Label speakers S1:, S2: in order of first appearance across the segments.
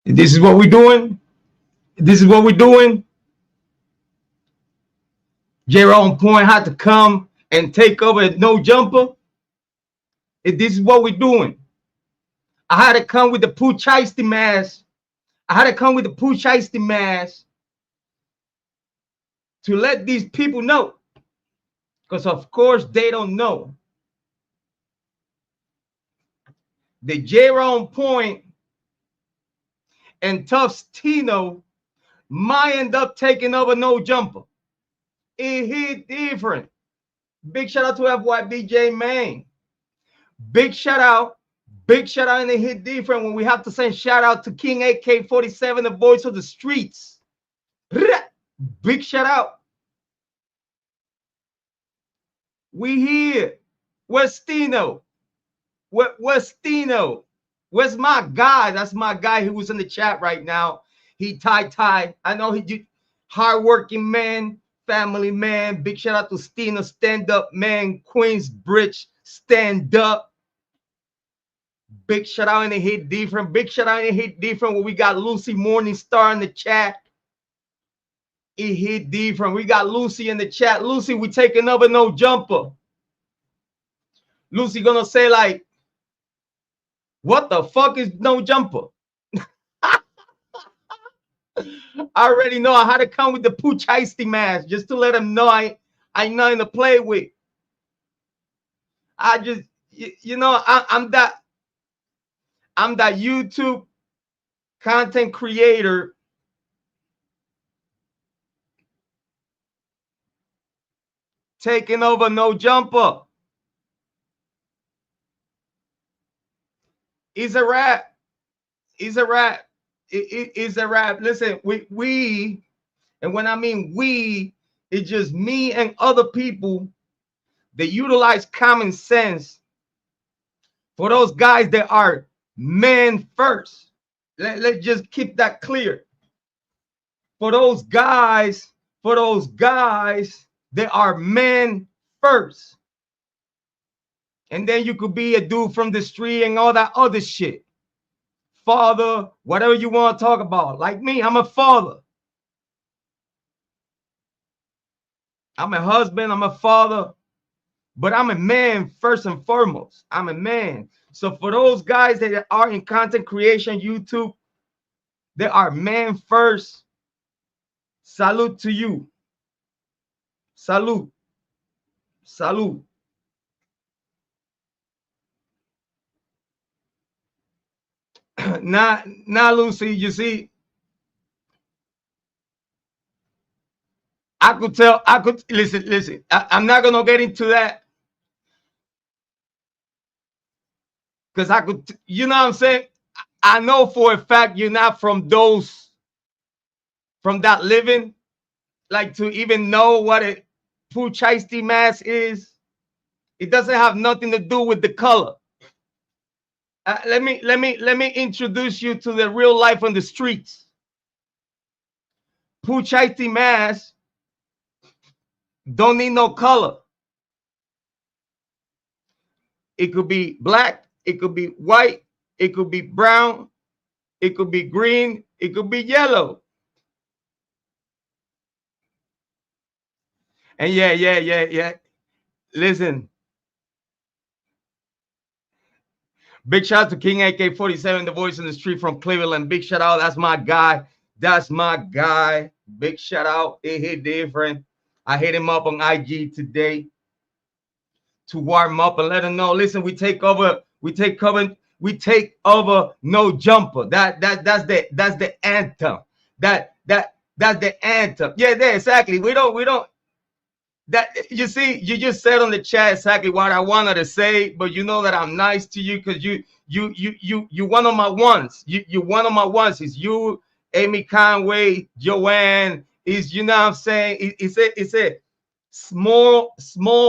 S1: This is what we're doing. This is what we're doing. Jrod on point had to come and take over at no jumper. This is what we're doing. I had to come with the poo shiesty mask. I had to come with the poo shiesty mask to let these people know. Because of course they don't know. The Jrod on point and Tough Tino might end up taking over no jumper. It hit different. Big shout out to FYBJ Main. Big shout out and it hit different when we have to send shout out to King AK-47, the voice of the streets. Big shout out. We here. Where's Tino? Where's Tino? Where's my guy? That's my guy who was in the chat right now. He tie. I know he hardworking man, family man. Big shout out to Stino, stand up man, Queensbridge, stand up. Big shout out and it hit different. Big shout out and it hit different when we got Lucy Morningstar in the chat. It hit different. We got Lucy in the chat. Lucy, we taking over no jumper. Lucy gonna say like, what the fuck is no jumper? I already know I had to come with the pooch heisty mask just to let them know I ain't nothing to play with. I just, you know, I'm that YouTube content creator taking over no jumper. It's a wrap. It's a wrap. It's a wrap. Listen, we, and when I mean we, it's just me and other people that utilize common sense. For those guys that are men first, let's just keep that clear. For those guys that are men first. And then you could be a dude from the street and all that other shit. Father, whatever you want to talk about. Like me, I'm a father. I'm a husband, I'm a father. But I'm a man first and foremost. I'm a man. So for those guys that are in content creation, YouTube, they are men first. Salute to you. Salute. Salute. Now, Lucy, you see, I could tell, listen, I'm not going to get into that. Because I could, you know what I'm saying? I know for a fact you're not from that living, like to even know what a pooch heisty mask is. It doesn't have nothing to do with the color. Let me introduce you to the real life on the streets. Pooch heisty mask don't need no color. It could be black, it could be white, it could be brown, it could be green, it could be yellow. And yeah. Listen. Big shout out to King AK-47, the voice in the street from Cleveland. Big shout out. That's my guy. That's my guy. Big shout out. It hit different. I hit him up on IG today to warm up and let him know. Listen, we take over no jumper. That's the anthem. That's the anthem. Yeah, exactly. We don't. That you see, you just said on the chat exactly what I wanted to say, but you know that I'm nice to you because you one of my ones. You one of my ones. Is you, Amy Conway, Joanne. Is, you know what I'm saying? It's a small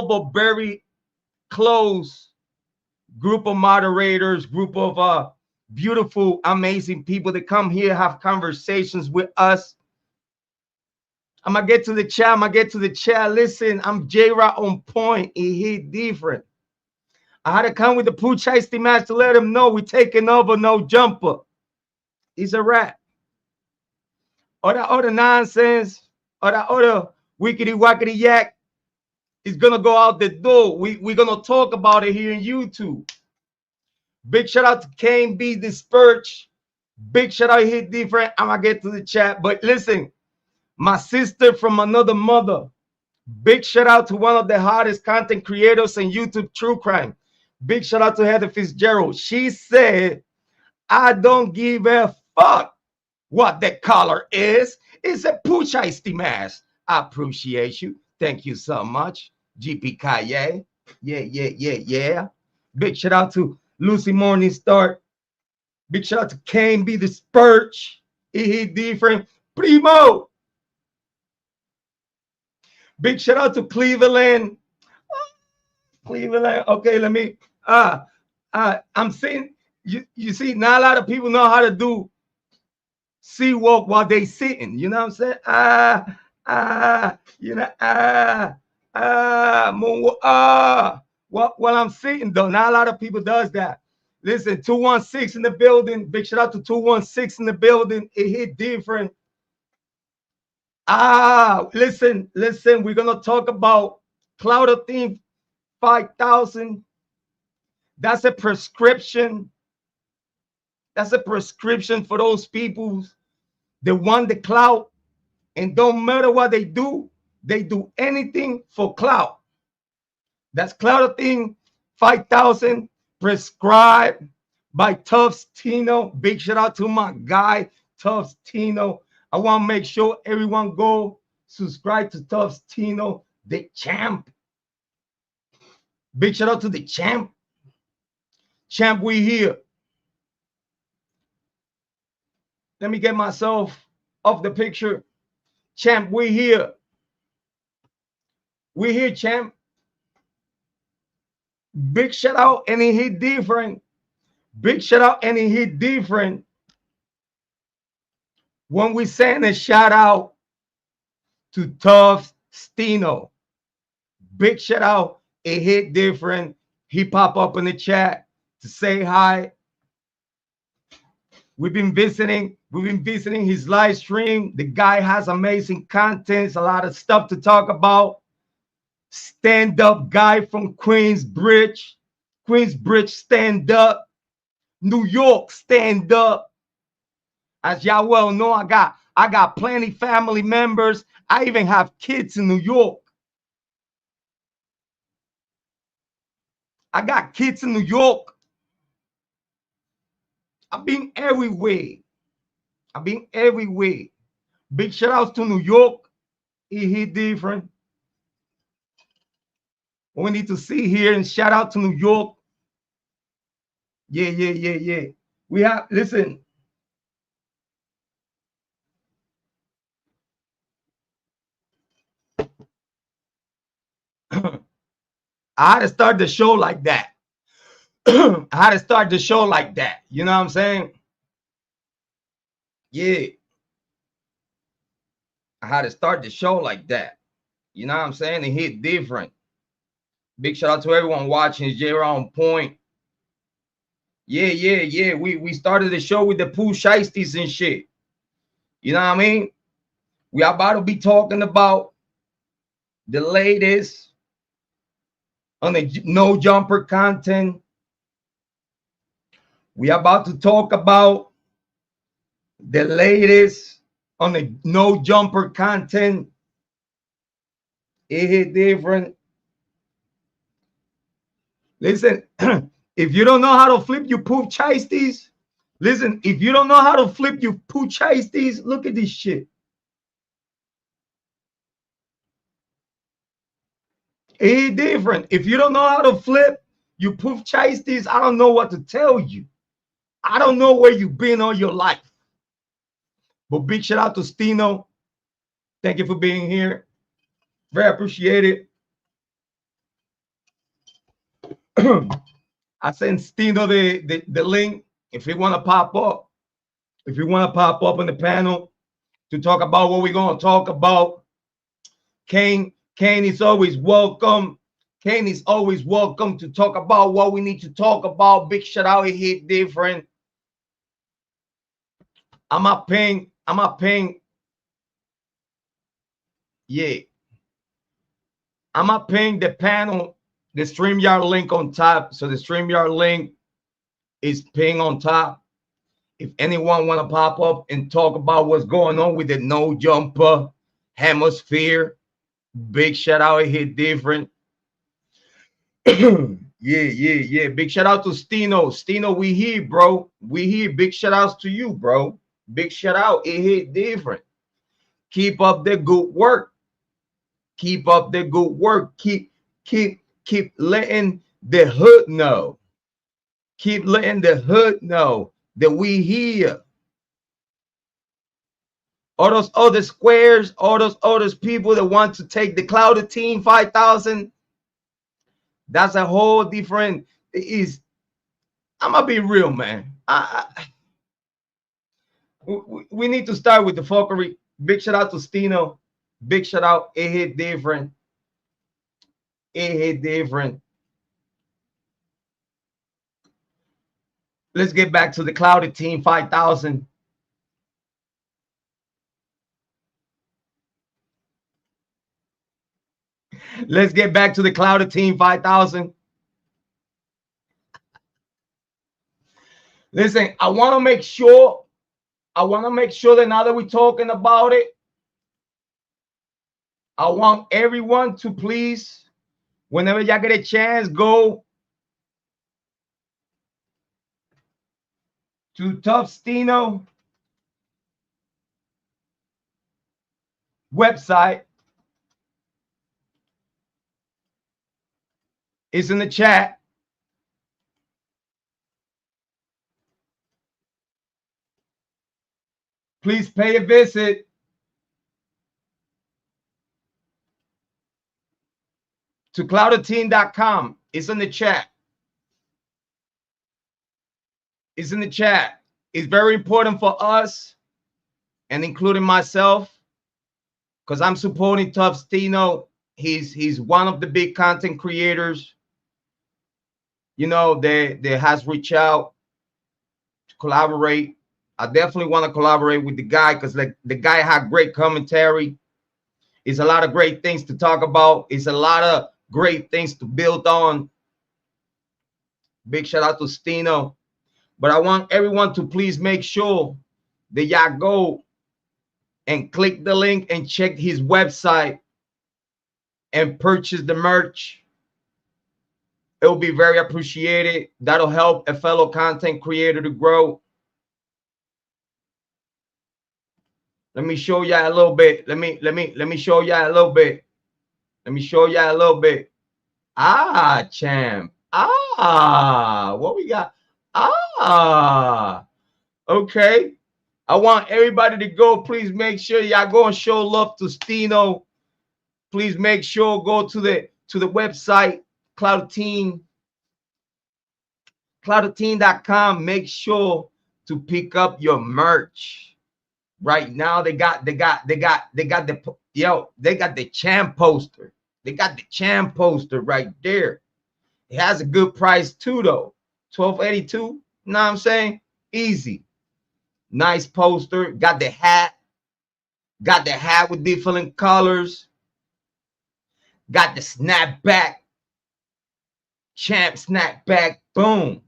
S1: but very close group of moderators, group of beautiful, amazing people that come here, have conversations with us. I'm gonna get to the chat. Listen, I'm Jrod on point. It hit different. I had to come with the pooch heisty match to let them know we taking over no jumper. It's a wrap. All that other nonsense, all that other wickety wackety yak is gonna go out the door. We're gonna talk about it here in YouTube. Big shout out to Kane B Disperch. Big shout out Hit Different. I'm gonna get to the chat. But listen, my sister from another mother. Big shout out to one of the hottest content creators on YouTube, TrueCrime. Big shout out to Heather Fitzgerald. She said, I don't give a fuck what the color is. It's a Pooch Icy mask. I appreciate you. Thank you so much. GP Kaye. Yeah. Big shout out to Lucy Morningstar. Big shout out to Kane B. The Spurge. He different. Primo. Big shout out to Cleveland. Cleveland. Okay, let me. I'm saying, you see, not a lot of people know how to do sea walk while they sitting. You know what I'm saying? Moonwalk. While I'm sitting, though, not a lot of people does that. Listen, 216 in the building. Big shout out to 216 in the building. It hit different. Listen. We're gonna talk about Clout theme 5,000. That's a prescription. That's a prescription for those people that want the clout, and don't matter what they do anything for clout. That's Clout thing 5,000, prescribed by Tufts Tino. Big shout out to my guy Tufts Tino. I want to make sure everyone go subscribe to Tufts Tino, the champ. Big shout out to the champ. Champ, we here. Let me get myself off the picture. Champ, we here. We here, champ. Big shout out, and he hit different. Big shout out, and he hit different. When we send a shout out to Tufts Tino. Big shout out, it hit different. He pop up in the chat to say hi. We've been visiting his live stream. The guy has amazing contents, a lot of stuff to talk about. Stand-up guy from Queensbridge. Queensbridge stand up. New York stand up. As y'all well know, I got plenty family members. I even have kids in New York. I got kids in New York. I've been everywhere. Big shout outs to New York. It hit different. We need to see here and shout out to New York. Yeah. We have, listen. I had to start the show like that. I had to start the show like that. You know what I'm saying? Yeah. I had to start the show like that. You know what I'm saying? It hit different. Big shout out to everyone watching. It's Jrod on point. Yeah. We started the show with the Pooh Shiesties and shit. You know what I mean? We are about to be talking about the latest on the no jumper content. We are about to talk about the latest on the no jumper content. It hit different. Listen, if you don't know how to flip your Pooh Shiesties, listen, if you don't know how to flip your Pooh Shiesties, look at this shit. It's different. If you don't know how to flip your Pooh Shiesties, I don't know what to tell you. I don't know where you've been all your life. But big shout out to Stino. Thank you for being here. Very appreciated. I sent Stino the link if you want to pop up. If you want to pop up in the panel to talk about what we're going to talk about. Kane is always welcome. Kane is always welcome to talk about what we need to talk about. Big shout out, it hit different. I'm a ping. Yeah. I'm gonna ping the panel, the StreamYard link on top. So the StreamYard link is ping on top. If anyone want to pop up and talk about what's going on with the no jumper hemisphere, big shout out. It hit different. Yeah. Big shout out to Stino. Stino, we here, bro. We here. Big shout outs to you, bro. Big shout out. It hit different. Keep up the good work. Keep up the good work. Keep letting the hood know. Keep letting the hood know that we here. All those other squares, all those other people that want to take the Clout Team 5000, that's a whole different. I'm gonna be real, man. We need to start with the fuckery. Big shout out to Stino. Big shout out. It hit different. It hit different. Let's get back to the Clout Team 5000. Let's get back to the Clout Team 5000. Listen, I want to make sure that now that we're talking about it, I want everyone to please, whenever y'all get a chance, go to Tough Stino website. It's in the chat. Please pay a visit. To clouteteam.com. It's in the chat. It's in the chat. It's very important for us, and including myself, because I'm supporting Tough Stino. He's one of the big content creators, you know, that has reached out to collaborate. I definitely want to collaborate with the guy because like the guy had great commentary. It's a lot of great things to talk about. It's a lot of great things to build on. Big shout out to Stino. But I want everyone to please make sure that y'all go and click the link and check his website and purchase the merch. It will be very appreciated. That'll help a fellow content creator to grow. Let me show y'all a little bit. Let me show y'all a little bit. Let me show y'all a little bit. Ah, champ. Ah, what we got? Ah, okay. I want everybody to go. Please make sure y'all go and show love to Stino. Please make sure go to the website, clouteteam.com. Make sure to pick up your merch. Right now, they got the champ poster. They got the champ poster right there. It has a good price too, though. $12.82. You know what I'm saying? Easy. Nice poster. Got the hat. Got the hat with different colors. Got the snapback. Champ snapback. Boom.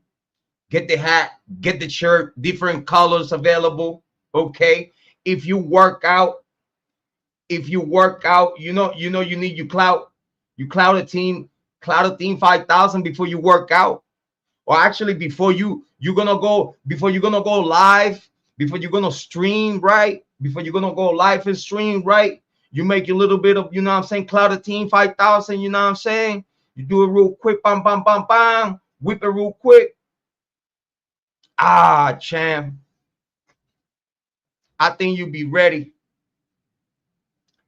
S1: Get the hat. Get the shirt. Different colors available. Okay. If you work out, you know you need your Clout. You Clout Team 5000 before you work out. Or actually before you're gonna go live, before you're gonna stream, right? Before you're gonna go live and stream, right? You make a little bit of, you know what I'm saying, Clout Team 5000, you know what I'm saying? You do it real quick, bam, bam, bam, bam, whip it real quick. Ah, champ. I think you'll be ready.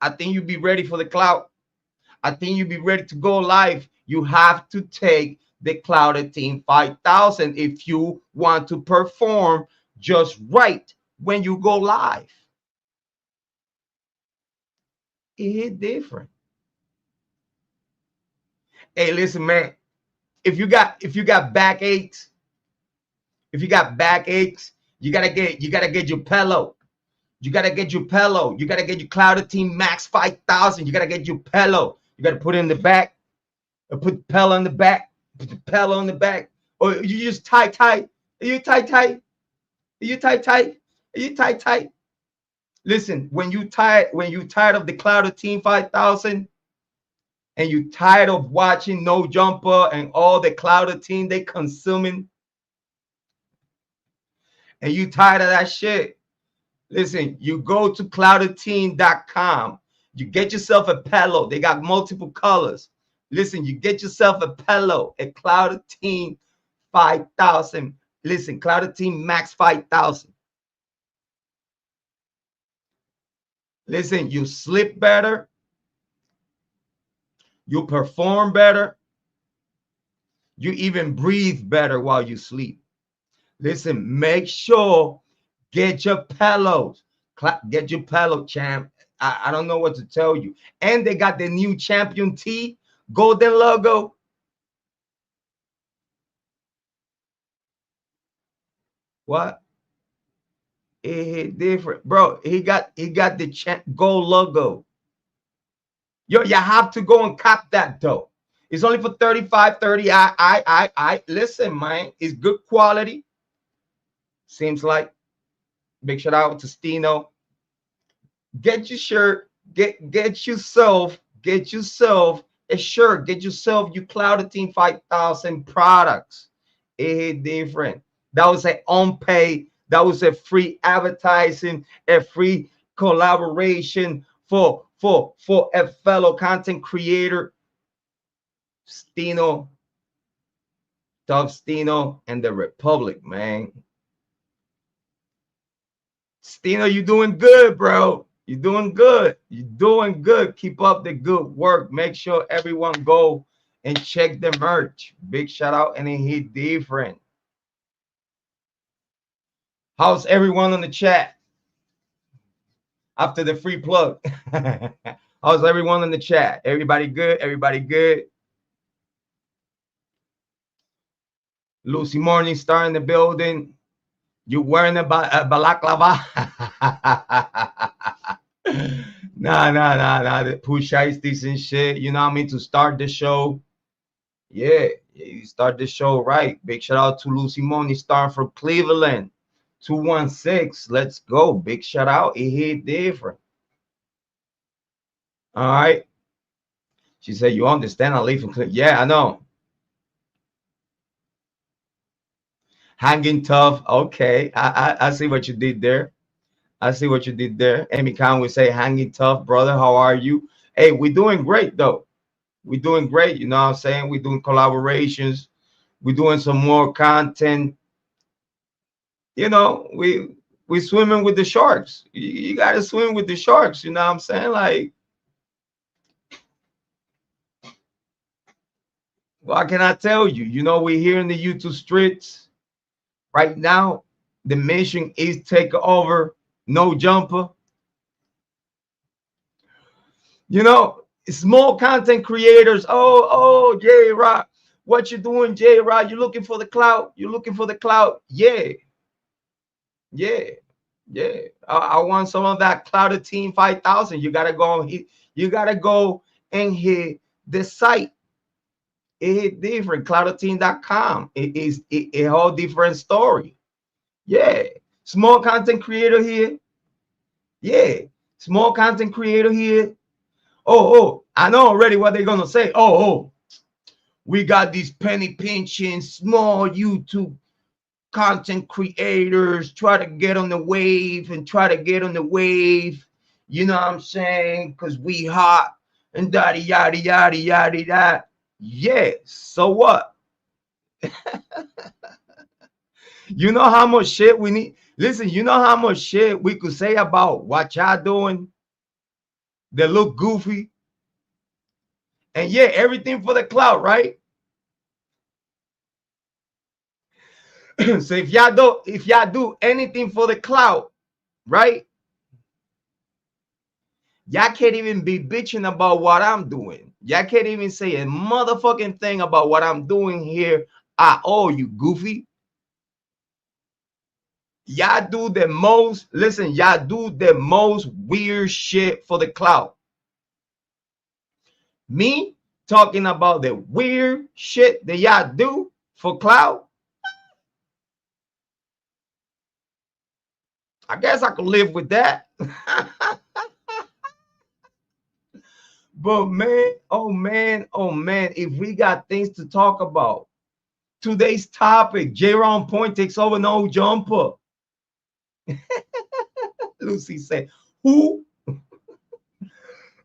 S1: I think you'll be ready for the Clout. I think you'll be ready to go live. You have to take the Clout Team 5000 if you want to perform just right when you go live. It hit different. Hey, listen, man. If you got backaches, You gotta get your pillow. You gotta get your pillow. You gotta get your Clout Team Max 5000. You gotta get your pillow. You gotta put it in the back. Or put the pillow in the back. Put the pillow in the back. Or you just tie tight. Are you tight tight? Are you tight tight? Are you tight tight? Listen, when you tired of the Clout Team 5000 and you tired of watching No Jumper and all the Clout Team they consuming, and you tired of that shit, listen, you go to cloutteam.com. You get yourself a pillow. They got multiple colors. Listen, you get yourself a pillow, a Clout Team 5000. Listen, Clout Team Max 5000. Listen, you sleep better. You perform better. You even breathe better while you sleep. Listen, make sure, get your pillows. Get your pillow, champ. I don't know what to tell you. And they got the new champion tee, golden logo. What? It different, bro. He got the gold logo. Yo, you have to go and cop that though. It's only for $35.30. I listen, man. It's good quality. Seems like. Big shout out to Stino. Get your shirt. Get yourself a shirt. Get yourself your Clout Team 5000 products. It's different. That was an on pay. That was a free advertising, a free collaboration for a fellow content creator, Stino, Tough Stino, and the Republic, man. Stino, you doing good, bro. You're doing good. You're doing good. Keep up the good work. Make sure everyone go and check the merch. Big shout out, and it hit different. How's everyone on the chat? After the free plug. How's everyone in the chat? Everybody good? Everybody good? Lucy Morningstar in the building. You wearing a balaclava? Nah. The push ice decent shit. You know what I mean? To start the show. Yeah, you start the show right. Big shout out to Lucy Morningstar from Cleveland. 216. Let's go. Big shout out. It hit different. All right. She said, you understand I live in Cleveland. Yeah, I know. Hanging tough. Okay. I see what you did there. I see what you did there. Amy Khan would say, hanging tough, brother. How are you? Hey, we're doing great, though. We're doing great. You know what I'm saying? We're doing collaborations. We're doing some more content. You know, we're swimming with the sharks. You got to swim with the sharks. You know what I'm saying? Like, what can I tell you? You know, we're here in the YouTube streets. Right now, the mission is take over No Jumper. You know, small content creators. Oh, Jrod, what you doing, Jrod? You looking for the clout? You looking for the clout? Yeah. I want some of that Clout Team 5000. You gotta go. You gotta go and hit the site. It's different. Cloutteam.com. It is a whole different story. Yeah. Small content creator here. Yeah. Small content creator here. Oh, I know already what they're gonna say. Oh, we got these penny pinching small YouTube content creators try to get on the wave. You know what I'm saying? Because we hot and yada. Yeah, so what? You know how much shit we need? Listen, you know how much shit we could say about what y'all doing? They look goofy. And yeah, everything for the clout, right? So if y'all do anything for the clout, right? Y'all can't even be bitching about what I'm doing. Y'all can't even say a motherfucking thing about what I'm doing here at all, you goofy. Y'all do the most, listen, y'all do the most weird shit for the clout. Me talking about the weird shit that y'all do for clout. I guess I could live with that. But man, oh man, oh man, if we got things to talk about. Today's topic, Jrod on point takes over no jumper. Lucy said, who?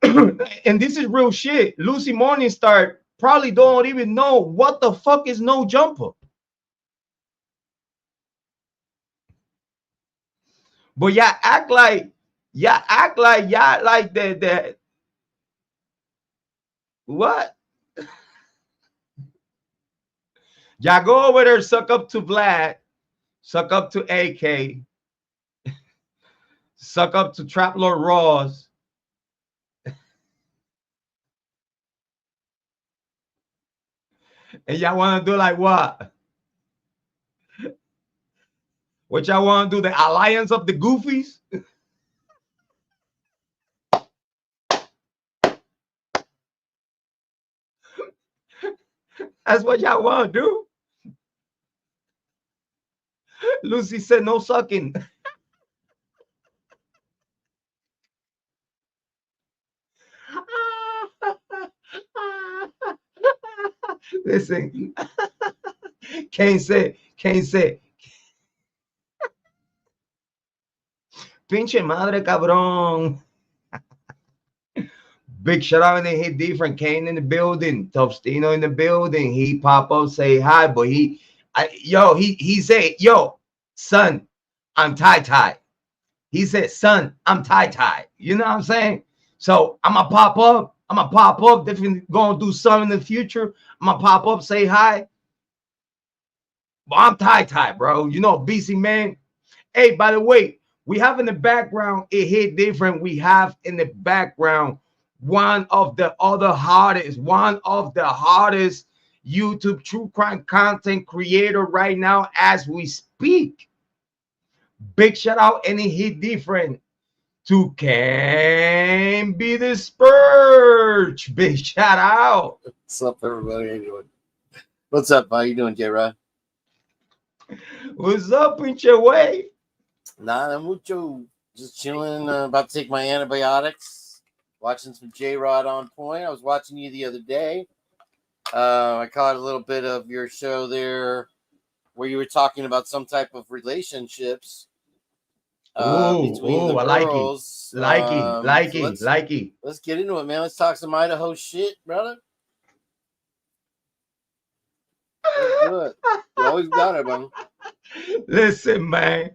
S1: And this is real shit. Lucy Morningstar probably don't even know what the fuck is no jumper. But y'all act like y'all like that. What? Y'all go over there, suck up to Vlad, suck up to AK, suck up to Trap Lord Ross. And y'all want to do like what? What y'all want to do? The Alliance of the Goofies? That's what y'all want to do? Lucy said no sucking. Listen, Kane said, pinche madre cabrón. Big shout out and they hit different. Kane in the building, Tostino in the building. He pop up, say hi, but he said, yo, son, I'm tie. He said, son, I'm tie. You know what I'm saying? So I'm gonna pop up. Definitely gonna do something in the future. I'm gonna pop up, say hi. But I'm tie, bro. You know, BC man. Hey, by the way, we have in the background, it hit different. We have in the background one of the hottest YouTube true crime content creator right now as we speak. Big shout out and it hit different to Kane be the Purge. Big shout out.
S2: What's up, everybody? How you doing? What's up? How you doing, Jrod?
S1: What's up, pinche way?
S2: Nada mucho. Just chilling. About to take my antibiotics. Watching some Jrod on point. I was watching you the other day. I caught a little bit of your show there where you were talking about some type of relationships between the girls.
S1: Likey.
S2: Let's get into it, man. Let's talk some Idaho shit, brother. Let's do it. You always got it, man.
S1: Listen, man.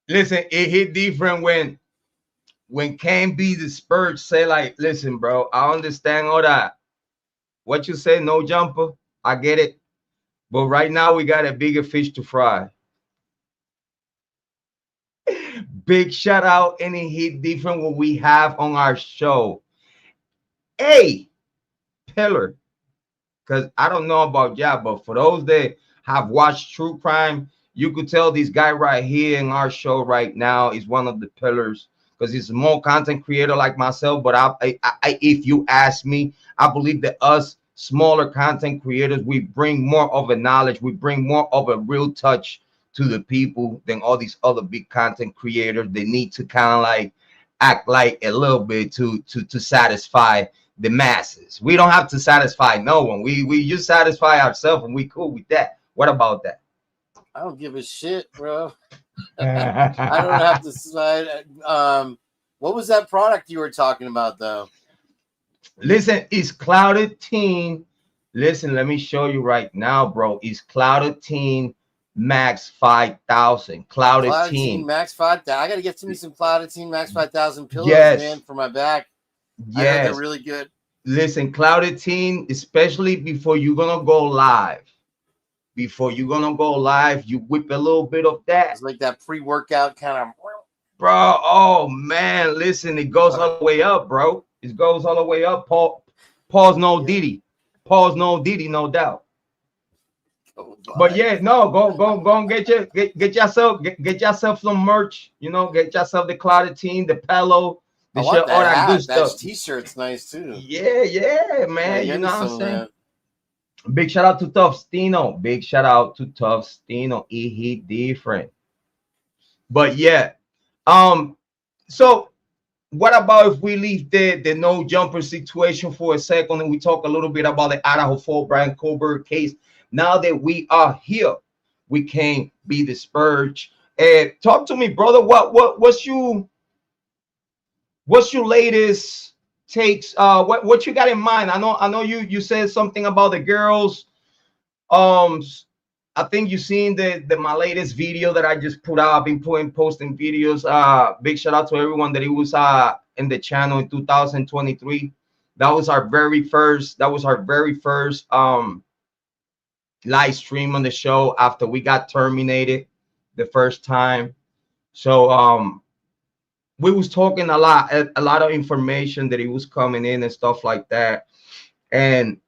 S1: Listen, it hit different when Kane be the Purge say like, listen, bro, I understand all that. What you say, no jumper, I get it. But right now we got a bigger fish to fry. Big shout out and it hit different what we have on our show. Hey, pillar. Because I don't know about y'all, but for those that have watched True Crime, you could tell this guy right here in our show right now is one of the pillars because he's a more content creator like myself. But if you ask me, I believe that us smaller content creators, we bring more of a knowledge, we bring more of a real touch to the people than all these other big content creators. They need to kind of like act like a little bit to satisfy the masses. We don't have to satisfy no one. We just satisfy ourselves and we cool with that. What about that?
S2: I don't give a shit, bro. I don't have to slide. What was that product you were talking about, though?
S1: Listen, it's Clouded Teen. Listen, let me show you right now, bro. It's Clouded Teen Max 5000. Clouded Teen
S2: Max 5000. I gotta get to me some Clouded Teen Max 5000 pillows, man, for my back.
S1: Yes,
S2: they're really good.
S1: Listen, Clouded Teen, especially before you're gonna go live. Before you're gonna go live, you whip a little bit of that.
S2: It's like that pre-workout kind of.
S1: Bro, oh man, listen, it goes all the way up, bro. It goes all the way up. Pause no Diddy. Pause no Diddy, no doubt. But yeah, no, go and get yourself some merch. You know, get yourself the Clout team, the pillow,
S2: I
S1: the
S2: want
S1: shirt, all
S2: that
S1: that good
S2: hat. That
S1: stuff.
S2: t-shirt's nice too.
S1: Yeah,
S2: Yeah,
S1: man. You
S2: get
S1: know
S2: me
S1: what I'm
S2: some of
S1: saying?
S2: that.
S1: Big shout out to Tough Stino. Big shout out to Tough Stino. He different. But yeah, so what about if we leave the no jumper situation for a second and we talk a little bit about the Idaho 4 Bryan Kohberger case? Now that we are here, we can be dispersed. Talk to me, brother. What's your latest takes? What you got in mind? I know you said something about the girls. Um, I think you seen the my latest video that I just put out. I've been posting videos. Big shout out to everyone that it was in the channel in 2023. That was our very first. That was our very first live stream on the show after we got terminated the first time. So we was talking a lot of information that it was coming in and stuff like that. And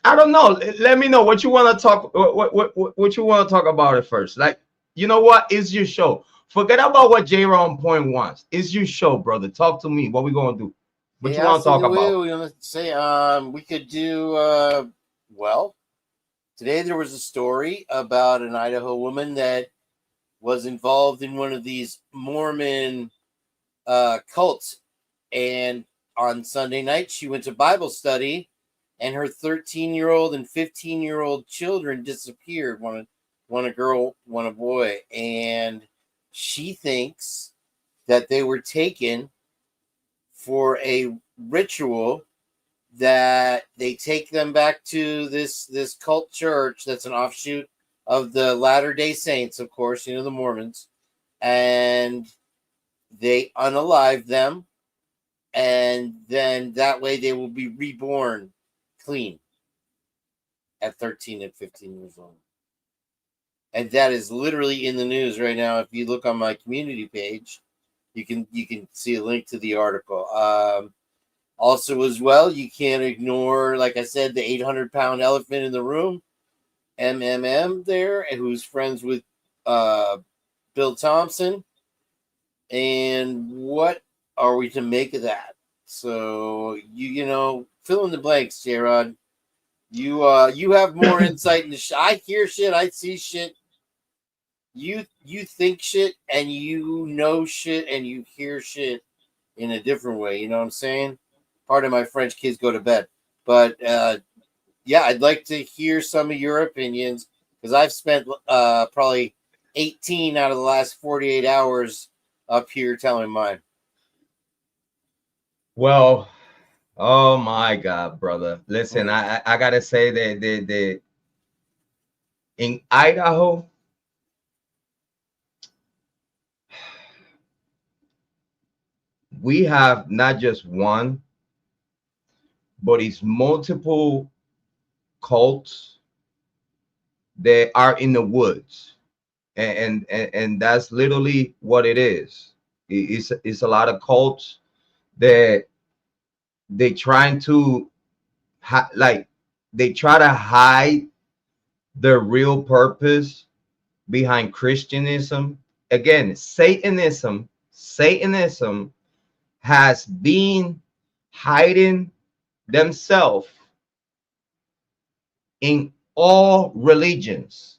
S1: I don't know. Let me know what you want to talk. What you want to talk about it first. Like, you know what? It's your show. Forget about what Jrod on Point wants. It's your show, brother. Talk to me. What we gonna do? What
S2: Hey,
S1: you want to talk
S2: the way
S1: about?
S2: we gonna say we could do well, today there was a story about an Idaho woman that was involved in one of these Mormon cults, and on Sunday night she went to Bible study, and her 13-year-old and 15-year-old children disappeared. One a girl, one a boy, and she thinks that they were taken for a ritual, that they take them back to this cult church that's an offshoot of the Latter-day Saints, of course, the Mormons, and they unalive them, and then that way they will be reborn clean at 13 and 15 years old. And that is literally in the news right now. If you look on my community page, you can see a link to the article. Also, as well, you can't ignore, like I said, the 800-pound elephant in the room, MMM there, who's friends with Bill Thompson. And what are we to make of that? So fill in the blanks, Jrod. You have more insight into I hear shit, I see shit. You think shit, and you know shit, and you hear shit in a different way. You know what I'm saying? Pardon my French, kids go to bed. But yeah, I'd like to hear some of your opinions, because I've spent probably 18 out of the last 48 hours up here telling mine.
S1: Well, oh my God, brother. Listen, I gotta say that the in Idaho, we have not just one, but it's multiple cults that are in the woods, and that's literally what it is. It's a lot of cults that they trying to like they try to hide the real purpose behind Christianism. Again, Satanism has been hiding themselves in all religions.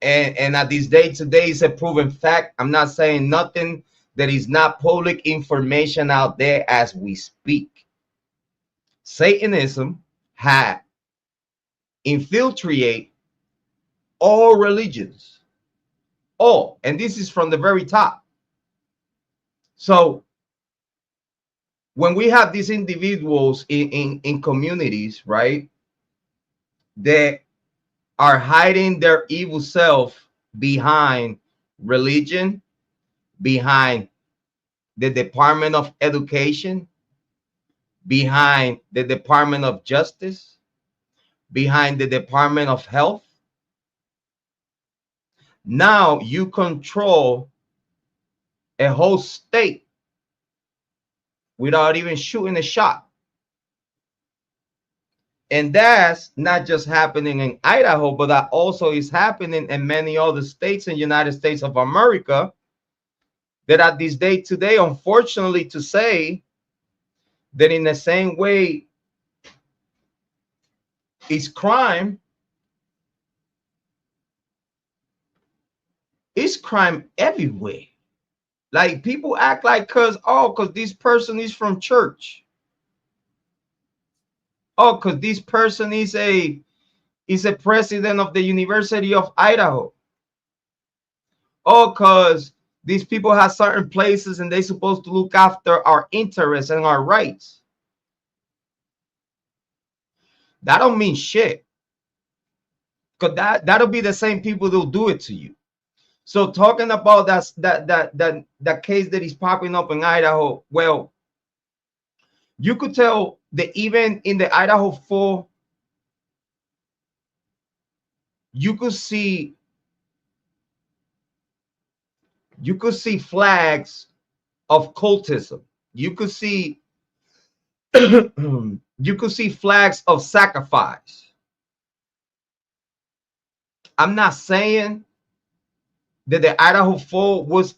S1: And at this day today is a proven fact. I'm not saying nothing that is not public information out there as we speak. Satanism had infiltrated all religions, all, and this is from the very top. So when we have these individuals in communities, right, that are hiding their evil self behind religion, behind the Department of Education, behind the Department of Justice, behind the Department of Health. Now you control a whole state without even shooting a shot. And that's not just happening in Idaho, but that also is happening in many other states in the United States of America that at this day today, unfortunately to say, that in the same way is crime, it's crime everywhere. Like people act like because this person is from church. Oh, because this person is a president of the University of Idaho. Oh, because these people have certain places and they're supposed to look after our interests and our rights. That don't mean shit. Because that'll be the same people that'll do it to you. So talking about that case that is popping up in Idaho, well, you could tell that even in the Idaho 4, you could see flags of cultism. You could see you could see flags of sacrifice. I'm not saying that the Idaho 4 was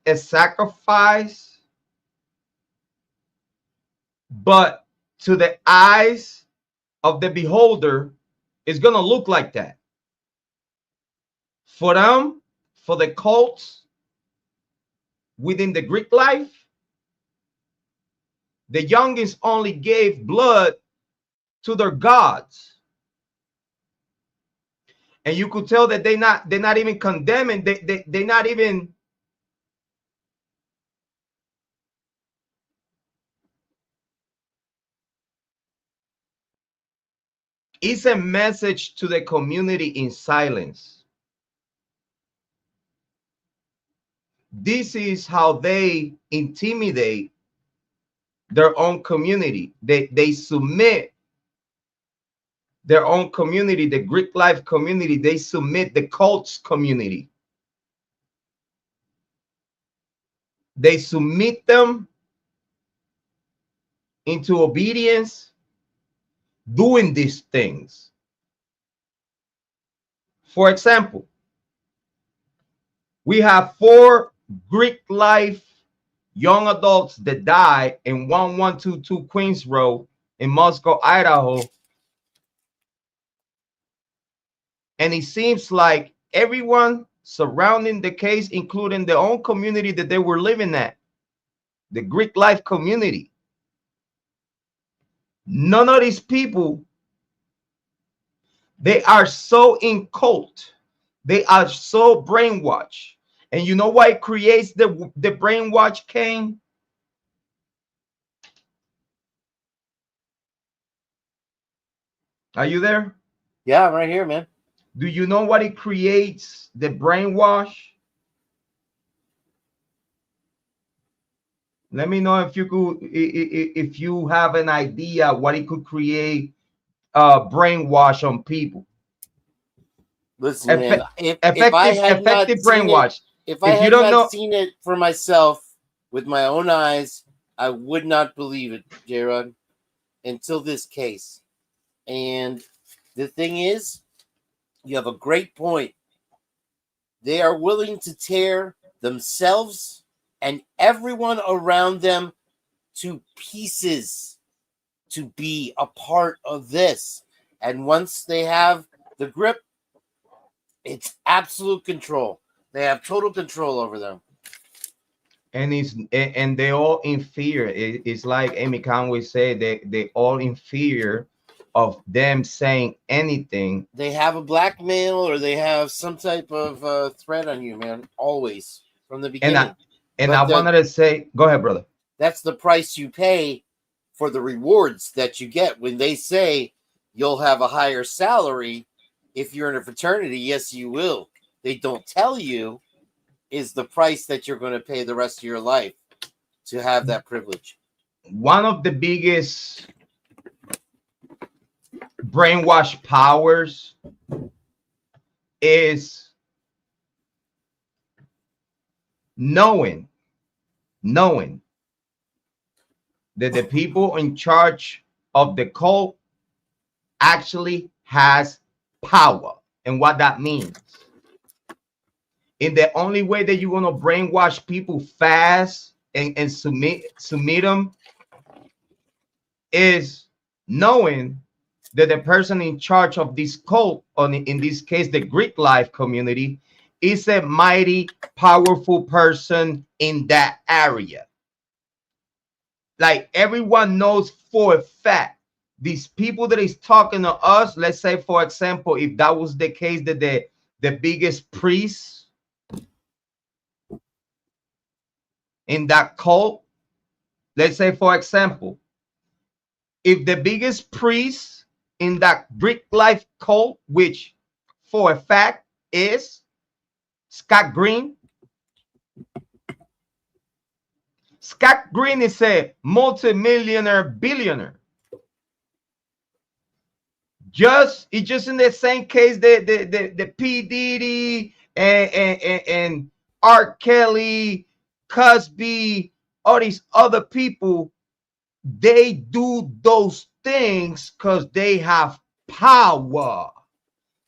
S1: a sacrifice, but to the eyes of the beholder, it's gonna look like that. For them, for the cults within the Greek life, the youngest only gave blood to their gods. And you could tell that they're not even condemning, they're not even it's a message to the community in silence. This is how they intimidate their own community. They submit their own community, the Greek life community. They submit the cults community. They submit them into obedience, doing these things. For example, we have 4 Greek life young adults that died in 1122 Queens Road in Moscow, Idaho. And it seems like everyone surrounding the case, including their own community that they were living at, the Greek life community, none of these people, they are so in cult, they are so brainwashed. And you know why it creates the brainwash, Kane? Are you there?
S2: Yeah, I'm right here, man.
S1: Do you know what it creates, the brainwash? Let me know if you could, if you have an idea what it could create, brainwash on people.
S2: Listen, man, if I had not
S1: brainwash.
S2: If I had not seen it for myself with my own eyes, I would not believe it, Jrod, until this case. And the thing is, you have a great point. They are willing to tear themselves and everyone around them to pieces to be a part of this. And once they have the grip, it's absolute control. They have total control over them.
S1: And they all in fear. It's like Amy Conway said, they all in fear of them saying anything.
S2: They have a blackmail or they have some type of threat on you, man. Always from the beginning.
S1: And I wanted to say, go ahead, brother.
S2: That's the price you pay for the rewards that you get when they say you'll have a higher salary if you're in a fraternity. Yes, you will. They don't tell you is the price that you're going to pay the rest of your life to have that privilege.
S1: One of the biggest brainwash powers is knowing that the people in charge of the cult actually has power. And what that means. In the only way that you're gonna brainwash people fast and submit them is knowing that the person in charge of this cult, or in this case the Greek life community, is a mighty powerful person in that area. Like everyone knows for a fact, these people that is talking to us, let's say for example, if that was the case, that the biggest priest in that cult, let's say for example, if the biggest priest in that Greek life cult, which for a fact is Scott Green. Scott Green is a multimillionaire billionaire. It's just in the same case the P. Diddy and R. Kelly, Cosby, all these other people, they do those things because they have power,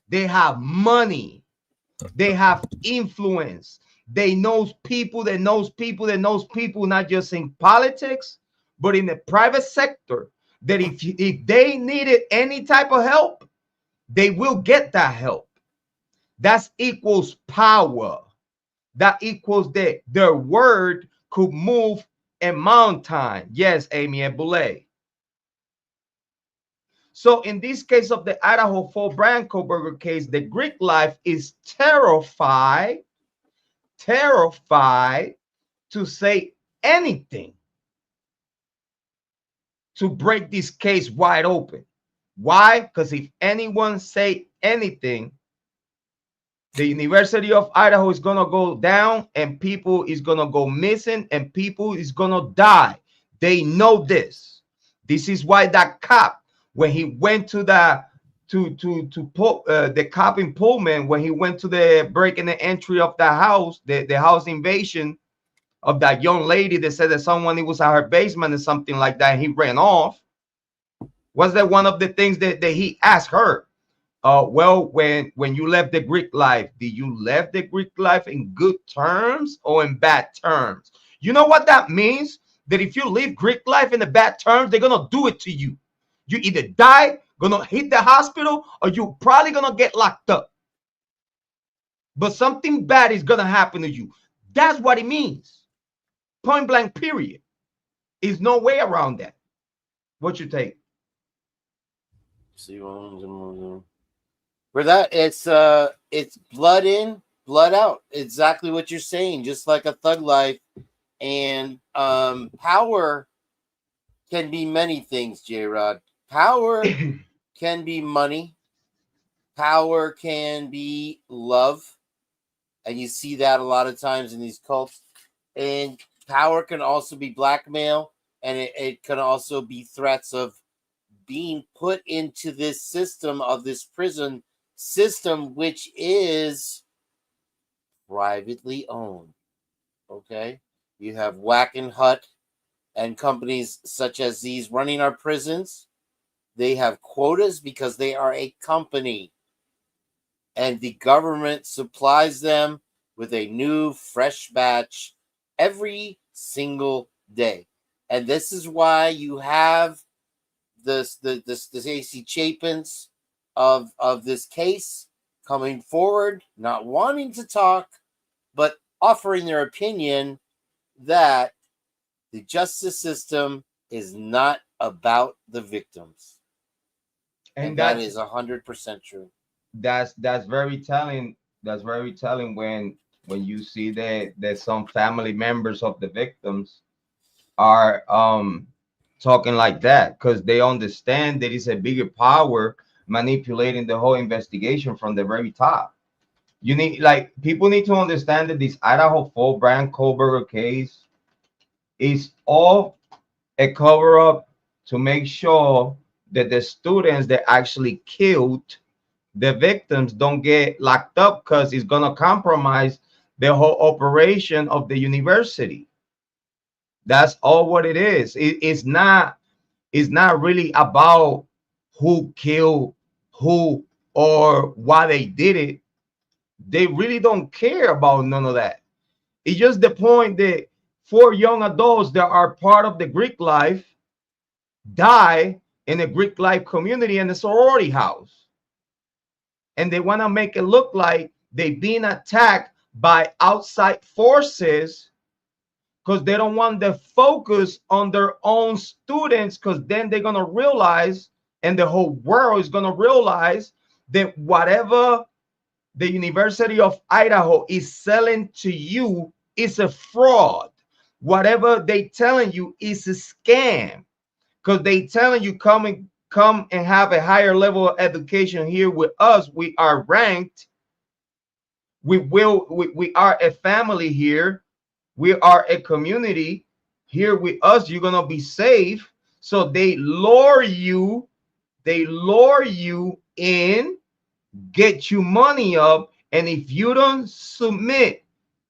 S1: they have money, they have influence. They knows people that knows people that knows people, not just in politics, but in the private sector, that if they needed any type of help, they will get that help. That equals power. That equals that their word could move a mountain. Yes, Amy and Boulay. So in this case of the Idaho 4 Bryan Kohberger case, the Greek life is terrified to say anything to break this case wide open. Why? Because if anyone say anything, the University of Idaho is gonna go down, and people is gonna go missing, and people is gonna die. They know this. This is why that cop, when he went to the the cop in Pullman, when he went to the breaking the entry of the house, the house invasion of that young lady that said that someone was at her basement or something like that, and he ran off. Was that one of the things that he asked her? Well, when you left the Greek life, did you left the Greek life in good terms or in bad terms? You know what that means? That if you leave Greek life in the bad terms, they're gonna do it to you. You either die, gonna hit the hospital, or you're probably gonna get locked up. But something bad is gonna happen to you. That's what it means. Point blank, period. There's no way around that. What you take?
S2: See, for that, it's blood in, blood out. Exactly what you're saying. Just like a thug life, and power can be many things. Jrod, power can be money. Power can be love, and you see that a lot of times in these cults. And power can also be blackmail, and it can also be threats of being put into this system, of this prison system, which is privately owned. Okay, you have Whack and Hut and companies such as these running our prisons. They have quotas because they are a company, and the government supplies them with a new fresh batch every single day. And this is why you have this AC Chapins of this case coming forward, not wanting to talk, but offering their opinion that the justice system is not about the victims. And that is 100% true.
S1: That's very telling. That's very telling when you see that some family members of the victims are talking like that, because they understand that it's a bigger power manipulating the whole investigation from the very top. You need, like, people need to understand that this Idaho 4 Bryan Kohberger case is all a cover-up to make sure that the students that actually killed the victims don't get locked up, because it's going to compromise the whole operation of the university. That's all what it is. It's not It's not really about who killed who or why they did it. They really don't care about none of that. It's just the point that 4 young adults that are part of the Greek life die in the Greek life community in the sorority house. And they want to make it look like they've been attacked by outside forces because they don't want to focus on their own students, because then they're going to realize, and the whole world is going to realize, that whatever the University of Idaho is selling to you is a fraud. Whatever they telling you is a scam, because they telling you come and have a higher level of education here with us. We are ranked. We are a family here. We are a community here with us. You're gonna be safe. So they lure you in, get you money up, and if you don't submit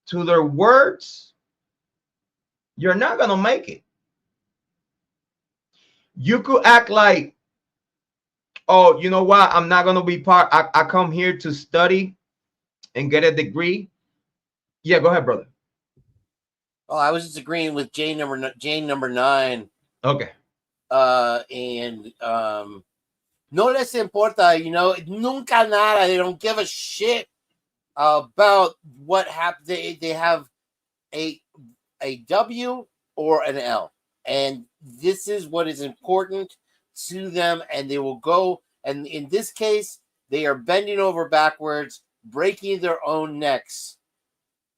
S1: to their words, you're not gonna make it. You could act like, oh, you know what, I'm not gonna be part. I come here to study and get a degree. Yeah, go ahead, brother.
S2: Oh, I was just agreeing with Jane number 9.
S1: Okay.
S2: And no les importa, nunca nada. They don't give a shit about what happened. They have a W or an L, and this is what is important to them, and they will go. And in this case, they are bending over backwards, breaking their own necks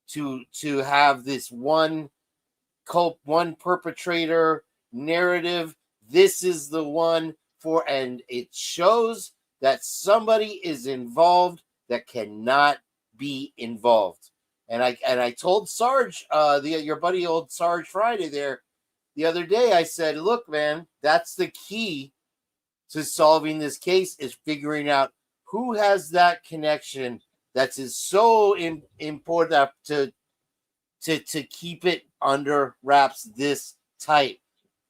S2: to have this one perpetrator narrative. This is the one for, and it shows that somebody is involved that cannot be involved. And I told Sarge, your buddy old Sarge Friday there the other day, I said, look, man, that's the key to solving this case, is figuring out who has that connection that is so important to keep it under wraps this tight.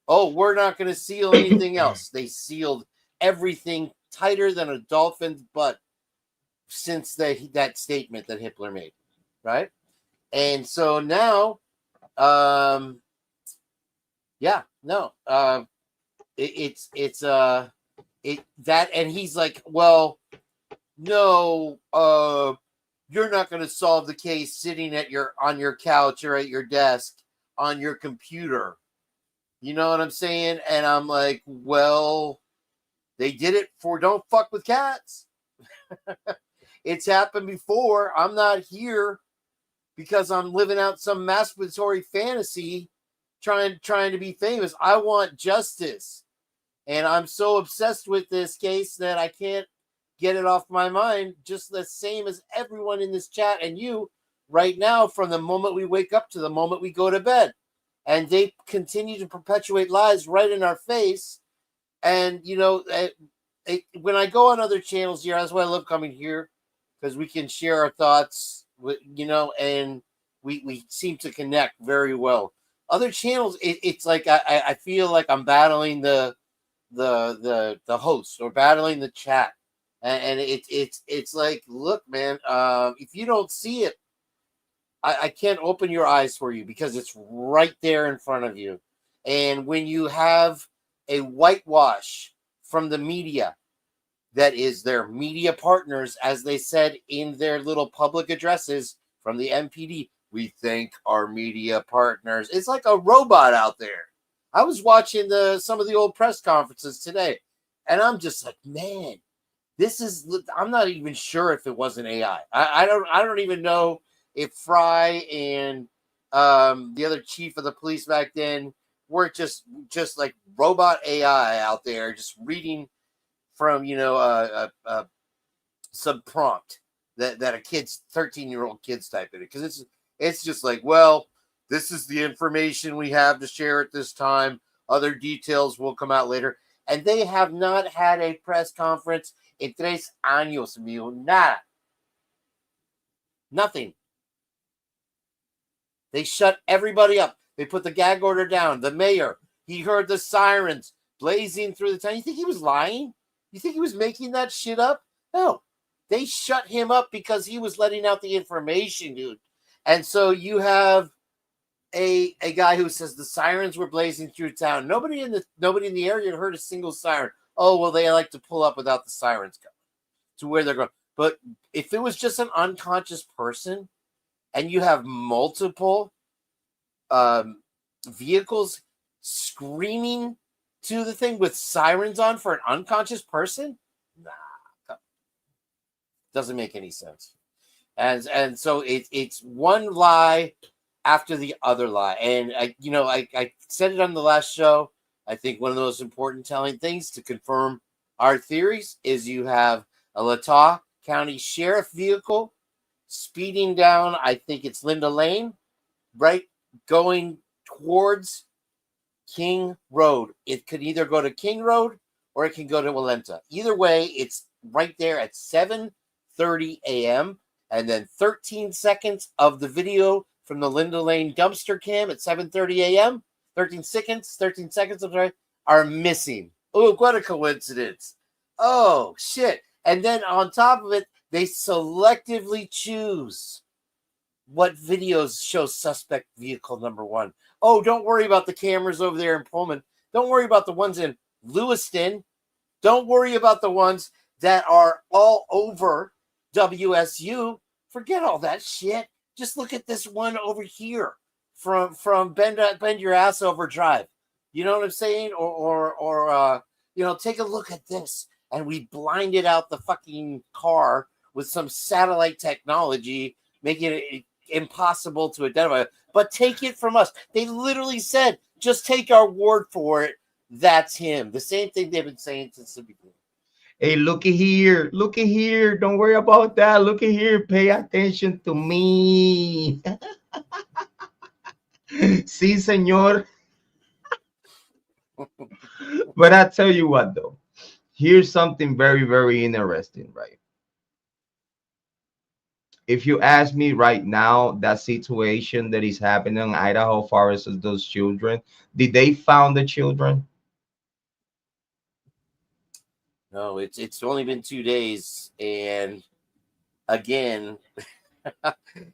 S2: Oh, we're not going to seal anything else. They sealed everything tighter than a dolphin's butt since that statement that Hitler made, right? And so now, and he's like, well, no, you're not going to solve the case sitting on your couch or at your desk on your computer. You know what I'm saying? And I'm like, well, they did it for Don't Fuck with Cats. It's happened before. I'm not here because I'm living out some masturbatory fantasy trying to be famous. I want justice. And I'm so obsessed with this case that I can't get it off my mind, just the same as everyone in this chat and you right now, from the moment we wake up to the moment we go to bed. And they continue to perpetuate lies right in our face. And, when I go on other channels here, that's why I love coming here, because we can share our thoughts, and we seem to connect very well. Other channels, it's like I feel like I'm battling the host or battling the chat. And it's like, look, man, if you don't see it, I can't open your eyes for you because it's right there in front of you. And when you have a whitewash from the media that is their media partners, as they said in their little public addresses from the MPD, we thank our media partners. It's like a robot out there. I was watching some of the old press conferences today, and I'm just like, man, I'm not even sure if it was an AI. I don't even know if Fry and the other chief of the police back then were just like robot AI out there, just reading from some prompt that a 13-year-old kid's typing it, because it's just like, well, this is the information we have to share at this time. Other details will come out later. And they have not had a press conference in 3 años, mío. Nada. Nothing. They shut everybody up. They put the gag order down. The mayor, he heard the sirens. blazing through the town. You think he was lying? You think he was making that shit up? No. They shut him up because he was letting out the information, dude. And so you have a guy who says the sirens were blazing through town. Nobody in the area heard a single siren. Oh, well, they like to pull up without the sirens going to where they're going. But if it was just an unconscious person and you have multiple vehicles screaming to the thing with sirens on for an unconscious person, nah, doesn't make any sense. And so it's one lie after the other lie. And I said it on the last show. I think one of the most important telling things to confirm our theories is you have a Latah County Sheriff vehicle speeding down, I think it's Linda Lane, right, going towards King Road. It could either go to King Road or it can go to Walenta. Either way, it's right there at 7:30 a.m. And then 13 seconds of the video from the Linda Lane dumpster cam at 7:30 a.m. 13 seconds, I'm sorry, are missing. Oh, what a coincidence. Oh, shit. And then on top of it, they selectively choose what videos show suspect vehicle number one. Oh, don't worry about the cameras over there in Pullman. Don't worry about the ones in Lewiston. Don't worry about the ones that are all over WSU. Forget all that shit. Just look at this one over here from Bend Your Ass Over Drive. You know what I'm saying? Or take a look at this. And we blinded out the fucking car with some satellite technology, making it impossible to identify. But take it from us. They literally said, just take our word for it. That's him. The same thing they've been saying since the beginning.
S1: Hey, looky here. Don't worry about that. Looky here. Pay attention to me. Sí, señor. But I tell you what, though. Here's something very, very interesting, right? If you ask me right now, that situation that is happening in Idaho, far as those children, did they found the children?
S2: No, it's only been 2 days, and again,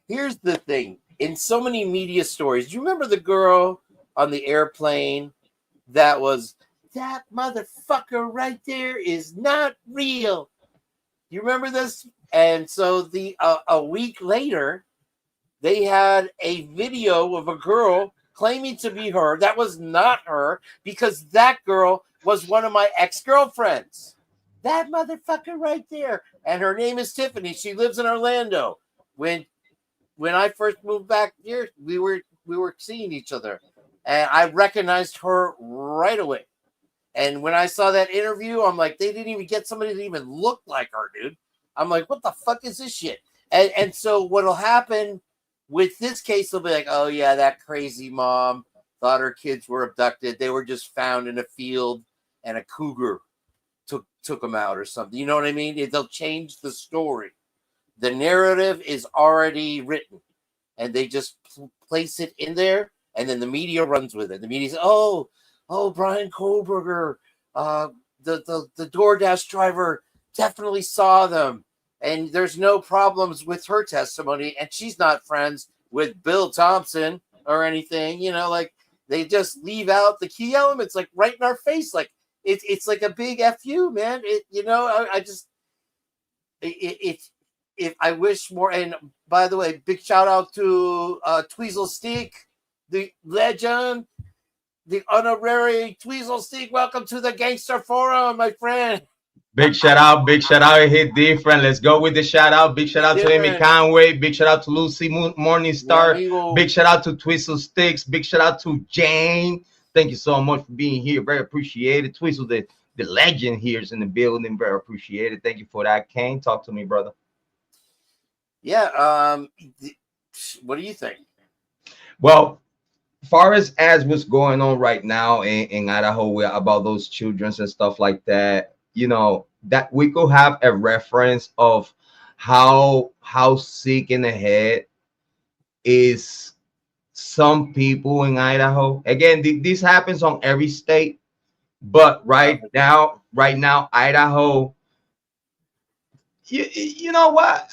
S2: here's the thing. In so many media stories, do you remember the girl on the airplane that was, that motherfucker right there is not real? You remember this? And so a week later, they had a video of a girl claiming to be her. That was not her, because that girl was one of my ex-girlfriends. That motherfucker right there. And her name is Tiffany. She lives in Orlando. When I first moved back here, we were seeing each other. And I recognized her right away. And when I saw that interview, I'm like, they didn't even get somebody that even looked like her, dude. I'm like, what the fuck is this shit? And so what'll happen with this case, they'll be like, oh yeah, that crazy mom thought her kids were abducted. They were just found in a field and a cougar took them out or something. You know what I mean? They'll change the story. The narrative is already written, and they just place it in there, and then the media runs with it. The media says, oh, Bryan Kohberger, the DoorDash driver definitely saw them, and there's no problems with her testimony, and she's not friends with Bill Thompson or anything. Like they just leave out the key elements, like right in our face, like. It's like a big FU, man. If I wish more. And by the way, big shout out to Tweezle Steak, the legend, the honorary Tweezle Steak. Welcome to the Gangster Forum, my friend.
S1: Big shout out. It hit different. Let's go with the shout out. Big shout out to Amy Conway. Big shout out to Lucy Morningstar. Big shout out to Twistle Sticks. Big shout out to Jane. Thank you so much for being here. Very appreciated. Twistle, the legend here is in the building. Very appreciated. Thank you for that, Kane. Talk to me, brother.
S2: Yeah. What do you think?
S1: Well, far as what's going on right now in Idaho about those children and stuff like that, that we could have a reference of how sick in the head is some people in Idaho. Again, this happens on every state, But right now, Idaho, you know what?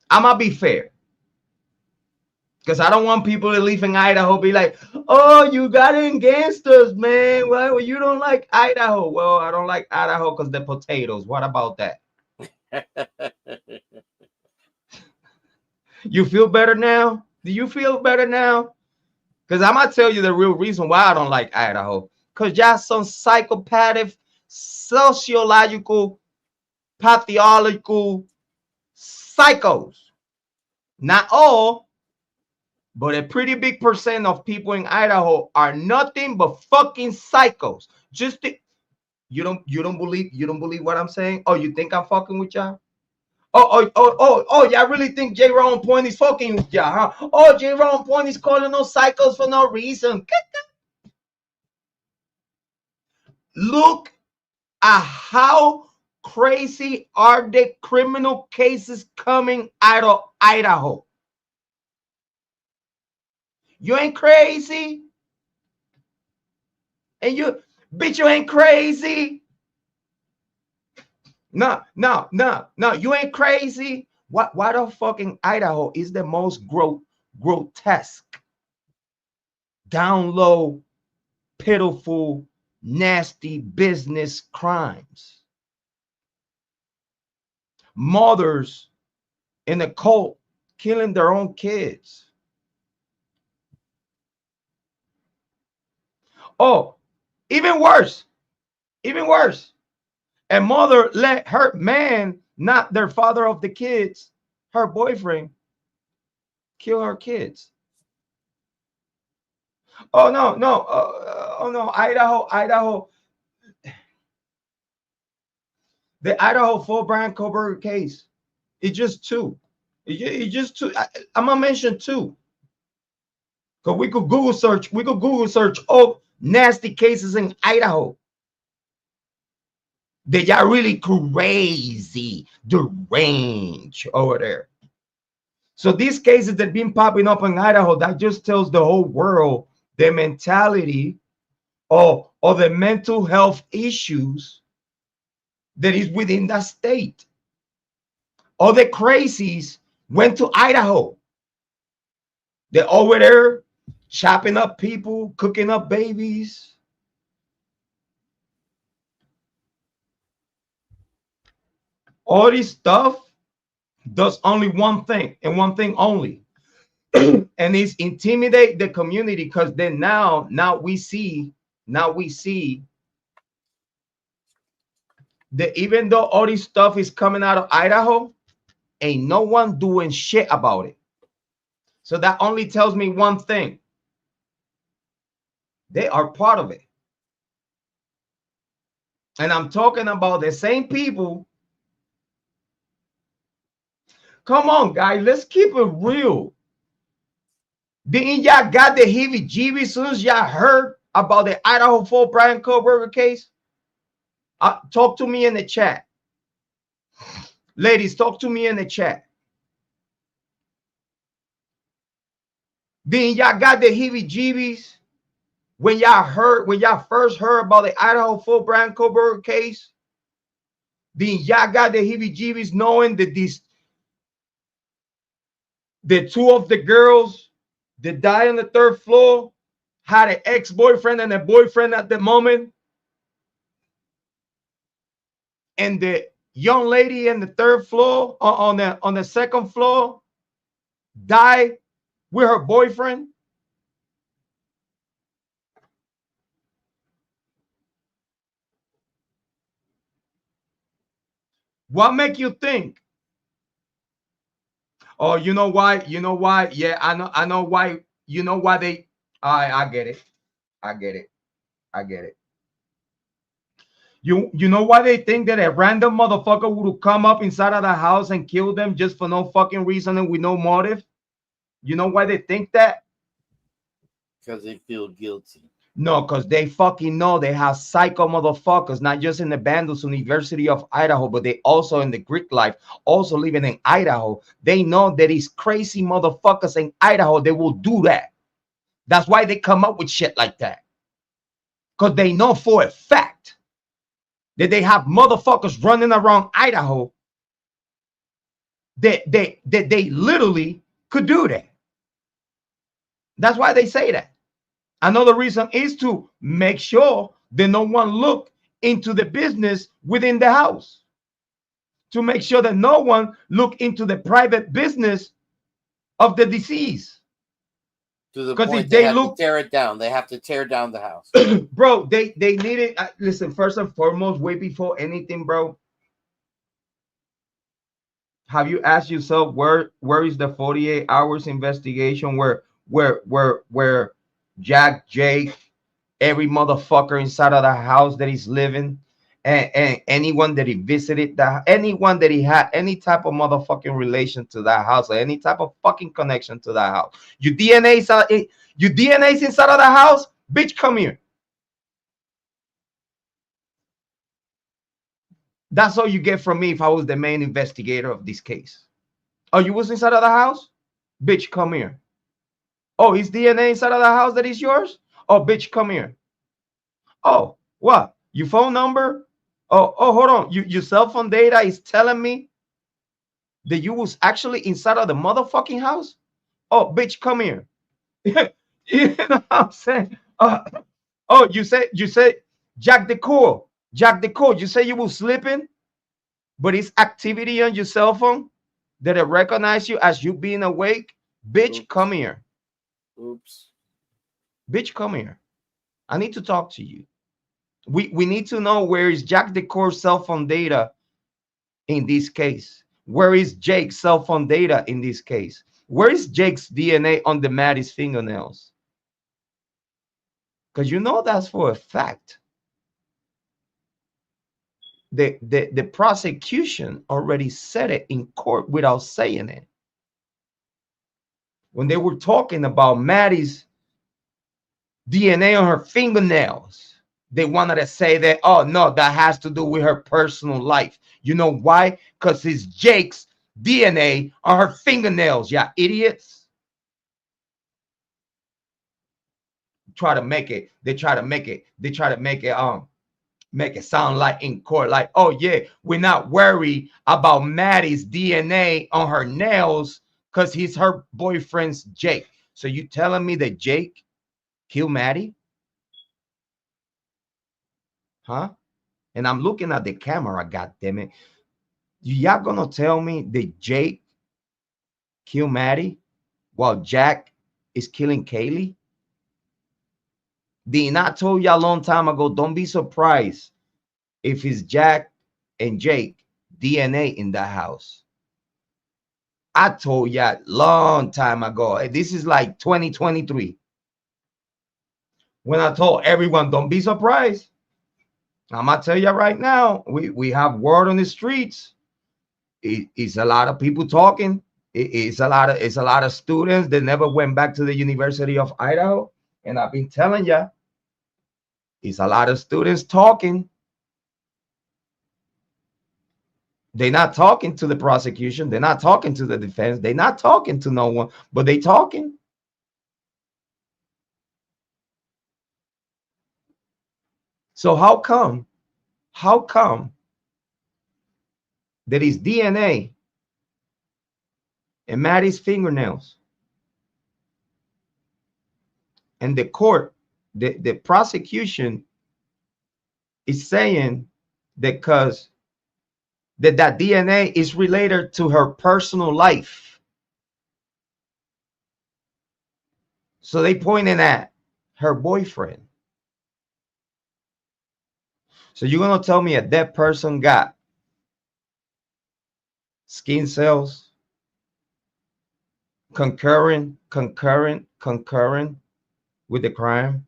S1: I'm gonna be fair, because I don't want people to live in Idaho be like, "Oh, you got it against us, man. Well, you don't like Idaho." Well, I don't like Idaho because the potatoes. What about that? You feel better now? Do you feel better now? Because I'm gonna tell you the real reason why I don't like Idaho. Because y'all some psychopathic, sociological, pathological psychos. Not all, but a pretty big percent of people in Idaho are nothing but fucking psychos. You don't believe what I'm saying? Oh, you think I'm fucking with y'all? Oh, y'all really think Jrod on Point is fucking with y'all, huh? Oh, Jrod on Point is calling those psychos for no reason. Look at how crazy are the criminal cases coming out of Idaho. You ain't crazy? And you ain't crazy? No, you ain't crazy. Why the fucking Idaho is the most grotesque, down low, pitiful, nasty business crimes. Mothers in a cult killing their own kids. Oh, even worse. A mother let her man, not their father of the kids, her boyfriend, kill her kids. Oh no, Idaho. The Idaho full Bryan Kohberger case. It's just two. It's just two. I'm gonna mention two. Because we could Google search all nasty cases in Idaho. They are really crazy, deranged over there. So these cases that have been popping up in Idaho, that just tells the whole world the mentality or the mental health issues that is within that state. All the crazies went to Idaho. They're over there chopping up people, cooking up babies. All this stuff does only one thing and one thing only. And it's intimidate the community, because then now we see that even though all this stuff is coming out of Idaho, ain't no one doing shit about it. So that only tells me one thing. They are part of it. And I'm talking about the same people. Come on, guys, let's keep it real. Didn't y'all got the heebie-jeebies as soon as y'all heard about the Idaho 4 Bryan Kohberger case? Talk to me in the chat. Ladies, talk to me in the chat. Then y'all got the heebie-jeebies when y'all first heard about the Idaho 4 Bryan Kohberger case? Then y'all got the heebie-jeebies knowing that the two of the girls that died on the third floor had an ex-boyfriend and a boyfriend at the moment, and the young lady in the third floor on the second floor died with her boyfriend. What make you think? Oh, you know why? Yeah, I know why. You know why they? I get it. You know why they think that a random motherfucker would come up inside of the house and kill them just for no fucking reason and with no motive? You know why they think that?
S2: Because they feel guilty.
S1: No, because they fucking know they have psycho motherfuckers, not just in the Bandus University of Idaho, but they also in the Greek life, also living in Idaho. They know that these crazy motherfuckers in Idaho, they will do that. That's why they come up with shit like that. Because they know for a fact that they have motherfuckers running around Idaho that they literally could do that. That's why they say that. Another reason is to make sure that no one look into the business within the house. To make sure that no one look into the private business of the deceased.
S2: To the
S1: Because
S2: point
S1: if
S2: they
S1: they
S2: have
S1: look,
S2: to tear it down. They have to tear down the house.
S1: bro, they need it. Listen, first and foremost, way before anything, bro. Have you asked yourself where is the 48 hours investigation where Jack, Jake, every motherfucker inside of the house that he's living, and anyone that he visited, anyone that he had any type of motherfucking relation to that house or any type of fucking connection to that house? Your DNA's inside of the house, bitch, come here. That's all you get from me if I was the main investigator of this case. Oh, you was inside of the house? Bitch, come here. Oh, is DNA inside of the house that is yours? Oh, bitch, come here. Oh, what? Your phone number? Oh, hold on. Your cell phone data is telling me that you was actually inside of the motherfucking house? Oh, bitch, come here. You know what I'm saying? Oh, you said Jack the Cool. Jack the Cool. You say you was sleeping, but it's activity on your cell phone that it recognize you as you being awake. Bitch,
S2: Oops.
S1: come here.
S2: Oops.
S1: Bitch, come here. I need to talk to you. We need to know where is Jack the Cool's cell phone data in this case. Where is Jake's cell phone data in this case? Where is Jake's DNA on the Maddie's fingernails? Because you know that's for a fact. The prosecution already said it in court without saying it. When they were talking about Maddie's DNA on her fingernails, they wanted to say that, oh, no, that has to do with her personal life. You know why? Because it's Jake's DNA on her fingernails, yeah, idiots. They try to make it sound like in court, like, oh yeah, we're not worried about Maddie's DNA on her nails because he's her boyfriend's Jake. So you telling me that Jake killed Maddie? Huh? And I'm looking at the camera, goddammit. Y'all gonna tell me that Jake killed Maddie while Jack is killing Kaylee? Did not told you a long time ago, don't be surprised if it's Jack and Jake DNA in the house. I told you a long time ago. This is like 2023. When I told everyone, don't be surprised. I'm gonna tell you right now, we have word on the streets. It's a lot of people talking. It's a lot of students that never went back to the University of Idaho. And I've been telling you, it's a lot of students talking. They're not talking to the prosecution. They're not talking to the defense. They're not talking to no one, but they talking. So how come that his DNA and Maddie's fingernails and the court, the prosecution is saying that because that DNA is related to her personal life. So they pointing at her boyfriend. So you're gonna tell me that person got skin cells concurrent with the crime?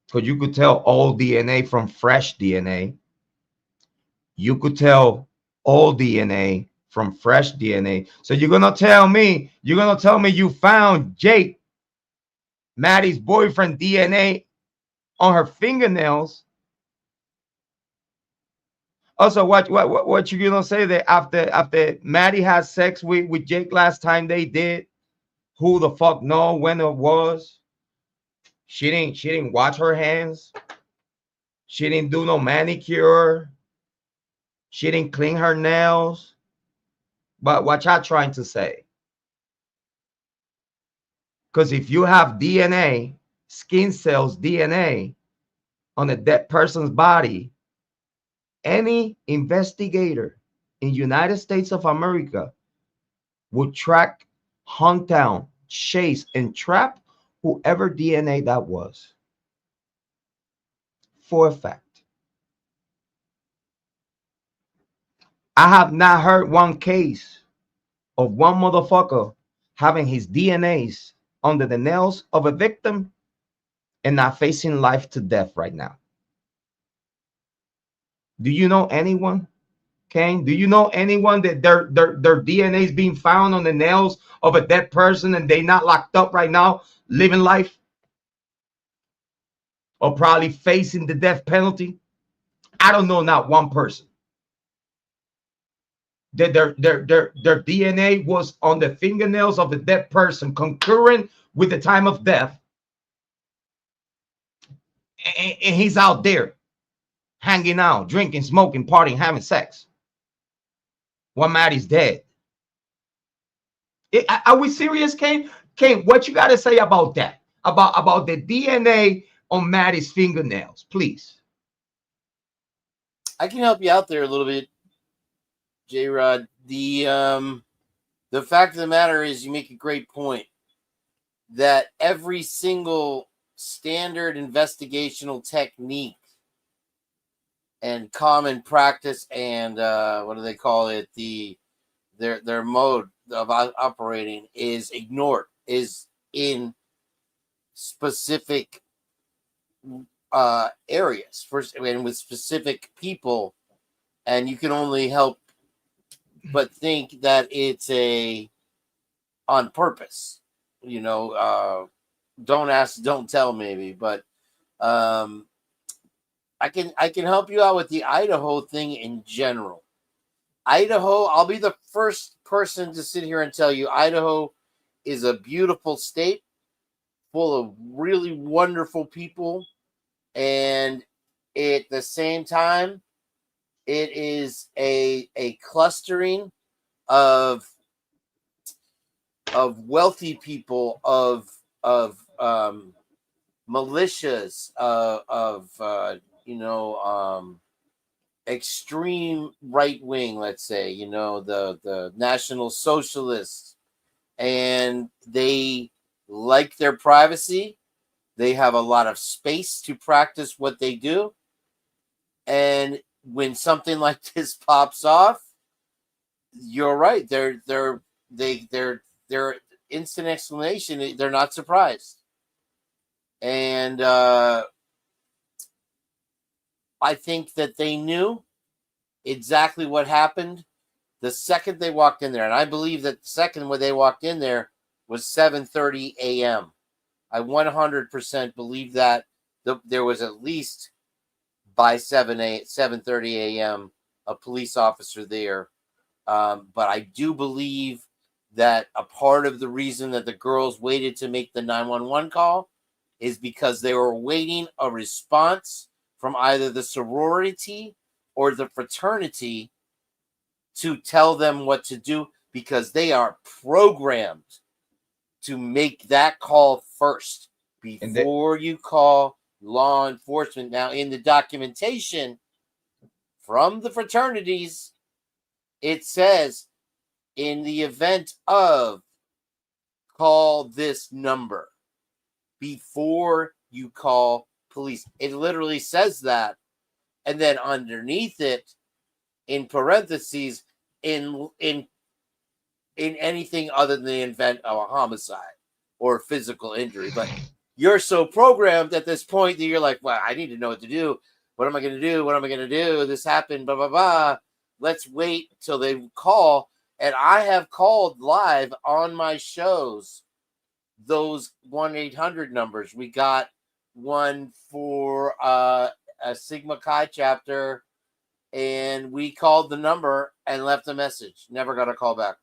S1: Because you could tell old DNA from fresh DNA. You could tell old DNA from fresh DNA. So you're gonna tell me you found Jake Maddie's boyfriend DNA on her fingernails. Also, what you gonna say that after Maddie had sex with Jake last time they did? Who the fuck know when it was? She didn't wash her hands. She didn't do no manicure. She didn't clean her nails. But what y'all trying to say? Because if you have DNA, skin cells, DNA on a dead person's body, any investigator in United States of America would track, hunt down, chase, and trap whoever DNA that was. For a fact. I have not heard one case of one motherfucker having his DNAs under the nails of a victim and not facing life to death right now. Do you know anyone, Kane? Do you know anyone that their DNA is being found on the nails of a dead person and they not locked up right now, living life? Or probably facing the death penalty? I don't know, not one person. That their DNA was on the fingernails of a dead person concurrent with the time of death. And he's out there hanging out, drinking, smoking, partying, having sex. One Maddie's dead. Are we serious, Kane? Kane, what you got to say about that? About the DNA on Maddie's fingernails, please.
S2: I can help you out there a little bit, Jrod. The fact of the matter is, you make a great point that every single standard investigational technique and common practice and what do they call it? Their mode of operating is ignored, is in specific areas and with specific people, and you can only help but think that it's on purpose. You know, don't ask, don't tell, maybe, but I can help you out with the Idaho thing in general. Idaho, I'll be the first person to sit here and tell you Idaho is a beautiful state full of really wonderful people, and at the same time it is a clustering of wealthy people, of militias, extreme right wing, let's say, the National Socialists, and they like their privacy. They have a lot of space to practice what they do, and when something like this pops off, you're right. They're instant exclamation. They're not surprised, and I think that they knew exactly what happened the second they walked in there, and I believe that the second when they walked in there was 7:30 a.m. I 100% believe that there was at least by 7:30 a.m. a police officer there. But I do believe that a part of the reason that the girls waited to make the 911 call is because they were waiting a response from either the sorority or the fraternity to tell them what to do, because they are programmed to make that call first before you call law enforcement. Now, in the documentation from the fraternities, it says, in the event of, call this number before you call police. It literally says that. And then underneath it, in parentheses, in anything other than the event of a homicide or physical injury. But you're so programmed at this point that you're like, well, I need to know what to do. What am I going to do? What am I going to do? This happened, blah, blah, blah. Let's wait till they call. And I have called live on my shows those 1-800 numbers. We got one for a Sigma Chi chapter, and we called the number and left a message. Never got a call back,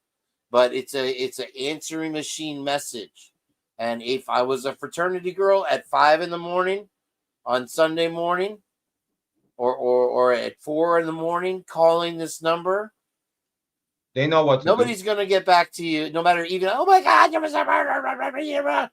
S2: but it's an answering machine message. And if I was a fraternity girl at 5 a.m. on Sunday morning, or at 4 a.m. calling this number,
S1: they know what to
S2: nobody's going to get back to you, no matter even, oh my God, there was a murder.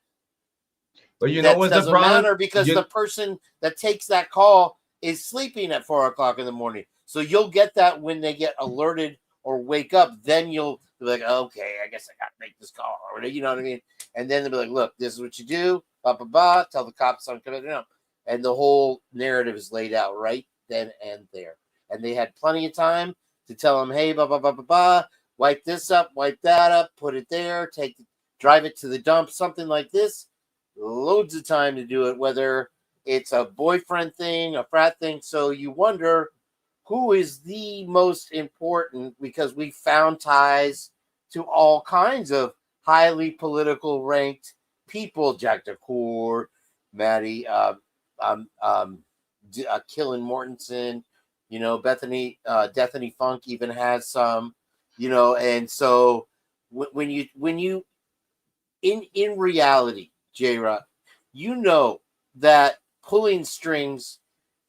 S1: But you know what's the problem?
S2: Matter because the person that takes that call is sleeping at 4 o'clock in the morning. So you'll get that when they get alerted or wake up. Then you'll be like, okay, I guess I got to make this call. Or, you know what I mean? And then they'll be like, look, this is what you do. Blah, blah, blah. Tell the cops I'm coming down. And the whole narrative is laid out right then and there. And they had plenty of time to tell them, hey, blah, blah, blah, blah, blah. Wipe this up, wipe that up, put it there, drive it to the dump, something like this. Loads of time to do it, whether it's a boyfriend thing, a frat thing. So you wonder who is the most important, because we found ties to all kinds of highly political ranked people. Jack DeCour, Maddie, Killen Mortensen, you know, Bethany Funk even has some, you know, and so when you in reality, Jrod, you know that pulling strings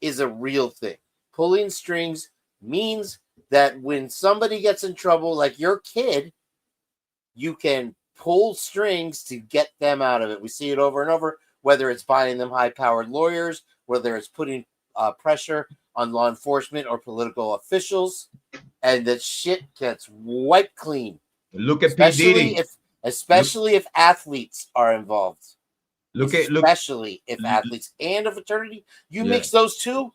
S2: is a real thing. Pulling strings means that when somebody gets in trouble, like your kid, you can pull strings to get them out of it. We see it over and over, whether it's buying them high-powered lawyers, whether it's putting pressure on law enforcement or political officials, and that shit gets wiped clean.
S1: Look at P. Diddy.
S2: Especially if athletes are involved.
S1: Especially
S2: if athletes and a fraternity, you mix those two,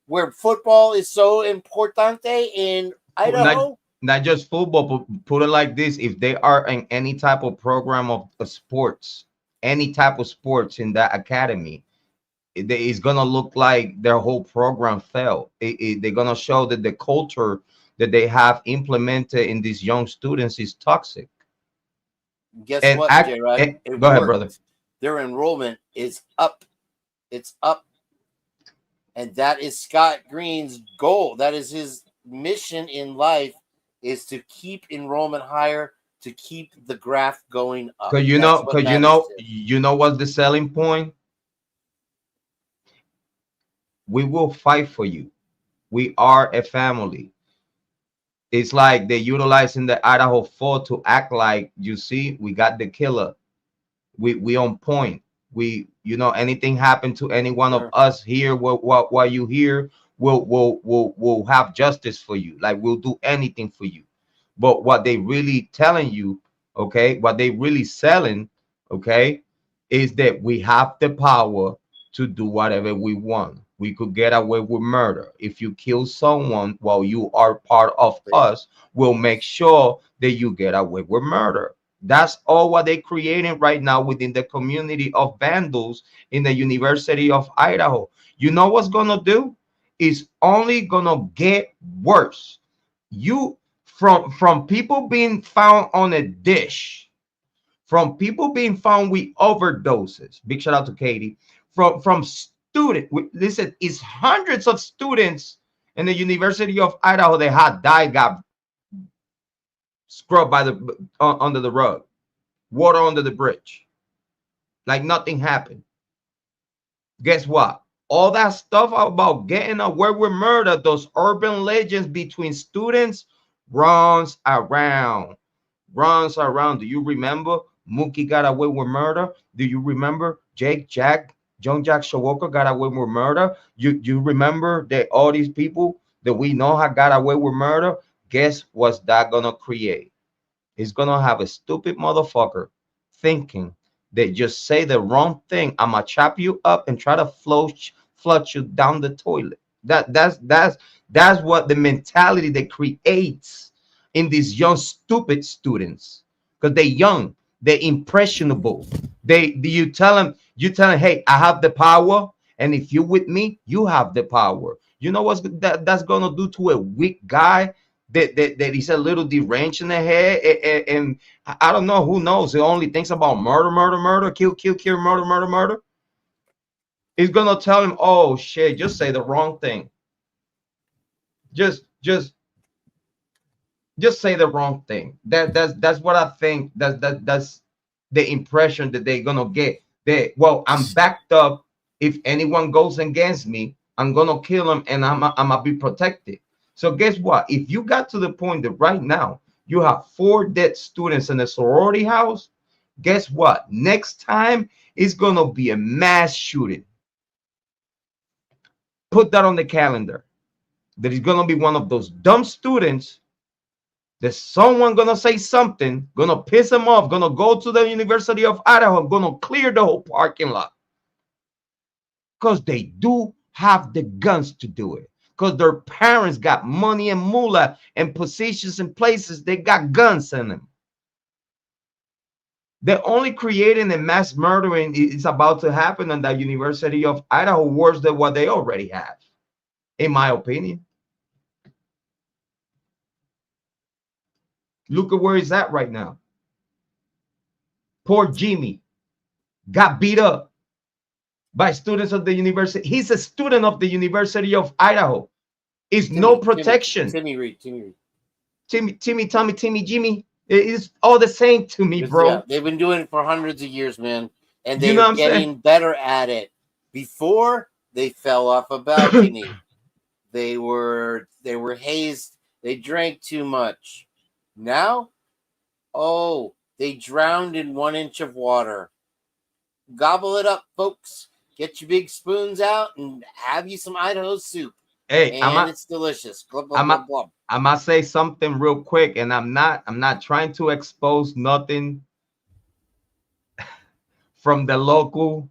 S2: where football is so importante in Idaho.
S1: Not just football, but put it like this: if they are in any type of program of sports, any type of sports in that academy, it's gonna look like their whole program failed. They're gonna show that the culture that they have implemented in these young students is toxic.
S2: Guess what, Jrod?
S1: Go ahead, brother.
S2: Their enrollment is up. It's up. And that is Scott Green's goal. That is his mission in life, is to keep enrollment higher, to keep the graph going up.
S1: Because you know what's the selling point? We will fight for you. We are a family. It's like they're utilizing the Idaho 4 to act like, you see, we got the killer. We on point. Anything happen to any one of us here while you here, we'll have justice for you. Like, we'll do anything for you. But what they really telling you, okay, what they really selling, okay, is that we have the power to do whatever we want. We could get away with murder. If you kill someone while you are part of us, we'll make sure that you get away with murder. That's all what they're creating right now within the community of vandals in the University of Idaho. You know what's gonna do? It's only gonna get worse. You from people being found on a dish, from people being found with overdoses. Big shout out to Katie. From student, listen, it's hundreds of students in the University of Idaho that had died, got scrubbed by under the rug, water under the bridge, like nothing happened. Guess what? All that stuff about getting away with murder, those urban legends between students, runs around. Do you remember Mookie got away with murder? Do you remember John Jack Shawoka got away with murder? You remember that all these people that we know have got away with murder? Guess what's that gonna create? It's gonna have a stupid motherfucker thinking that just say the wrong thing, I'ma chop you up and try to flush you down the toilet. That's what the mentality that creates in these young stupid students, because they're young, they're impressionable. You tell them, hey, I have the power, and if you're with me, you have the power. You know what that's gonna do to a weak guy? that he's a little deranged in the head, and I don't know, who knows, he only thinks about murder, kill, murder. He's gonna tell him, oh shit, just say the wrong thing, just say the wrong thing. That's what I think. That's the impression that they're gonna get. That, well, I'm backed up. If anyone goes against me, I'm gonna kill him, and I'm gonna be protected. So guess what? If you got to the point that right now you have 4 dead students in a sorority house, guess what? Next time it's gonna be a mass shooting. Put that on the calendar. That is gonna be one of those dumb students. There's someone gonna say something, gonna piss them off, gonna go to the University of Idaho, gonna clear the whole parking lot. Because they do have the guns to do it. Because their parents got money and moolah and positions and places, they got guns in them. They're only creating a mass murdering is about to happen in the University of Idaho, worse than what they already have, in my opinion. Look at where he's at right now. Poor Jimmy got beat up by students of the university. He's a student of the University of Idaho. It's no protection.
S2: Timmy Reed.
S1: Tommy, Jimmy. It's all the same to me, bro.
S2: Yeah, they've been doing it for hundreds of years, man. And they're getting better at it. Before, they fell off a balcony. They were hazed. They drank too much. Now, oh, they drowned in 1 inch of water. Gobble it up, folks. Get your big spoons out and have you some Idaho soup.
S1: Hey,
S2: and it's delicious.
S1: I must say something real quick, and I'm not trying to expose nothing from the local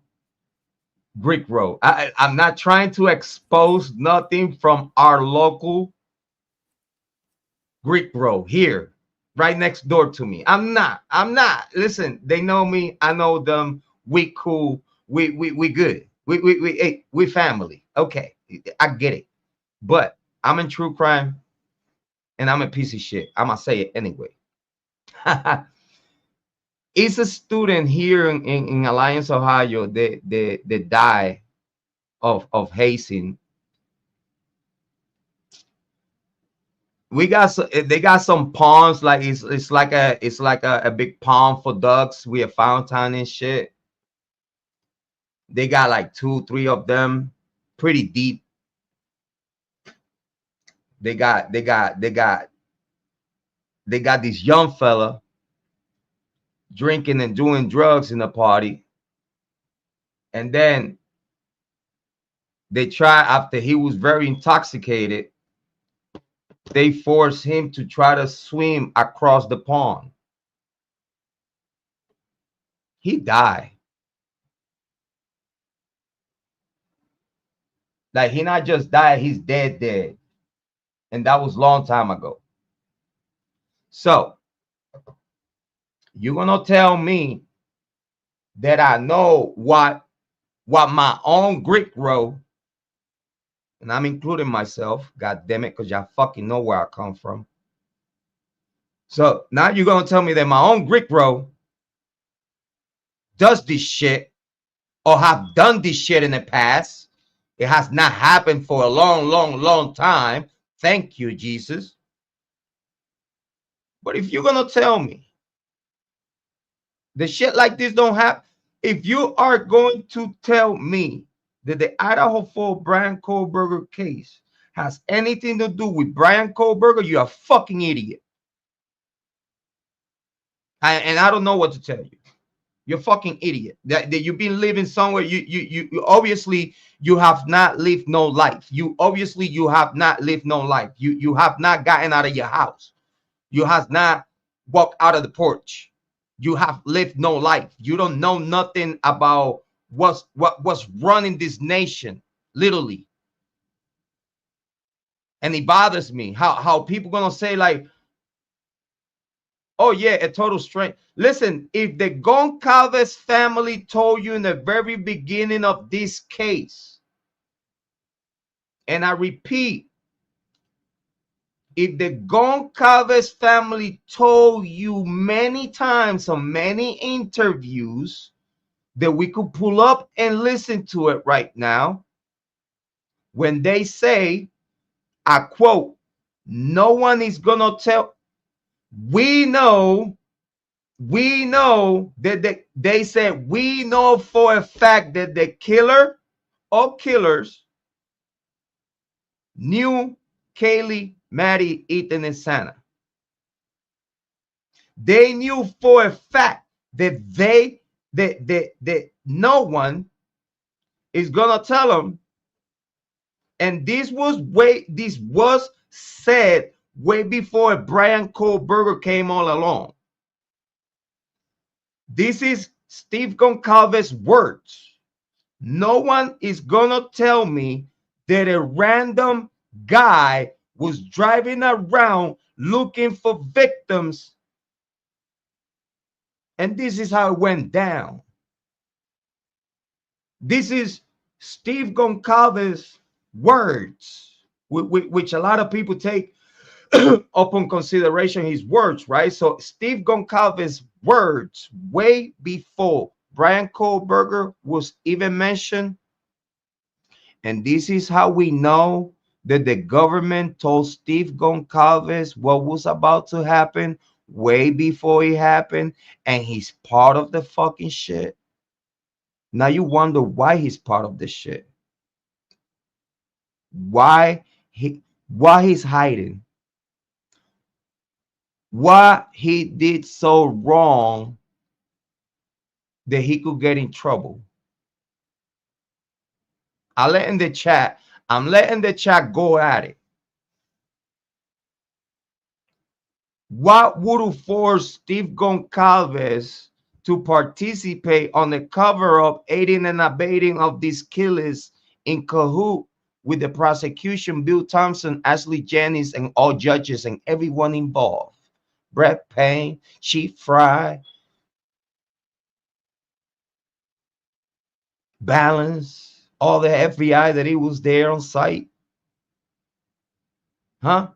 S1: Greek Road. I'm not trying to expose nothing from our local Greek Road here, right next door to me. I'm not. Listen, they know me. I know them. We cool. We good. We family. Okay, I get it. But I'm in true crime, and I'm a piece of shit. I'm gonna say it anyway. It's a student here in Alliance, Ohio. They die of hazing. They got some ponds, like it's like a big pond for ducks. We a fountain and shit. They got like 2-3 of them, pretty deep. They got this young fella drinking and doing drugs in the party, and then they try, after he was very intoxicated, they forced him to try to swim across the pond. He died. Like, he not just died, he's dead. And that was a long time ago. So you're gonna tell me that I know what my own Greek Road, and I'm including myself, god damn it, because y'all fucking know where I come from. So now you're gonna tell me that my own Greek Road does this shit, or have done this shit in the past. It has not happened for a long time. Thank you, Jesus. But if you're gonna tell me the shit like this don't happen, if you are going to tell me that the Idaho 4 Bryan Kohberger case has anything to do with Bryan Kohberger, you're a fucking idiot. And I don't know what to tell you. You're a fucking idiot. That you've been living somewhere. You obviously you have not lived no life. You have not lived no life. You have not gotten out of your house. You have not walked out of the porch. You have lived no life. You don't know nothing about what's running this nation, literally. And it bothers me how people gonna say, like, oh yeah, a total stranger. Listen, if the Goncalves family told you in the very beginning of this case, and I repeat, if the Goncalves family told you many times on many interviews that we could pull up and listen to it right now, when they say, I quote, no one is gonna tell. We know that they said, we know for a fact that the killer or killers knew Kaylee, Maddie, Ethan, and Santa. They knew for a fact that that no one is gonna tell them. And this was said way before Bryan Kohberger came all along. This is Steve Goncalves' words. No one is gonna tell me that a random guy was driving around looking for victims, and this is how it went down. This is Steve Goncalves' words, which a lot of people take upon consideration his words, right? So Steve Goncalves' words way before Bryan Kohberger was even mentioned. And this is how we know that the government told Steve Goncalves what was about to happen way before it happened, and he's part of the fucking shit. Now you wonder why he's part of this shit. Why he's hiding. What he did so wrong that he could get in trouble. I'm letting the chat go at it. What would have forced Steve Goncalves to participate on the cover-up, aiding and abetting of these killers in cahoot with the prosecution, Bill Thompson, Ashley Jennings, and all judges and everyone involved? Brett Payne, Chief Fry, Balance, all the FBI that he was there on site. Huh?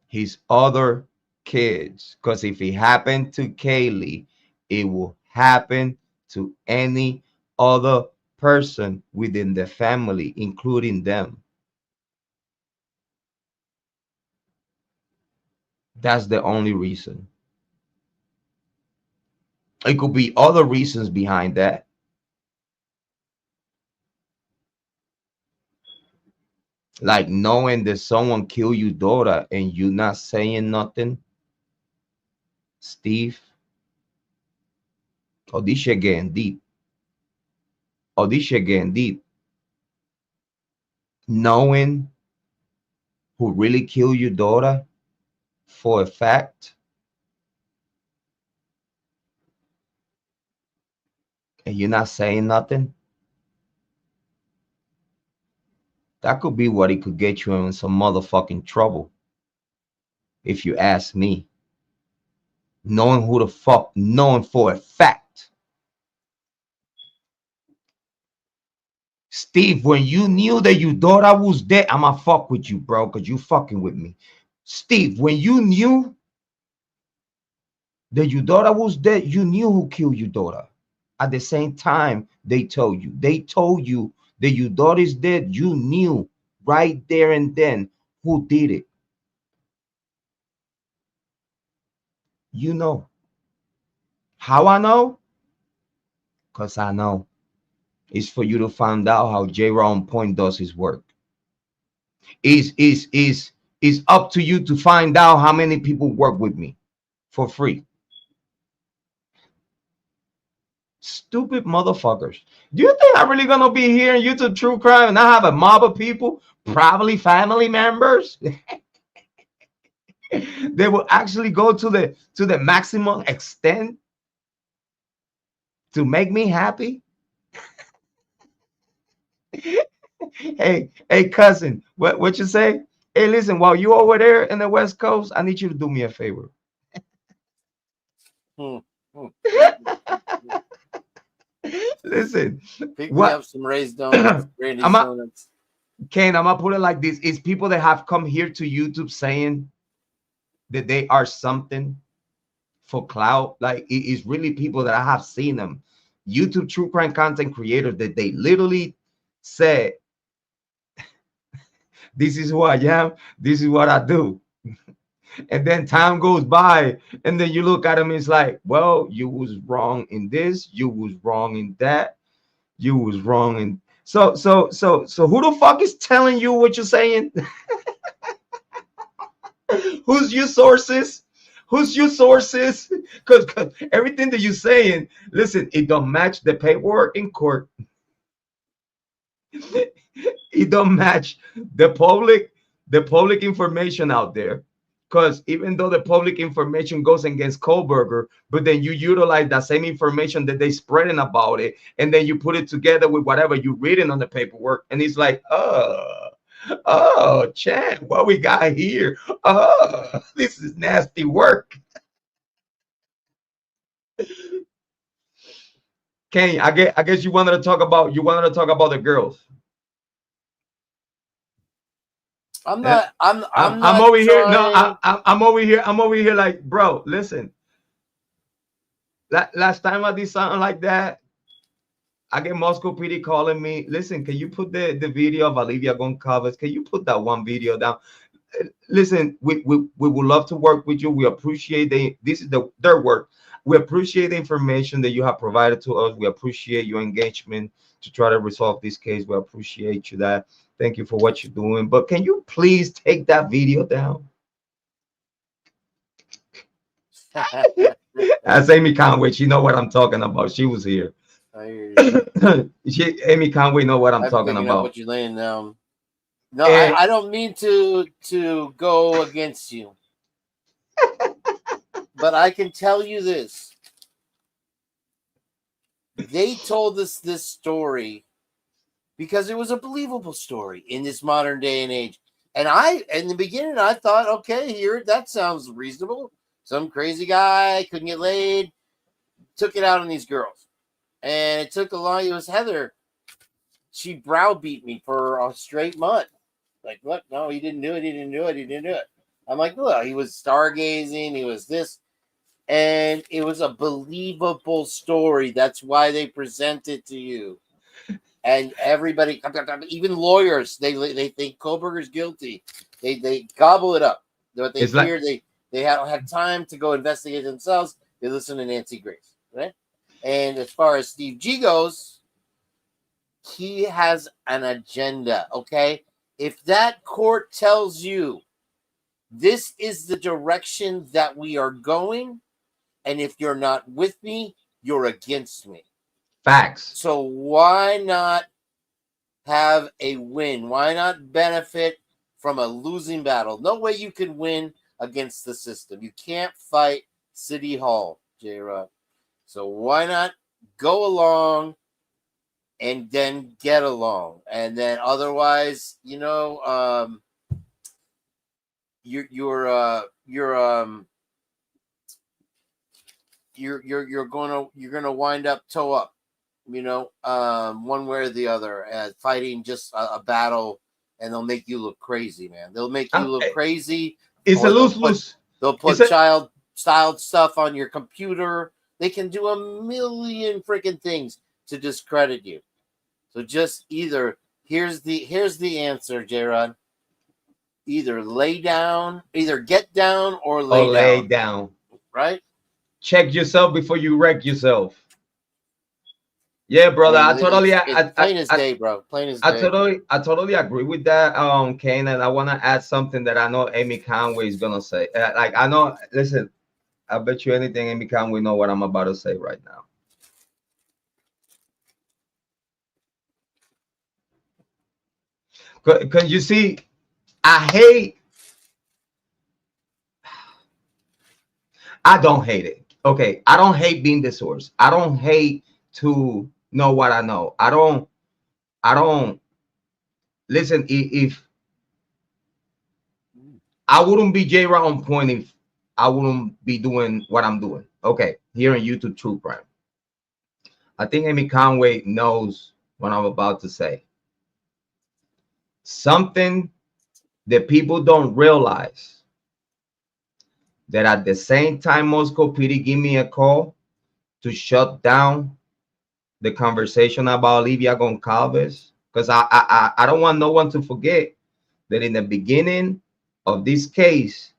S1: His other kids. Because if it happened to Kaylee, it will happen to any other person within the family, including them. That's the only reason. It could be other reasons behind that. Like knowing that someone killed your daughter and you not saying nothing. Steve. Oh, this shit getting deep. Oh, this shit getting deep. Knowing who really killed your daughter for a fact, and you're not saying nothing. That could be what it could get you in some motherfucking trouble, if you ask me. Knowing who the fuck, knowing for a fact. Steve, when you knew that your daughter was dead, I'ma fuck with you, bro, because you fucking with me. Steve, when you knew that your daughter was dead, you knew who killed your daughter. At the same time, they told you that your daughter is dead. You knew right there and then who did it. You know. How I know? Because I know. It's for you to find out how Jrod on Point does his work. Is up to you to find out how many people work with me for free. Stupid motherfuckers. Do you think I'm really gonna be here in YouTube True Crime and I have a mob of people, probably family members? They will actually go to the maximum extent to make me happy. Hey, cousin, what you say? Hey, listen, while you over there in the West Coast, I need you to do me a favor. Listen,
S2: Pick me
S1: what
S2: up some raised donuts, Randy's donuts.
S1: Kane, I'm gonna put it like this: it's people that have come here to YouTube saying that they are something for clout. Like it is really people that I have seen them, YouTube true crime content creators, that they literally said, "This is who I am. This is what I do." And then time goes by, and then you look at them, it's like, well, you was wrong in this, you was wrong in that, you was wrong in so who the fuck is telling you what you're saying? Who's your sources? Who's your sources? Because everything that you're saying, listen, it don't match the paperwork in court. It don't match the public information out there. Because even though the public information goes against Kohberger, but then you utilize that same information that they spreading about it, and then you put it together with whatever you're reading on the paperwork, and it's like, oh, Chan, what we got here? Oh, this is nasty work. Kane, I guess you wanted to talk about the girls.
S2: I'm not
S1: over here. No,
S2: trying.
S1: I'm over here. I'm over here like, bro, listen. Last time I did something like that, I get Moscow PD calling me. Listen, can you put the video of Olivia Goncalves? Can you put that one video down? Listen, we would love to work with you. We appreciate their work. We appreciate the information that you have provided to us. We appreciate your engagement to try to resolve this case. We appreciate you that. Thank you for what you're doing. But can you please take that video down? That's Amy Conway. She know what I'm talking about. She was here. Amy Conway know what I'm talking about.
S2: What you're laying down. No, I don't mean to go against you. But I can tell you this. They told us this story because it was a believable story in this modern day and age. And in the beginning, I thought, okay, that sounds reasonable. Some crazy guy couldn't get laid, took it out on these girls. And it took a long, it was Heather. She browbeat me for a straight month. Like, what? No, he didn't do it. He didn't do it. He didn't do it. I'm like, look, he was stargazing. He was this. And it was a believable story. That's why they present it to you. And everybody, even lawyers, they think Kohberger's guilty. They gobble it up. What they hear, they don't have time to go investigate themselves. They listen to Nancy Grace, right? And as far as Steve G goes, he has an agenda, okay? If that court tells you this is the direction that we are going, and if you're not with me, you're against me.
S1: Facts.
S2: So why not have a win? Why not benefit from a losing battle? No way you can win against the system. You can't fight City Hall, Jrod. So why not go along and then get along? And then otherwise, you're gonna wind up toe up, one way or the other, fighting just a battle, and they'll make you look crazy, man. They'll make you look crazy.
S1: It's a lose-lose.
S2: They'll put child-styled stuff on your computer. They can do a million freaking things to discredit you. So just here's the answer, Jrod. Either get down or lay
S1: down.
S2: Right?
S1: Check yourself before you wreck yourself. Yeah, brother. I totally
S2: plain as day, bro. Plain as day.
S1: I totally agree with that, Kane. And I want to add something that I know Amy Conway is gonna say. I know. Listen, I bet you anything, Amy Conway know what I'm about to say right now. Because you see, I don't hate it. Okay, I don't hate being the source. I don't hate to know what I know. I don't listen. If I wouldn't be Jrod on point if I wouldn't be doing what I'm doing. Okay, here on YouTube, TrueCrime. I think Amy Conway knows what I'm about to say. Something that people don't realize, that at the same time Moscow PD give me a call to shut down the conversation about Olivia Goncalves, because I don't want no one to forget that in the beginning of this case,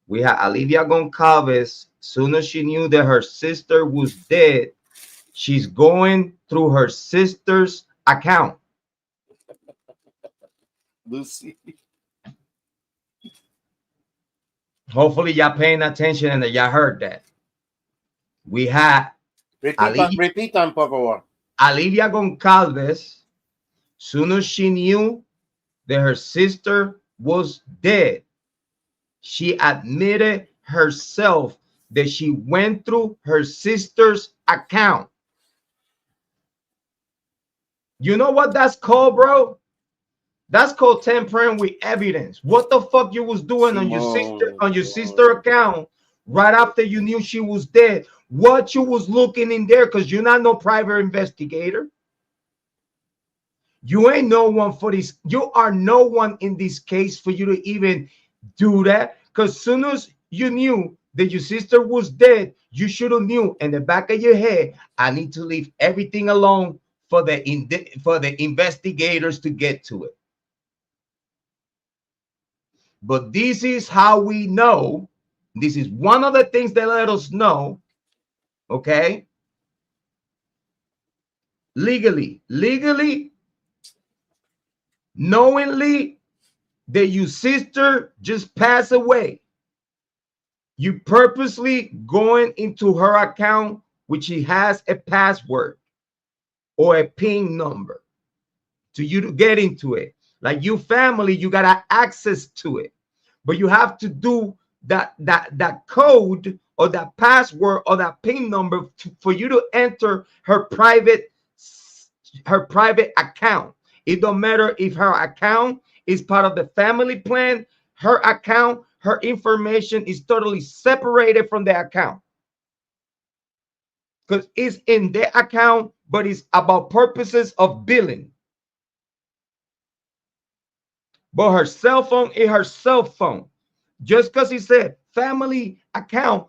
S1: we had Olivia Goncalves. Soon as she knew that her sister was dead, she's going through her sister's account.
S2: Lucy.
S1: Hopefully y'all paying attention and that y'all heard that. We had
S2: Repitan, por favor.
S1: Olivia Goncalves. Soon as she knew that her sister was dead, she admitted herself that she went through her sister's account. You know what that's called, bro? That's called tampering with evidence. What the fuck you was doing on your sister account right after you knew she was dead? What you was looking in there? Because you're not no private investigator. You ain't no one for this. You are no one in this case for you to even do that. Because soon as you knew that your sister was dead, you should have knew in the back of your head, I need to leave everything alone for the investigators to get to it. But this is how we know. This is one of the things that let us know, okay? Legally, knowingly that your sister just passed away, you purposely going into her account, which she has a password or a PIN number to you to get into it. Like you family, you got access to it, but you have to do that code or that password or that PIN number for you to enter her private account. It don't matter if her account is part of the family plan. Her account, her information is totally separated from the account because it's in the account, but it's about purposes of billing. But her cell phone is her cell phone. Just because it's a family account,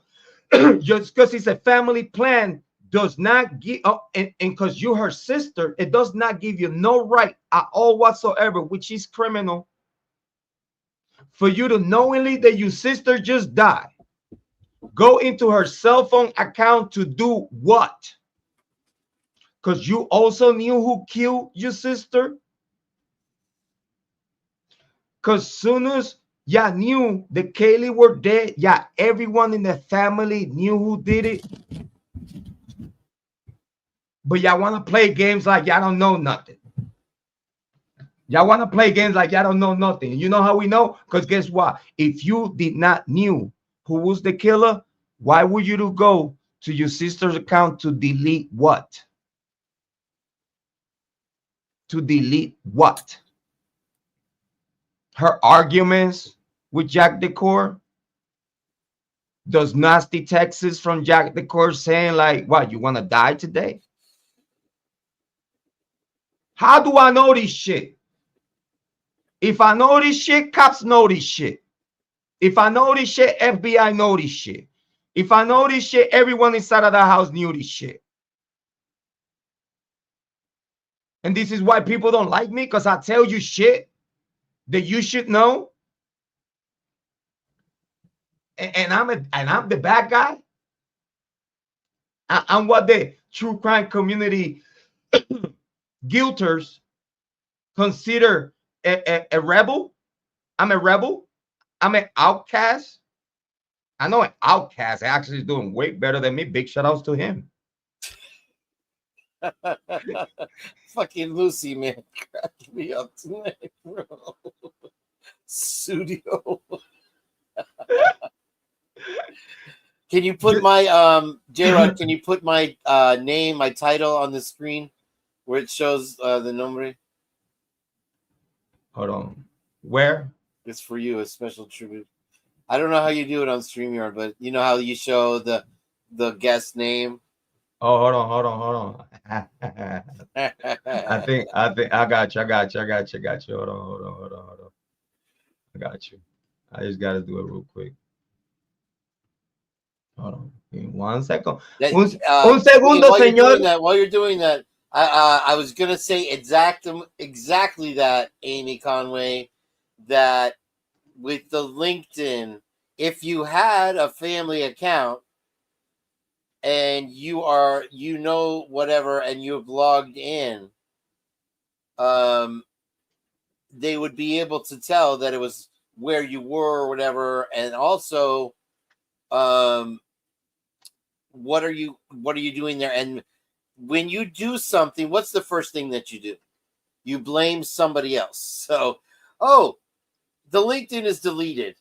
S1: just because it's a family plan, does not give and because you're her sister, it does not give you no right at all whatsoever, which is criminal, for you to knowingly that your sister just died, go into her cell phone account to do what? Because you also knew who killed your sister. Because soon as y'all knew that Kaylee were dead, yeah, everyone in the family knew who did it. But y'all want to play games like y'all don't know nothing. Y'all want to play games like y'all don't know nothing. You know how we know? Because guess what? If you did not knew who was the killer, why would you to go to your sister's account to delete what? To delete what? Her arguments with Jack Decor? Those nasty texts from Jack Decor saying like, what, you want to die today? How do I know this shit? If I know this shit, cops know this shit. If I know this shit, FBI know this shit. If I know this shit, everyone inside of the house knew this shit. And this is why people don't like me, because I tell you shit that you should know. And I'm the bad guy. I'm what the true crime community guilters consider a rebel. I'm a rebel. I'm an outcast. I know an outcast actually is doing way better than me. Big shout outs to him.
S2: Fucking Lucy, man. Crack me up tonight, bro. Studio. Can you put my Jrod, can you put my name, my title on the screen where it shows the number?
S1: Hold on. Where?
S2: It's for you, a special tribute. I don't know how you do it on StreamYard, but you know how you show the guest name
S1: Oh, hold on. I think I got you. Hold on. I got you. I just gotta do it real quick. Hold on. Give me 1 second. Un segundo, señor.
S2: While you're doing that, I was gonna say exactly that, Amy Conway, that with the LinkedIn, if you had a family account and you are, whatever, and you have logged in, they would be able to tell that it was where you were or whatever, and also, what are you doing there? And when you do something, what's the first thing that you do? You blame somebody else. So, oh, the LinkedIn is deleted.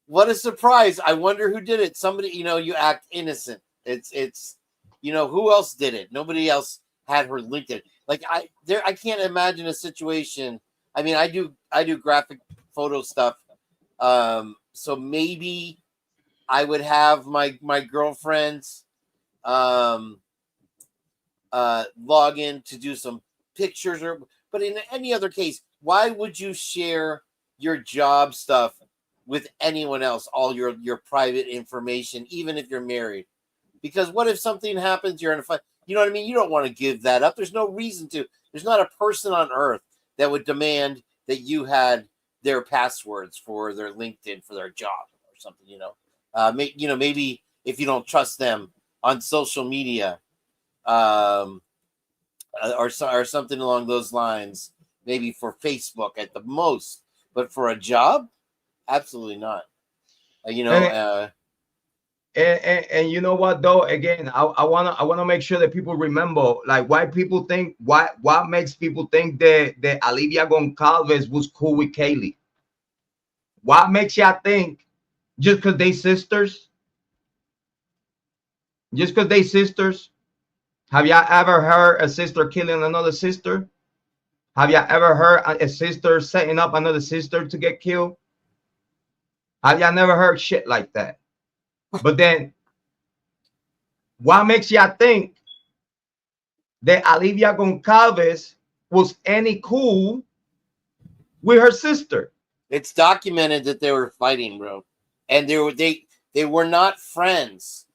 S2: What a surprise. I wonder who did it. Somebody, you act innocent. It's who else did it? Nobody else had her LinkedIn. Like I can't imagine a situation. I mean, I do graphic photo stuff. So maybe I would have my girlfriends log in to do some pictures, but in any other case, why would you share your job stuff with anyone else, all your private information, even if you're married? Because what if something happens, you're in a fight, you know what I mean? You don't want to give that up. There's no reason to. There's not a person on earth that would demand that you had their passwords for their LinkedIn for their job or something, maybe if you don't trust them on social media, or something along those lines, maybe for Facebook at the most, but for a job, absolutely not.
S1: And you know what though? Again, I wanna make sure that people remember, like, what makes people think that Olivia Goncalves was cool with Kaylee? What makes y'all think just because they sisters? Just because they sisters? Have y'all ever heard a sister killing another sister? Have y'all ever heard a sister setting up another sister to get killed? Have y'all never heard shit like that? But then, what makes y'all think that Olivia Goncalves was any cool with her sister?
S2: It's documented that they were fighting, bro, and they were not friends.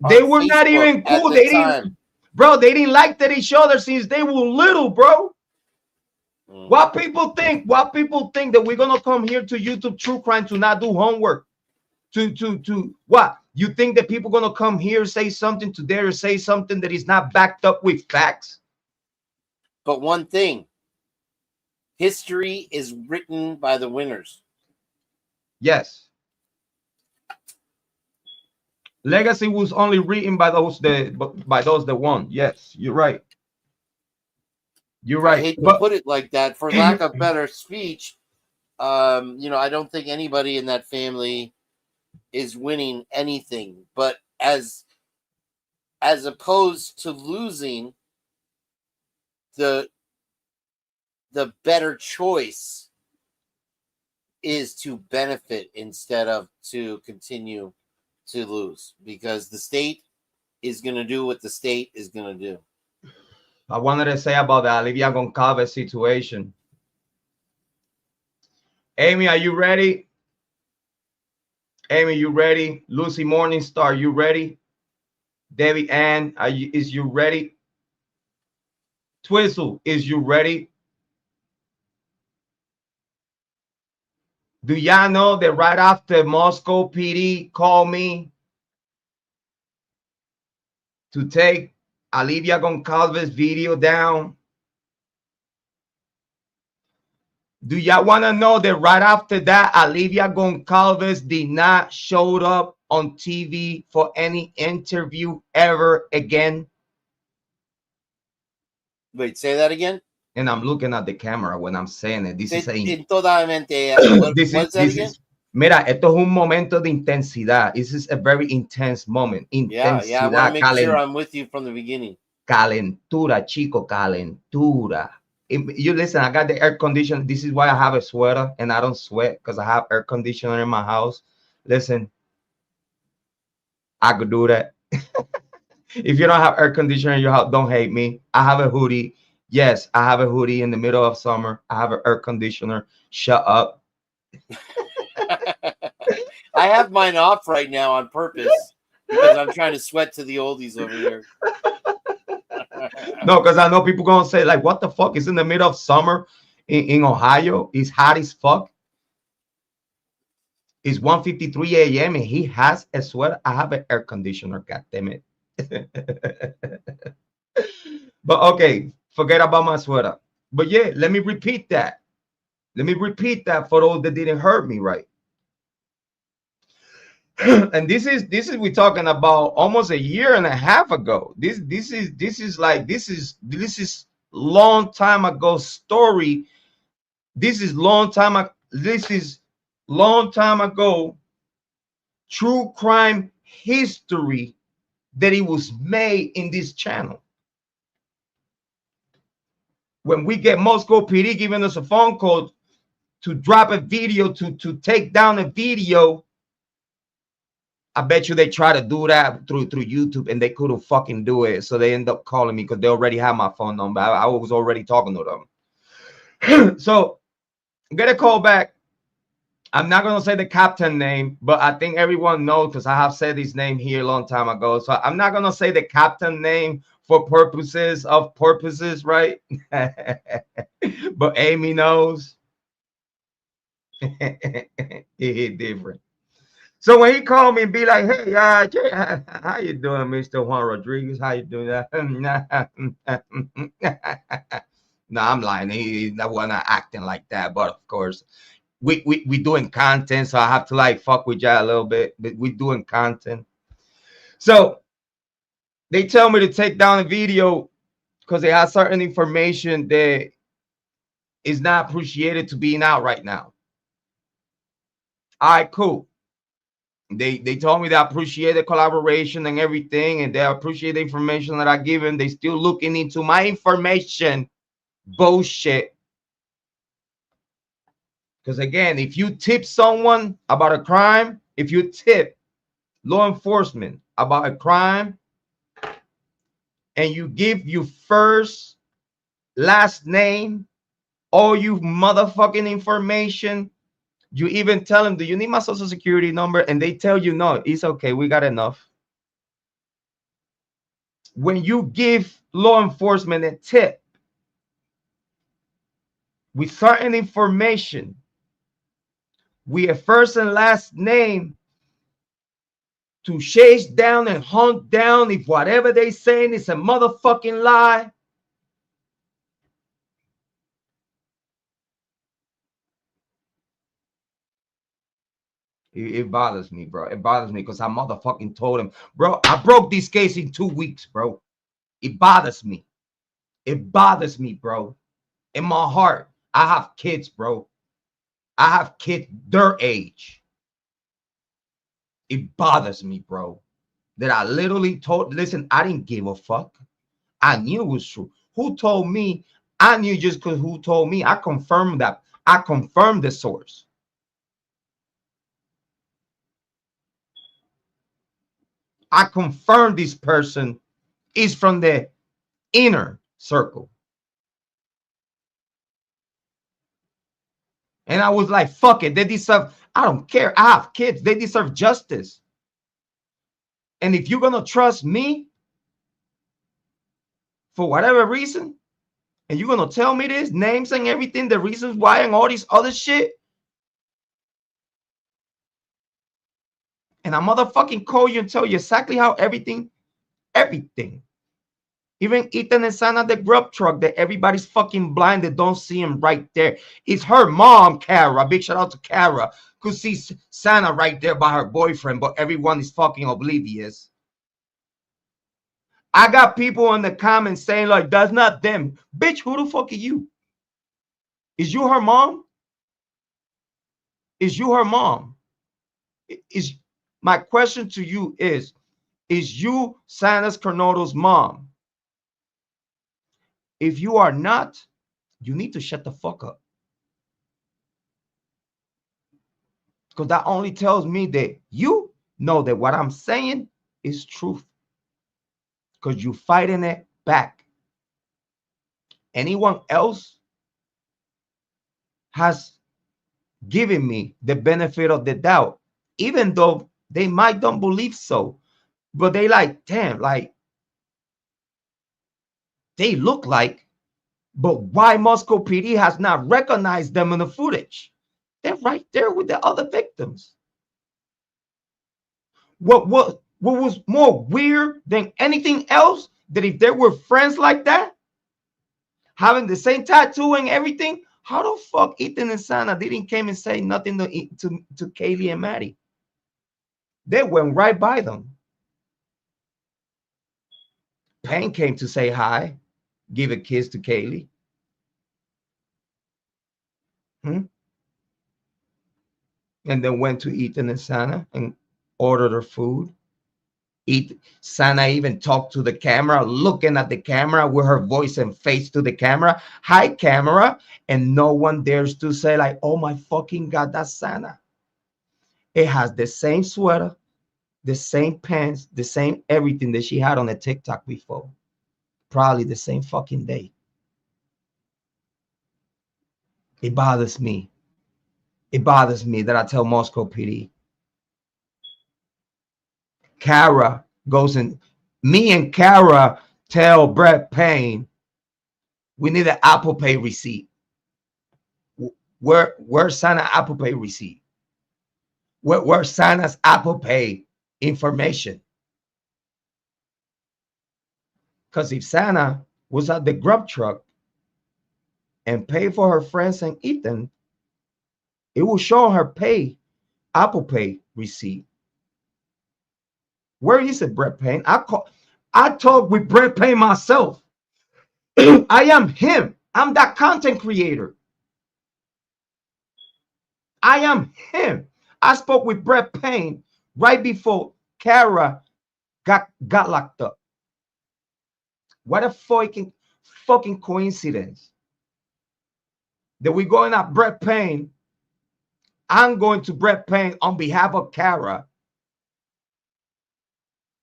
S1: They were not even cool. They didn't like that each other since they were little, bro. Mm-hmm. What people think that we're gonna come here to YouTube True Crime to not do homework? To what? You think that people gonna come here, say something to there, say something that is not backed up with facts?
S2: But one thing, history is written by the winners.
S1: Yes. Legacy was only written by those that won. Yes, you're right. You're right.
S2: I hate to put it like that, for lack of better speech. I don't think anybody in that family is winning anything, but as opposed to losing, the better choice is to benefit instead of to continue to lose, because the state is going to do what the state is going to do.
S1: I wanted to say about the Olivia Goncalves situation. Amy, are you ready? Amy, you ready? Lucy Morningstar, you ready? Debbie Ann, is you ready? Twizzle, is you ready? Do y'all know that right after Moscow PD called me to take Olivia Goncalves' video down? Do y'all want to know that right after that, Olivia Goncalves did not show up on TV for any interview ever again?
S2: Wait, say that again?
S1: And I'm looking at the camera when I'm saying it. This is saying. Mira, esto es un momento de intensidad. This is a very intense moment. Intensidad.
S2: Yeah, I want to make sure I'm with you from the beginning.
S1: Calentura, chico, calentura. You listen, I got the air conditioner. This is why I have a sweater and I don't sweat, because I have air conditioner in my house. Listen, I could do that. If you don't have air conditioner in your house, don't hate me. I have a hoodie. Yes, I have a hoodie in the middle of summer. I have an air conditioner. Shut up.
S2: I have mine off right now on purpose because I'm trying to sweat to the oldies over here.
S1: No, because I know people gonna say like, "What the fuck?" It's in the middle of summer in Ohio. It's hot as fuck. It's 1:53 a.m. and he has a sweater. I have an air conditioner. God damn it. But okay, forget about my sweater. But yeah, let me repeat that. Let me repeat that for those that didn't hear me right. And this is we're talking about almost a year and a half ago. This is long time ago story. This is long time ago true crime history that it was made in this channel. When we get Moscow PD giving us a phone call to drop a video, to take down a video, I bet you they try to do that through YouTube and they couldn't fucking do it. So they end up calling me because they already have my phone number. I was already talking to them. So get a call back. I'm not gonna say the captain name, but I think everyone knows because I have said his name here a long time ago. So I'm not gonna say the captain name for purposes, right? But Amy knows. He hit different. So when he called me and be like, "Hey, Jay, how you doing, Mr. Juan Rodriguez? How you doing that?" No, I'm lying. He wasn't acting like that, but of course, we doing content, so I have to like fuck with y'all a little bit. But we doing content. So they tell me to take down a video because they have certain information that is not appreciated to being out right now. All right, cool. They told me they appreciate the collaboration and everything, and they appreciate the information that I give them. They still looking into my information. Bullshit. Because again, if you tip someone about a crime, if you tip law enforcement about a crime, and you give your first, last name, all you motherfucking information, you even tell them, "Do you need my social security number?" And they tell you, "No, it's okay. We got enough." When you give law enforcement a tip with certain information, with a first and last name, to chase down and hunt down if whatever they saying is a motherfucking lie, it bothers me, bro. It bothers me because I motherfucking told him, bro, I broke this case in 2 weeks, bro. It bothers me. It bothers me, bro. In my heart, I have kids, bro. I have kids their age. It bothers me, bro, that I literally told, listen, I didn't give a fuck. I knew it was true. Who told me? I knew just because who told me. I confirmed that. I confirmed the source. I confirmed this person is from the inner circle. And I was like, fuck it. They deserve, I don't care. I have kids. They deserve justice. And if you're going to trust me for whatever reason, and you're going to tell me this, names and everything, the reasons why and all this other shit, and I motherfucking call you and tell you exactly how everything, even Ethan and Sana, the grub truck that everybody's fucking blind, that don't see him right there. It's her mom, Kara. Big shout out to Kara. Could see Sana right there by her boyfriend, but everyone is fucking oblivious. I got people in the comments saying, like, that's not them. Bitch, who the fuck are you? Is you her mom? Is you her mom? Is my question to you is you Sana's Cornoto's mom? If you are not, you need to shut the fuck up. Because that only tells me that you know that what I'm saying is truth. because you're fighting it back. Anyone else has given me the benefit of the doubt, even though they might don't believe so, but they like, damn, like they look like, but why Moscow PD has not recognized them in the footage? They're right there with the other victims. What was more weird than anything else, that if they were friends like that, having the same tattoo and everything, how the fuck Ethan and Sana didn't came and say nothing to Kaylee and Maddie? They went right by them. Payne came to say hi, give a kiss to Kaylee. And then went to Ethan and Sana and ordered her food. Sana even talked to the camera, looking at the camera with her voice and face to the camera. Hi, camera. And no one dares to say like, oh my fucking God, that's Sana. It has the same sweater, the same pants, the same everything that she had on the TikTok before. Probably the same fucking day. It bothers me. It bothers me that I tell Moscow PD. Kara goes in. Me and Kara tell Brett Payne, we need an Apple Pay receipt. Where's Sana Apple Pay receipt? Where's Sana's Apple Pay information? Because if Sana was at the grub truck and paid for her friends and Ethan, it will show her Apple Pay receipt. Where is it, Brett Payne? I talk with Brett Payne myself. I am him. I'm that content creator. I am him. I spoke with Brett Payne right before Kara got locked up. What a fucking coincidence that we're going at Brett Payne. I'm going to Brett Payne on behalf of Kara.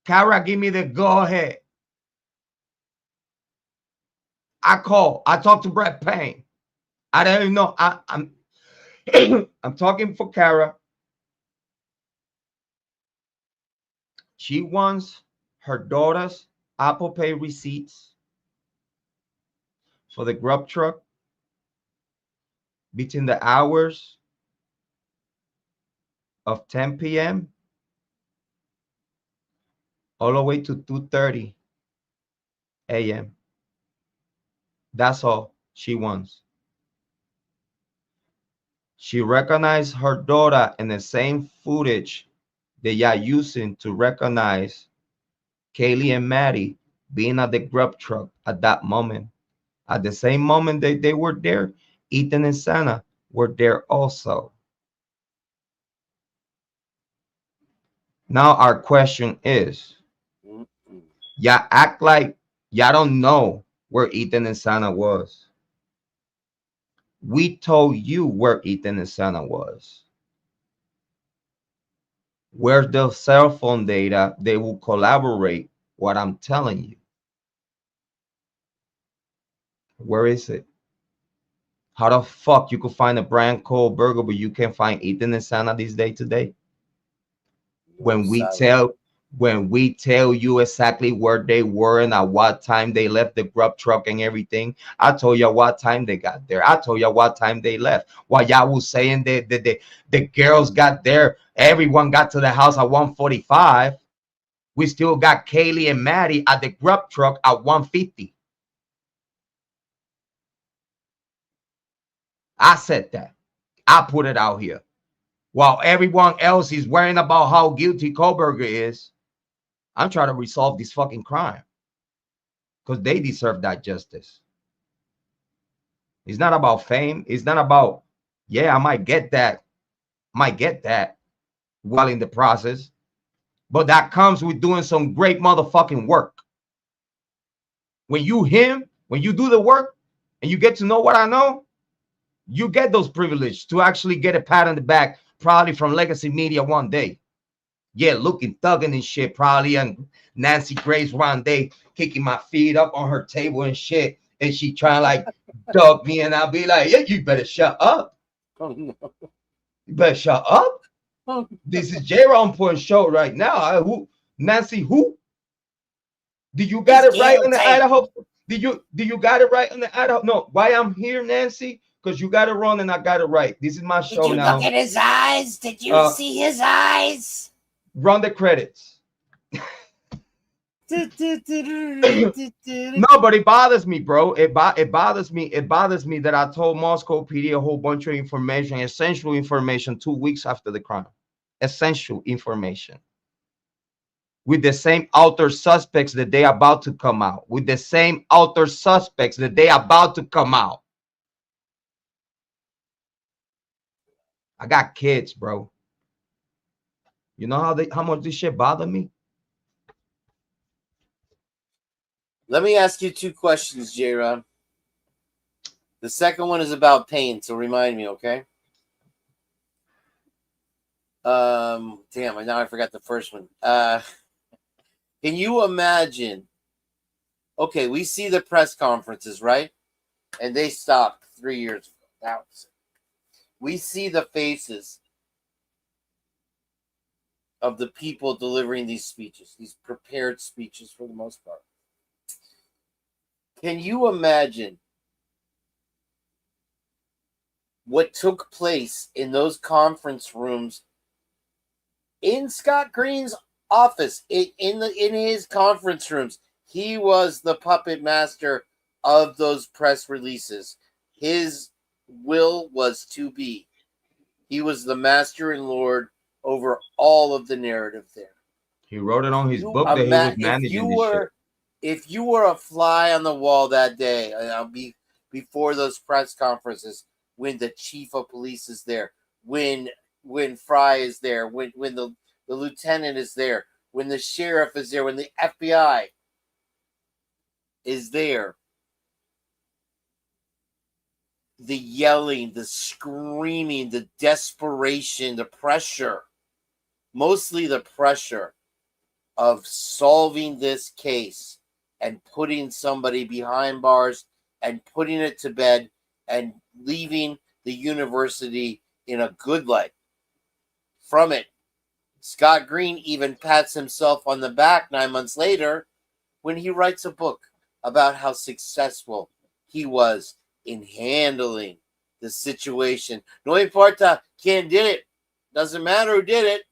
S1: Kara, give me the go ahead. I talk to Brett Payne. I don't even know. I'm I'm talking for Kara. She wants her daughter's Apple Pay receipts for the grub truck between the hours of 10 p.m. all the way to 2:30 a.m. That's all she wants. She recognized her daughter in the same footage they are using to recognize Kaylee and Maddie being at the grub truck at that moment. At the same moment that they were there, Ethan and Sana were there also. Now our question is, y'all act like y'all don't know where Ethan and Sana was. We told you where Ethan and Sana was. Where's the cell phone data? They will collaborate what I'm telling you. Where is it? How the fuck you could find a Bryan Kohberger, but you can't find Ethan and Sana this day today? When we tell you exactly where they were and at what time they left the grub truck and everything, I told you what time they got there. I told you what time they left. While y'all was saying that the girls got there, everyone got to the house at 1:45. We still got Kaylee and Maddie at the grub truck at 1:50. I said that. I put it out here. While everyone else is worrying about how guilty Kohberger is, I'm trying to resolve this fucking crime because they deserve that justice. It's not about fame. It's not about, yeah, I might get that while in the process, but that comes with doing some great motherfucking work. When you do the work and you get to know what I know, you get those privileges to actually get a pat on the back, probably from Legacy Media one day. Yeah, looking thugging and shit, probably. And Nancy Grace one day kicking my feet up on her table and shit. And she trying like dug me, and I'll be like, yeah, you better shut up.
S2: Oh no.
S1: You better shut up.
S2: Oh,
S1: This is Jrod Point show right now. Who Nancy who? Do you got it right on the Idaho? Do you got it right on the Idaho? No, why I'm here, Nancy? Because you got it wrong and I got it right. This is my show
S2: did you
S1: now.
S2: look at his eyes? Did you see his eyes?
S1: Run the credits. No, but it bothers me, bro. It bothers me. It bothers me that I told Moscow PD a whole bunch of information, essential information, 2 weeks after the crime. Essential information. With the same outer suspects that they about to come out. With the same outer suspects that they about to come out. I got kids, bro. You know how much this shit bother me?
S2: Let me ask you 2 questions, Jrod. The second one is about pain, so remind me, okay? Damn, now I forgot the first one. Can you imagine? Okay, we see the press conferences, right? And they stopped 3 years ago. We see the faces of the people delivering these speeches, these prepared speeches for the most part. Can you imagine what took place in those conference rooms in Scott Green's office, in his conference rooms? He was the puppet master of those press releases. His will was to be. He was the master and lord over all of the narrative there.
S1: He wrote it on his book that he was managing this shit.
S2: If you were a fly on the wall that day, before those press conferences, when the chief of police is there, when Fry is there, when the lieutenant is there, when the sheriff is there, when the FBI is there, the yelling, the screaming, the desperation, the pressure, mostly the pressure of solving this case and putting somebody behind bars and putting it to bed and leaving the university in a good light. From it, Scott Green even pats himself on the back 9 months later when he writes a book about how successful he was in handling the situation. No importa quién did it. Doesn't matter who did it.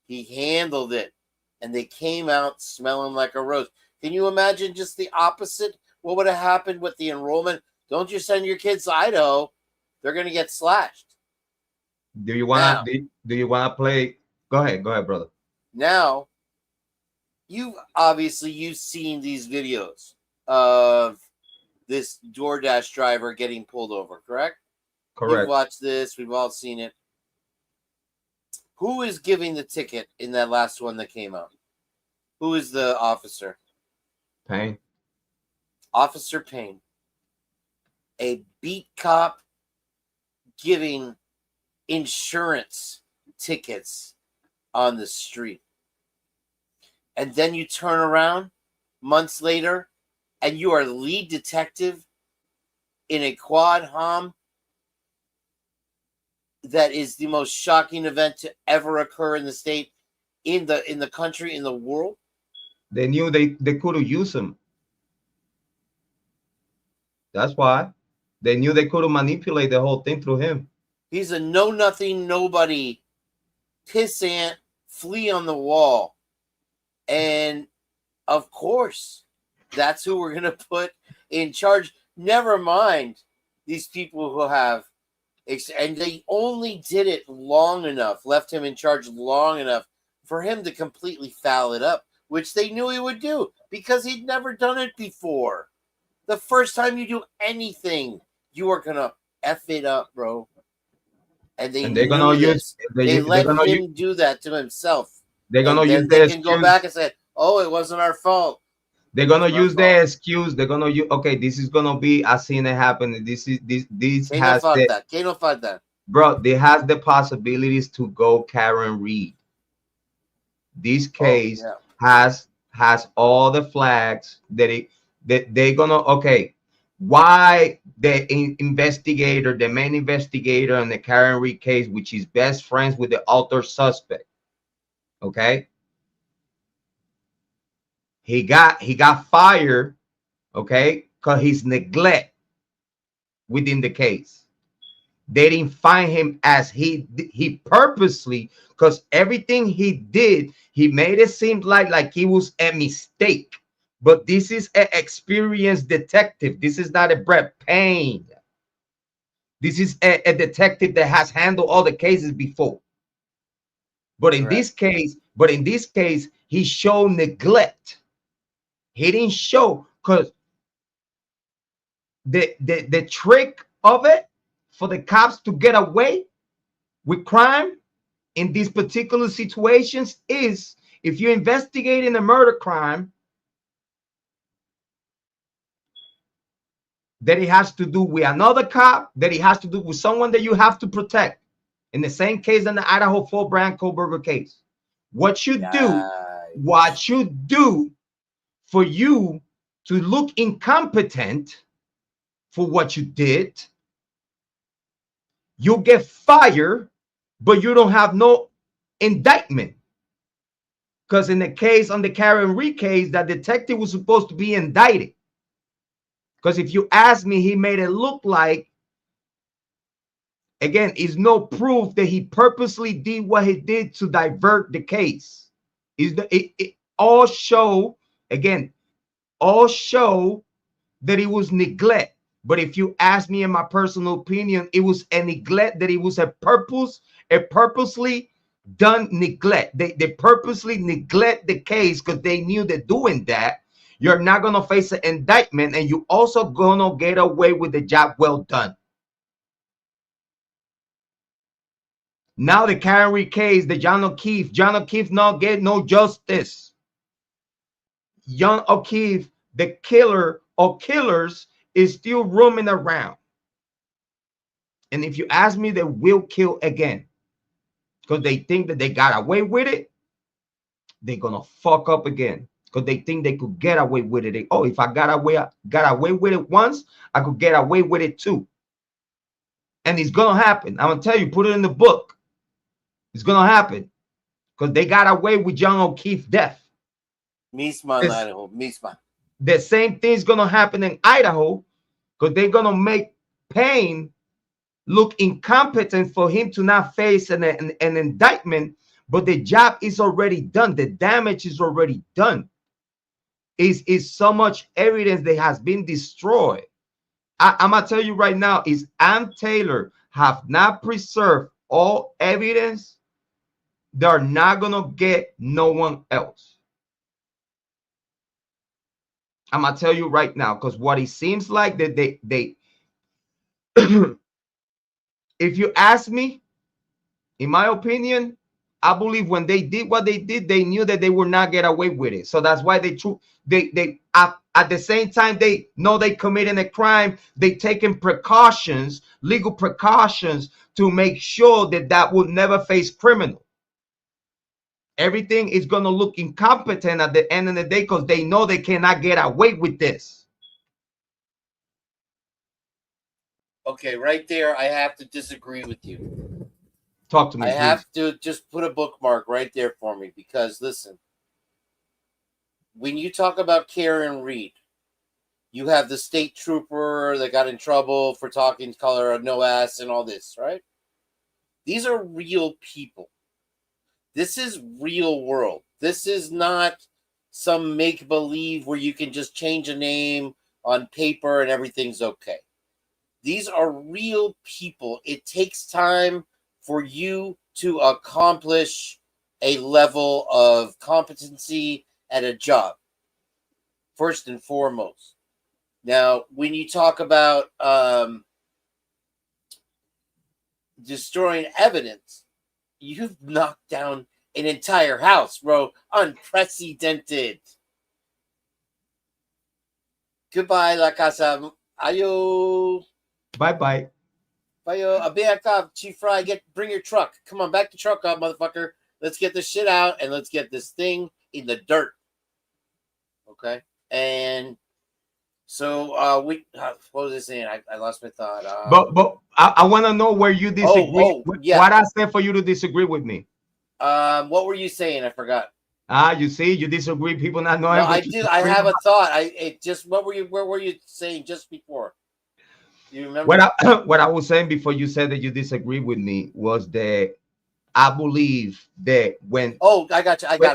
S2: He handled it. And they came out smelling like a rose. Can you imagine just the opposite? What would have happened with the enrollment? Don't you send your kids to Idaho. They're going to get slashed.
S1: Do you want to play? Go ahead, brother.
S2: Now, you've seen these videos of this DoorDash driver getting pulled over, correct?
S1: Correct.
S2: You've watched this. We've all seen it. Who is giving the ticket in that last one that came out? Who is the officer?
S1: Payne.
S2: Officer Payne. A beat cop giving insurance tickets on the street. And then you turn around months later and you are lead detective in a quad hom that is the most shocking event to ever occur in the state, in the country, in the world.
S1: They knew they could have used him. That's why. They knew they could have manipulated the whole thing through him.
S2: He's a know-nothing, nobody, pissant, flea on the wall. And, of course, that's who we're going to put in charge. Never mind these people who have... And they only did it long enough, left him in charge long enough for him to completely foul it up, which they knew he would do because he'd never done it before. The first time you do anything, you are going to F it up, bro. And they're going to use... They let him do that to himself.
S1: They're going to use
S2: they can go back and say, oh, it wasn't our fault.
S1: They're gonna use their excuse. They're gonna use, okay, this is gonna be, I've seen it happen. This has
S2: that.
S1: Bro, they has the possibilities to go Karen Reed. this case has all the flags that they're gonna, okay, why the investigator, the main investigator in the Karen Reed case, which is best friends with the other suspect, okay, he got fired, okay, because he's neglect within the case. They didn't find him as he purposely, because everything he did, he made it seem like he was a mistake. But this is an experienced detective. This is not a Brett Payne. This is a detective that has handled all the cases before. But in this case, he showed neglect. He didn't show, because the trick of it for the cops to get away with crime in these particular situations is, if you're investigating a murder crime, that it has to do with another cop, that it has to do with someone that you have to protect. In the same case in the Idaho 4 Bryan Kohberger case, what you do for you to look incompetent for what you did, you get fired, but you don't have no indictment. Because in the case, on the Karen Reed case, that detective was supposed to be indicted. Because if you ask me, he made it look like, again, is no proof that he purposely did what he did to divert the case. It all show, again, all show that it was neglect. But if you ask me, in my personal opinion, it was a neglect, that it was a purposely done neglect. They purposely neglect the case because they knew that doing that, you're not going to face an indictment, and you also going to get away with the job well done. Now the Karen Reed case, the John O'Keefe not get no justice. John O'Keefe, the killer or killers, is still roaming around. And if you ask me, they will kill again. Because they think that they got away with it, they're gonna fuck up again. Because they think they could get away with it. Oh, if I got away with it once, I could get away with it too. And it's gonna happen. I'm gonna tell you, put it in the book. It's gonna happen. Because they got away with John O'Keefe's death.
S2: Misma in Idaho. Misma.
S1: The same thing's gonna happen in Idaho, because they're gonna make Payne look incompetent for him to not face an indictment, but the job is already done. The damage is already done. Is so much evidence that has been destroyed. I'm gonna tell you right now, is Ann Taylor have not preserved all evidence, they're not gonna get no one else. I'm gonna tell you right now, because what it seems like that they if you ask me, in my opinion, I believe when they did what they did, they knew that they would not get away with it. So that's why they at the same time they know they committed a crime, they taking precautions, legal precautions, to make sure that that would never face criminal. Everything is going to look incompetent at the end of the day, because they know they cannot get away with this.
S2: Okay, right there, I have to disagree with you.
S1: Talk to me.
S2: I have to just put a bookmark right there for me, because listen, when you talk about Karen Reed, you have the state trooper that got in trouble for talking color, no ass, and all this, right? These are real people. This is real world. This is not some make-believe where you can just change a name on paper and everything's okay. These are real people. It takes time for you to accomplish a level of competency at a job, first and foremost. Now, when you talk about destroying evidence, you've knocked down an entire house, bro. Unprecedented. Goodbye, La Casa. Ayo.
S1: Bye-bye.
S2: Ayo. Abiaka, Chief Fry, bring your truck. Come on, back the truck up, motherfucker. Let's get this shit out and let's get this thing in the dirt. Okay. And so what was I saying? I lost my thought.
S1: But I want to know where you disagree.
S2: Yeah.
S1: What I said for you to disagree with me.
S2: What were you saying? I forgot.
S1: You see, you disagree. People not knowing.
S2: No, I do. I have a thought. Where were you saying just before? You remember?
S1: What I was saying before you said that you disagree with me was that I believe that when
S2: I got you. I got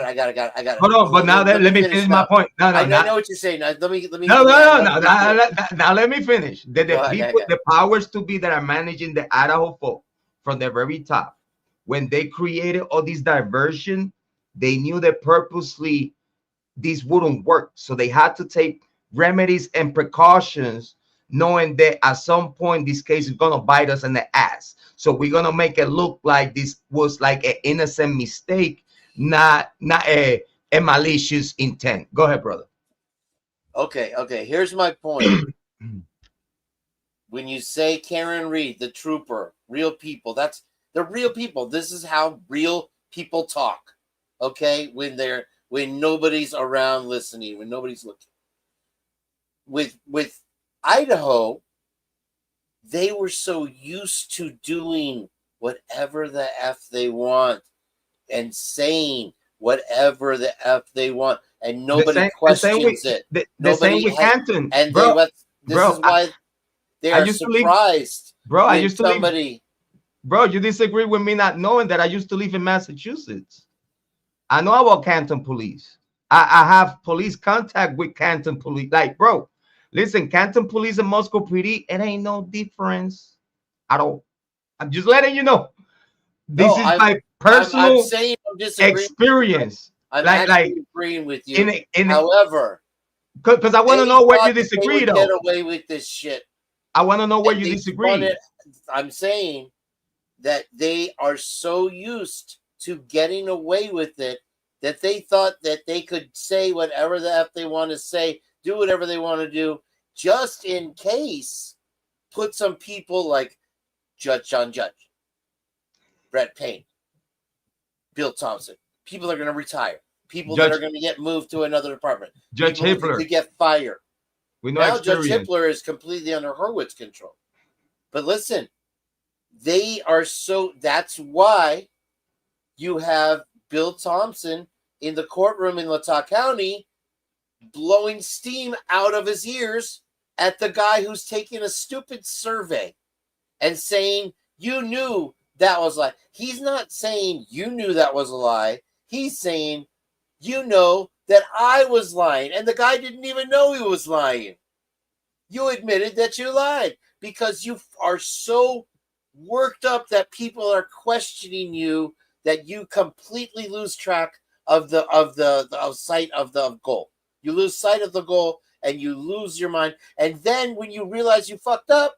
S2: it.
S1: Hold on, but now let me finish my point.
S2: I know what you're saying. Now, let me.
S1: No. Now let me finish. The people, the powers to be that are managing the Idaho folk from the very top, when they created all this diversion, they knew that purposely this wouldn't work, so they had to take remedies and precautions, knowing that at some point this case is gonna bite us in the ass. So we're gonna make it look like this was like an innocent mistake, not a malicious intent. Go ahead, brother.
S2: Okay. Here's my point. When you say Karen Reed, the trooper, real people, that's the real people. This is how real people talk. Okay, when nobody's around listening, when nobody's looking. With Idaho, they were so used to doing whatever the F they want and saying whatever the F they want, and nobody questions it.
S1: The same with Canton.
S2: And
S1: bro,
S2: this is why they are surprised.
S1: Bro, I used to
S2: live.
S1: Bro, you disagree with me not knowing that I used to live in Massachusetts. I know about Canton police. I have police contact with Canton police. Like, bro, listen, Canton police and Moscow PD, it ain't no difference at all. I'm just letting you know. This is my personal experience.
S2: I'm agreeing with you. However,
S1: because I want to know where you disagree, though.
S2: Get away with this shit.
S1: I want to know where you disagree.
S2: I'm saying that they are so used to getting away with it that they thought that they could say whatever the F they want to say, do whatever they want to do, just in case put some people like John Judge, Brett Payne, Bill Thompson, people that are going to retire, people that are going to get moved to another department,
S1: Judge Hippler
S2: to get fired.
S1: Now
S2: Judge Hippler is completely under Hurwitz's control. But listen, they are so, that's why you have Bill Thompson in the courtroom in Latah County blowing steam out of his ears at the guy who's taking a stupid survey and saying, you knew that was a lie. He's not saying you knew that was a lie. He's saying, you know that I was lying. And the guy didn't even know he was lying. You admitted that you lied because you are so worked up that people are questioning you that you completely lose track of sight of the goal. You lose sight of the goal and you lose your mind. And then when you realize you fucked up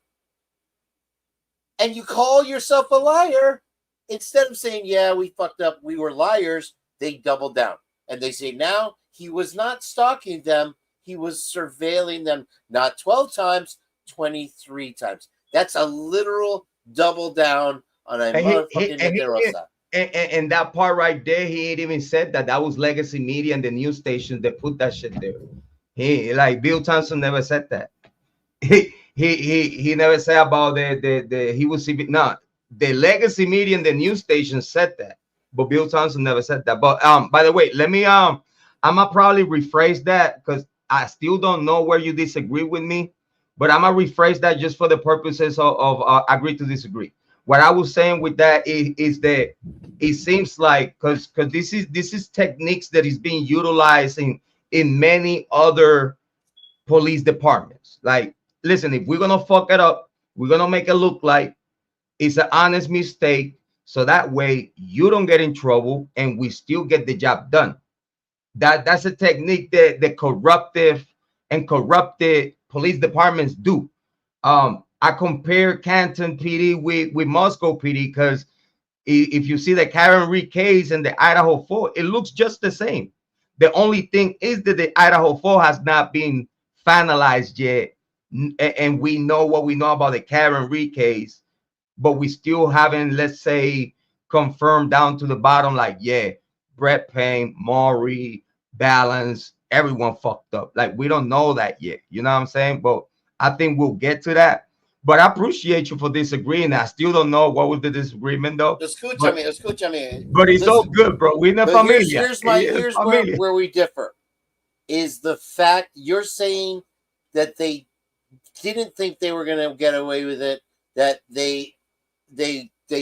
S2: and you call yourself a liar, instead of saying, yeah, we fucked up, we were liars, they double down. And they say, now he was not stalking them, he was surveilling them, not 12 times, 23 times. That's a literal double down on a motherfucking Mentirosa.
S1: And that part right there, he ain't even said that. That was legacy media and the news stations that put that shit there. He, like, Bill Thompson never said that. He never said about the he was no, the legacy media and the news stations said that, but Bill Thompson never said that. But by the way, let me I'm gonna probably rephrase that because I still don't know where you disagree with me, but I'm gonna rephrase that just for the purposes of agree to disagree. What I was saying with that is that it seems like because this is techniques that is being utilized in many other police departments. Like, listen, if we're gonna fuck it up, we're gonna make it look like it's an honest mistake, so that way you don't get in trouble and we still get the job done. That's a technique that the corrupted police departments do. I compare Canton PD with Moscow PD because if you see the Karen Reed case and the Idaho 4, it looks just the same. The only thing is that the Idaho 4 has not been finalized yet, and we know what we know about the Karen Reed case, but we still haven't, let's say, confirmed down to the bottom, like, yeah, Brett Payne, Maury, Balance, everyone fucked up. Like, we don't know that yet. You know what I'm saying? But I think we'll get to that. But I appreciate you for disagreeing. I still don't know what was the disagreement, though.
S2: Escúchame.
S1: But it's all
S2: Listen,
S1: good, bro. We're in a
S2: but
S1: familia.
S2: here's where we differ. Is the fact you're saying that they didn't think they were going to get away with it, that they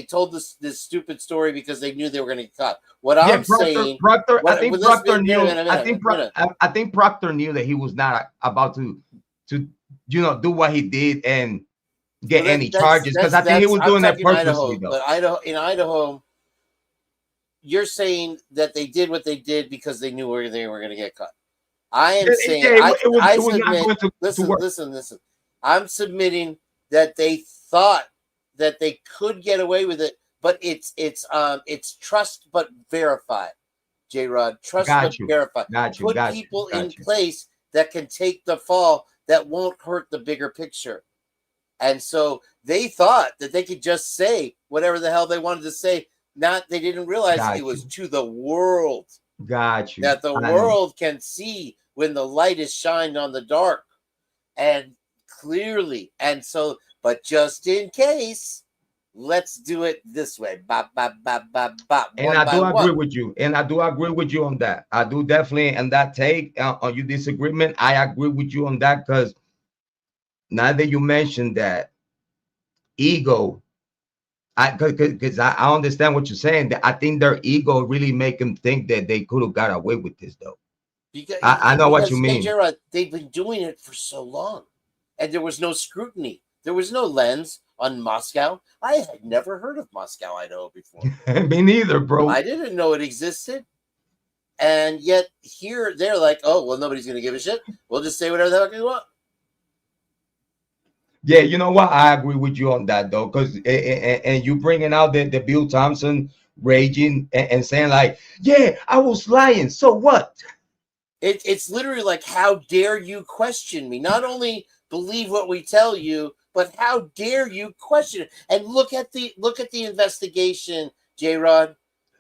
S2: told this stupid story because they knew they were going to get caught. What I'm saying,
S1: Proctor, I think Proctor knew.
S2: I
S1: think Proctor knew that he was not about to do what he did and get any charges, because I think he was doing that purposely.
S2: But in Idaho, you're saying that they did what they did because they knew where they were going to get caught. I am saying listen. I'm submitting that they thought that they could get away with it, but it's trust but verify. Jrod, trust but verify. Put people in place that can take the fall, that won't hurt the bigger picture. And so they thought that they could just say whatever the hell they wanted to say. They didn't realize it was to the world. That the world can see when the light is shined on the dark, and clearly. And so, but just in case, let's do it this way. Bop, bop, bop, bop, bop.
S1: And I do agree with you. And I do agree with you on that. I do definitely, and that take on your disagreement, I agree with you on that, because now that you mentioned that ego, because I understand what you're saying, that I think their ego really make them think that they could have got away with this, though. I know what you mean.
S2: Jrod, they've been doing it for so long, and there was no scrutiny. There was no lens on Moscow. I had never heard of Moscow, Idaho before.
S1: Me neither, bro.
S2: I didn't know it existed. And yet here they're like, oh, well, nobody's going to give a shit. We'll just say whatever the heck we want.
S1: Yeah, you know what? I agree with you on that, though, because and you bringing out the Bill Thompson raging and saying like, yeah, I was lying. So what?
S2: It's literally like, how dare you question me? Not only believe what we tell you, but how dare you question it? And look at the investigation, Jrod.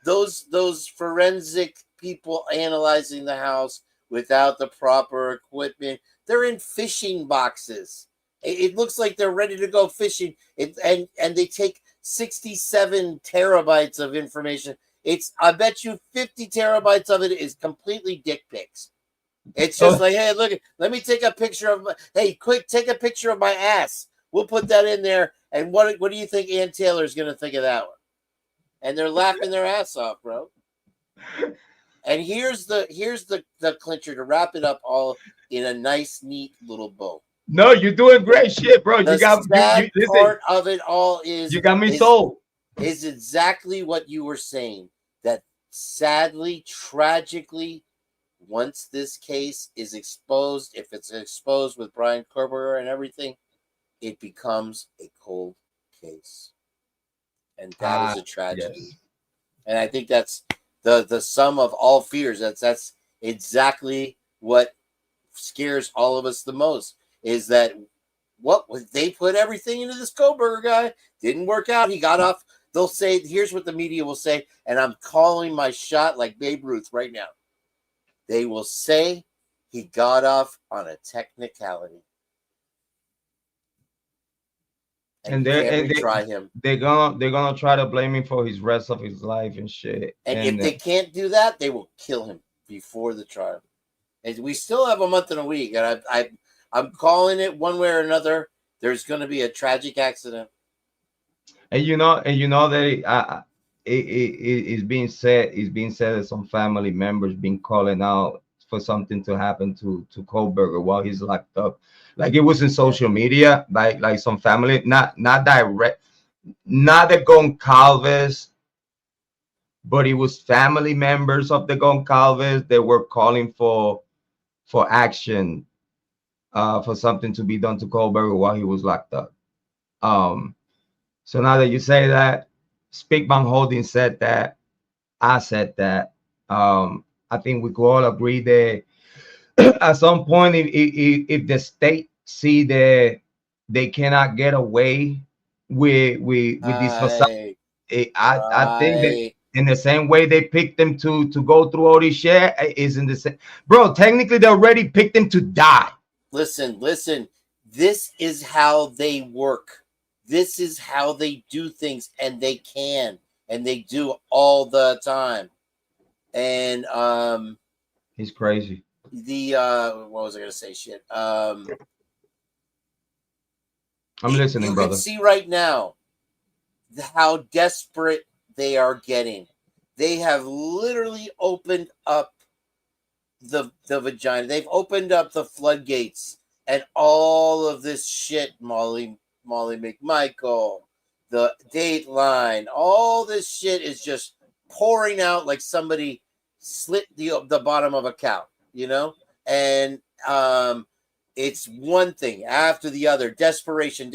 S2: Those forensic people analyzing the house without the proper equipment. They're in fishing boxes. It looks like they're ready to go fishing. And they take 67 terabytes of information. I bet you 50 terabytes of it is completely dick pics. It's just like, hey, look, let me take a picture of quick, take a picture of my ass. We'll put that in there. And what do you think Ann Taylor's going to think of that one? And they're laughing their ass off, bro. And here's the clincher to wrap it up all in a nice, neat little bow.
S1: No, you're doing great shit, bro.
S2: The sad part of it all is
S1: you got me sold.
S2: Is exactly what you were saying. That sadly, tragically, once this case is exposed, if it's exposed with Bryan Kohberger and everything, it becomes a cold case, and that is a tragedy. Yes. And I think that's the sum of all fears. That's exactly what scares all of us the most. Is that what they put everything into this Kohberger guy? Didn't work out. He got off. They'll say, here's what the media will say, and I'm calling my shot like Babe Ruth right now. They will say he got off on a technicality. And they try him.
S1: They're gonna try to blame him for his rest of his life and shit.
S2: And if they can't do that, they will kill him before the trial. And we still have a month and a week, and I'm calling it one way or another. There's going to be a tragic accident.
S1: And you know that it's being said that some family members been calling out for something to happen to Kohberger while he's locked up. Like, it was in social media, like some family, not direct, not the Goncalves, but it was family members of the Goncalves. They were calling for action, for something to be done to Kohberger while he was locked up. So now that you say that, Speakman Holding said that, I said that. I think we could all agree that at some point, if the state see that they cannot get away with this facade, I think that
S2: Right.
S1: in the same way they picked them to go through all this shit is in the same. Bro, technically they already picked them to die.
S2: Listen. This is how they work. This is how they do things, and they can, and they do all the time. And
S1: He's crazy.
S2: the what was I gonna say? Shit.
S1: I'm listening,
S2: You
S1: brother.
S2: can see right now how desperate they are getting. They have literally opened up the vagina. They've opened up the floodgates, and all of this shit, Molly McMichael, the Dateline, all this shit is just pouring out like somebody slit the bottom of a cow, you know? And it's one thing after the other, desperation.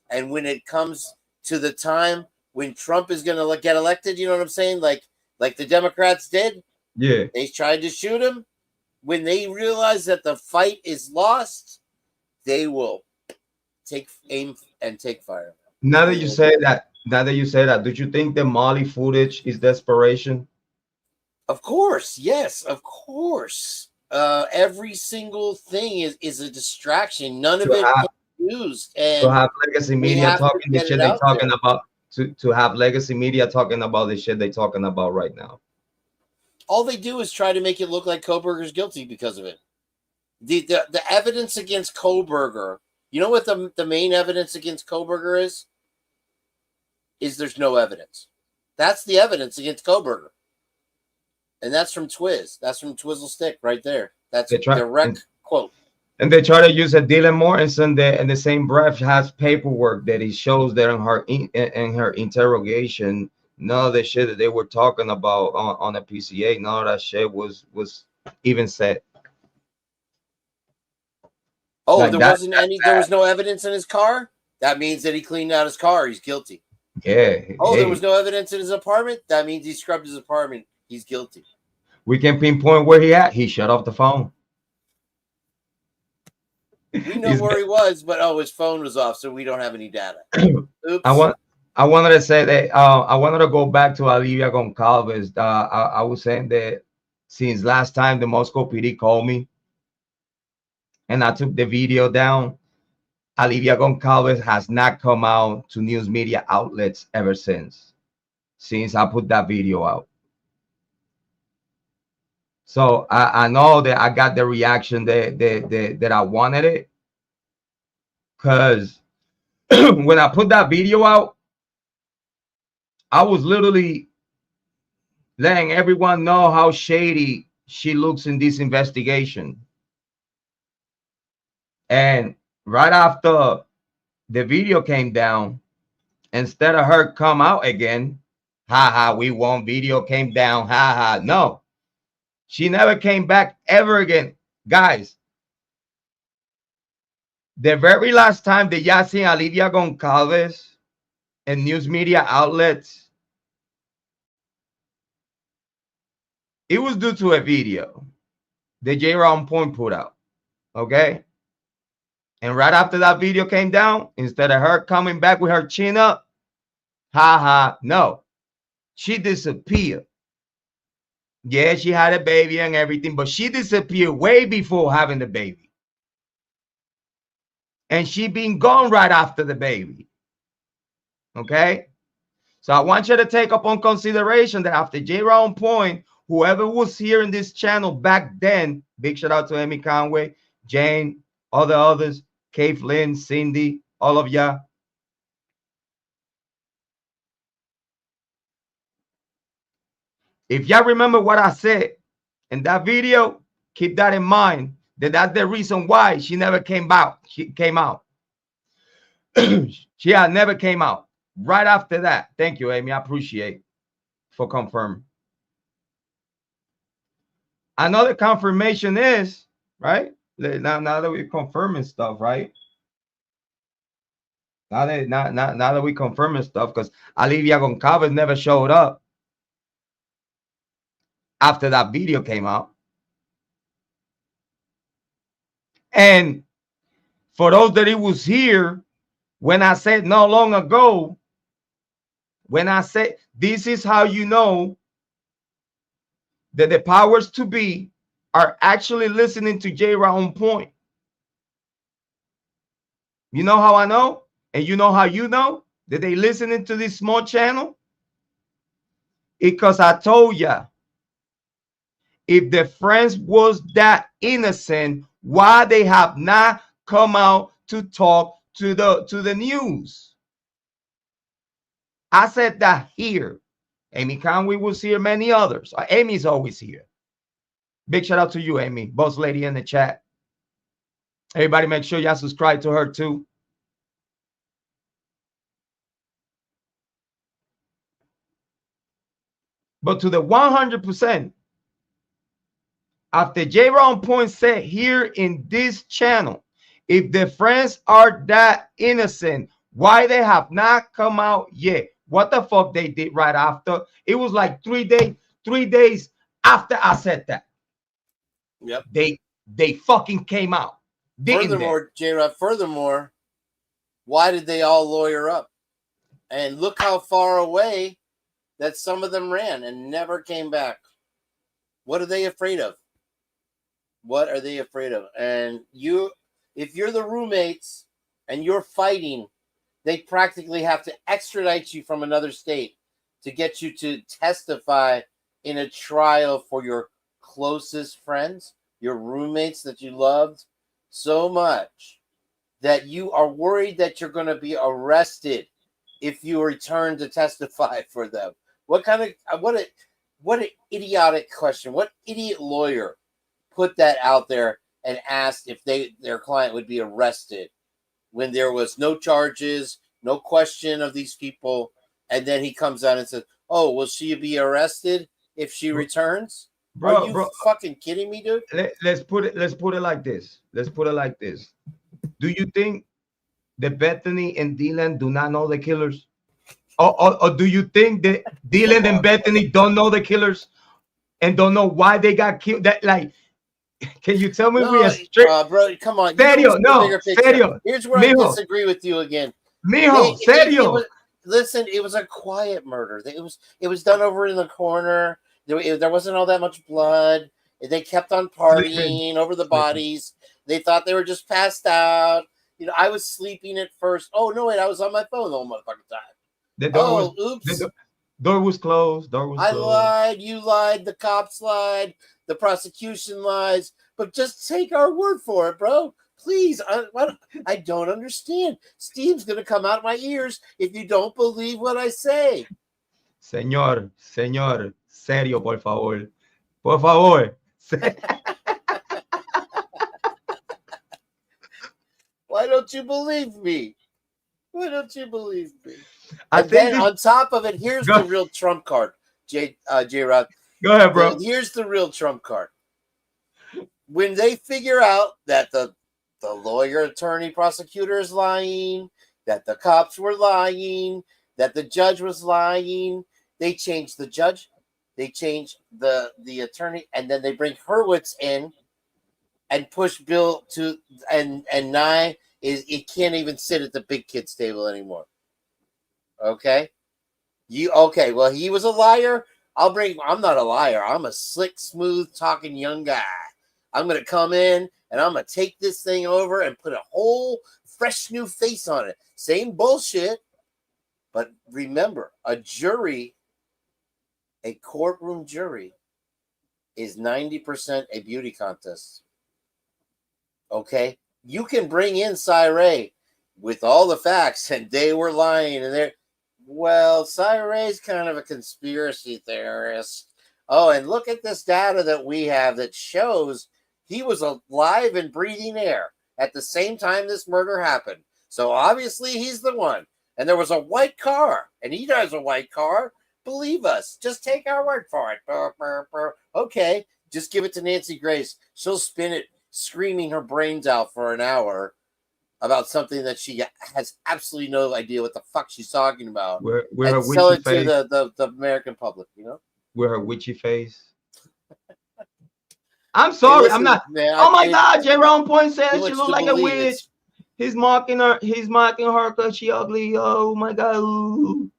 S2: And when it comes to the time when Trump is going to get elected, you know what I'm saying? Like the Democrats did.
S1: Yeah.
S2: They tried to shoot him. When they realize that the fight is lost, they will take aim and take fire.
S1: Now that you say that, do you think the Molly footage is desperation?
S2: Of course, yes, of course. Every single thing is a distraction. None of it can be used,
S1: to
S2: and
S1: have legacy
S2: they
S1: media
S2: have to
S1: talking the
S2: get
S1: shit
S2: it
S1: they
S2: out
S1: talking
S2: there.
S1: about. To have legacy media talking about the shit they talking about right now.
S2: All they do is try to make it look like Kohberger's guilty because of it. The evidence against Kohberger, you know what the main evidence against Kohberger is? Is there's no evidence. That's the evidence against Kohberger. And that's from Twiz. That's from Twizzle Stick right there. That's a direct quote.
S1: And they try to use a Dylan Morrison that in the same breath has paperwork that he shows that in her interrogation, none of the shit that they were talking about on the PCA, none of that shit was even said.
S2: Oh,
S1: Like
S2: there wasn't any. There was no evidence in his car. That means that he cleaned out his car. He's guilty.
S1: Yeah.
S2: Oh, there was no evidence in his apartment. That means he scrubbed his apartment. He's guilty.
S1: We can pinpoint where he at. He shut off the phone.
S2: We know where he was, but his phone was off, so we don't have any data. Oops.
S1: I wanted to say that I wanted to go back to Olivia Goncalves. I was saying that since last time the Moscow PD called me and I took the video down, Olivia Goncalves has not come out to news media outlets ever since I put that video out. So I know that I got the reaction that I wanted it, because when I put that video out, I was literally letting everyone know how shady she looks in this investigation. And right after the video came down, instead of her come out again, we won, video came down, no, she never came back ever again. Guys, the very last time that y'all seen Olivia Goncalves in news media outlets, it was due to a video that Jrod Point put out. Okay. And right after that video came down, instead of her coming back with her chin up, no, she disappeared. Yeah, she had a baby and everything, but she disappeared way before having the baby. And she been gone right after the baby. Okay. So I want you to take upon consideration that after Jrod Point, whoever was here in this channel back then, big shout out to Amy Conway, Jane, all the others, Kate Lynn, Cindy, all of y'all. If y'all remember what I said in that video, keep that in mind. That's the reason why she never came out. She came out. She had never came out. Right after that. Thank you, Amy. I appreciate for confirming. Another confirmation is, right? Now that we're confirming stuff, right? Now that we confirming stuff, because Olivia Goncalves never showed up after that video came out. And for those that it was here, when I said not long ago When I say this is how you know that the powers to be are actually listening to Jrod on point. You know how I know? And you know how you know that they listening to this small channel? Because I told ya, if the friends was that innocent, why they have not come out to talk to the news? I said that here. Amy Conway was here, many others. Amy's always here. Big shout out to you, Amy, boss lady in the chat. Everybody make sure y'all subscribe to her too. But to the 100%, after Jrod on point said here in this channel, if the friends are that innocent, why they have not come out yet? What the fuck they did right after? It was like 3 days after I said that.
S2: Yep.
S1: They fucking came out.
S2: Furthermore, Jrod, furthermore, why did they all lawyer up? And look how far away that some of them ran and never came back. What are they afraid of? What are they afraid of? And you, if you're the roommates and you're fighting, they practically have to extradite you from another state to get you to testify in a trial for your closest friends, your roommates that you loved so much that you are worried that you're going to be arrested if you return to testify for them. What an idiotic question. What idiot lawyer put that out there and asked if their client would be arrested when there was no charges, no question of these people, and then he comes out and says, "Oh, will she be arrested if she returns?" Are you fucking kidding me, dude?
S1: Let's put it like this. Let's put it like this. Do you think that Bethany and Dylan do not know the killers? Or do you think that Dylan and Bethany don't know the killers and don't know why they got killed? That, like, can you tell me we are strict?
S2: Bro, come on.
S1: Serio, no, serio.
S2: Here's where I disagree with you again.
S1: Mijo, serio.
S2: Listen, it was a quiet murder. It was done over in the corner. There wasn't all that much blood. They kept on partying over the bodies. They thought they were just passed out. You know, I was sleeping at first. Oh, no, wait, I was on my phone the whole motherfucking time. Oops.
S1: The door was closed.
S2: I lied. You lied. The cops lied. The prosecution lies. But just take our word for it, bro. Please. I don't understand. Steam's going to come out my ears if you don't believe what I say.
S1: Señor, serio, por favor. Por favor.
S2: Why don't you believe me? Why don't you believe me? And then on top of it, here's the real trump card, Jrod.
S1: Go ahead, bro.
S2: Here's the real trump card. When they figure out that the lawyer, attorney, prosecutor is lying, that the cops were lying, that the judge was lying, they change the judge, they change the attorney, and then they bring Hurwitz in and push Bill to and Nye it can't even sit at the big kids table anymore. Okay? Well, he was a liar. I'm not a liar. I'm a slick, smooth talking young guy. I'm gonna come in and I'm gonna take this thing over and put a whole fresh new face on it. Same bullshit. But remember, a courtroom jury is 90% a beauty contest. Okay? You can bring in Cyree with all the facts and they were lying and Cyree's kind of a conspiracy theorist. Oh, and look at this data that we have that shows he was alive and breathing air at the same time this murder happened. So obviously he's the one. And there was a white car, and he drives a white car. Believe us. Just take our word for it. Burr, burr, burr. Okay, just give it to Nancy Grace. She'll spin it, screaming her brains out for an hour about something that she has absolutely no idea what the fuck she's talking about.
S1: And
S2: sell it to the American public, you know?
S1: With her witchy face. I'm sorry, I'm not. Man, oh my God, Jrod on point says she looks like a witch. He's mocking her. He's mocking her because she ugly. Oh my God. Ooh.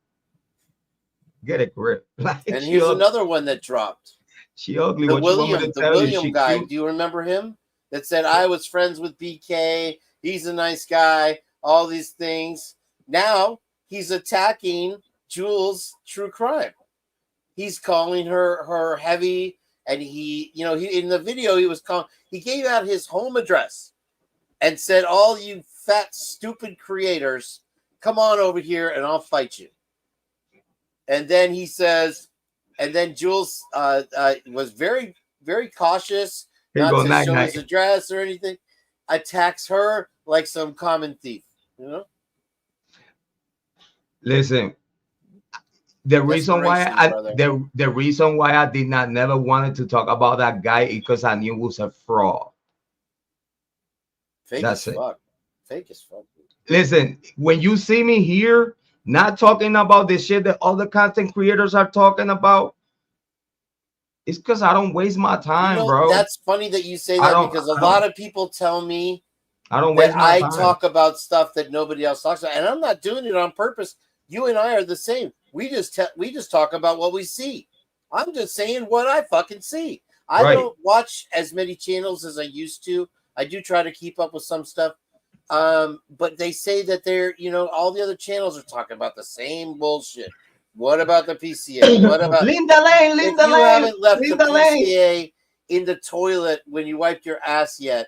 S1: Get a grip. Like,
S2: and here's another one that dropped.
S1: She ugly.
S2: The
S1: what you want me
S2: William,
S1: to
S2: the
S1: tell you?
S2: William
S1: She
S2: guy.
S1: cute.
S2: Do you remember him? That said, I was friends with BK. He's a nice guy. All these things. Now he's attacking Jules' TrueCrime. He's calling her heavy, and he in the video he gave out his home address and said, all you fat stupid creators, come on over here and I'll fight you. And then he says, and then Jules was very, very cautious not to show his address or anything, attacks her like some common thief, you know?
S1: Listen, the reason why I did not never wanted to talk about that guy is because I knew it was a fraud.
S2: Fake as fuck. Fake as fuck.
S1: Listen, when you see me here not talking about the shit that other content creators are talking about, it's because I don't waste my time, bro.
S2: That's funny that you say that, because a lot of people tell me
S1: I don't waste my time.
S2: I talk about stuff that nobody else talks about, and I'm not doing it on purpose. You and I are the same. We just talk about what we see. I'm just saying what I fucking see. I don't watch as many channels as I used to. I do try to keep up with some stuff. But they say that they're, all the other channels are talking about the same bullshit. What about the PCA? What about
S1: Linda Lane?
S2: If you haven't left the PCA in the toilet when you wiped your ass yet,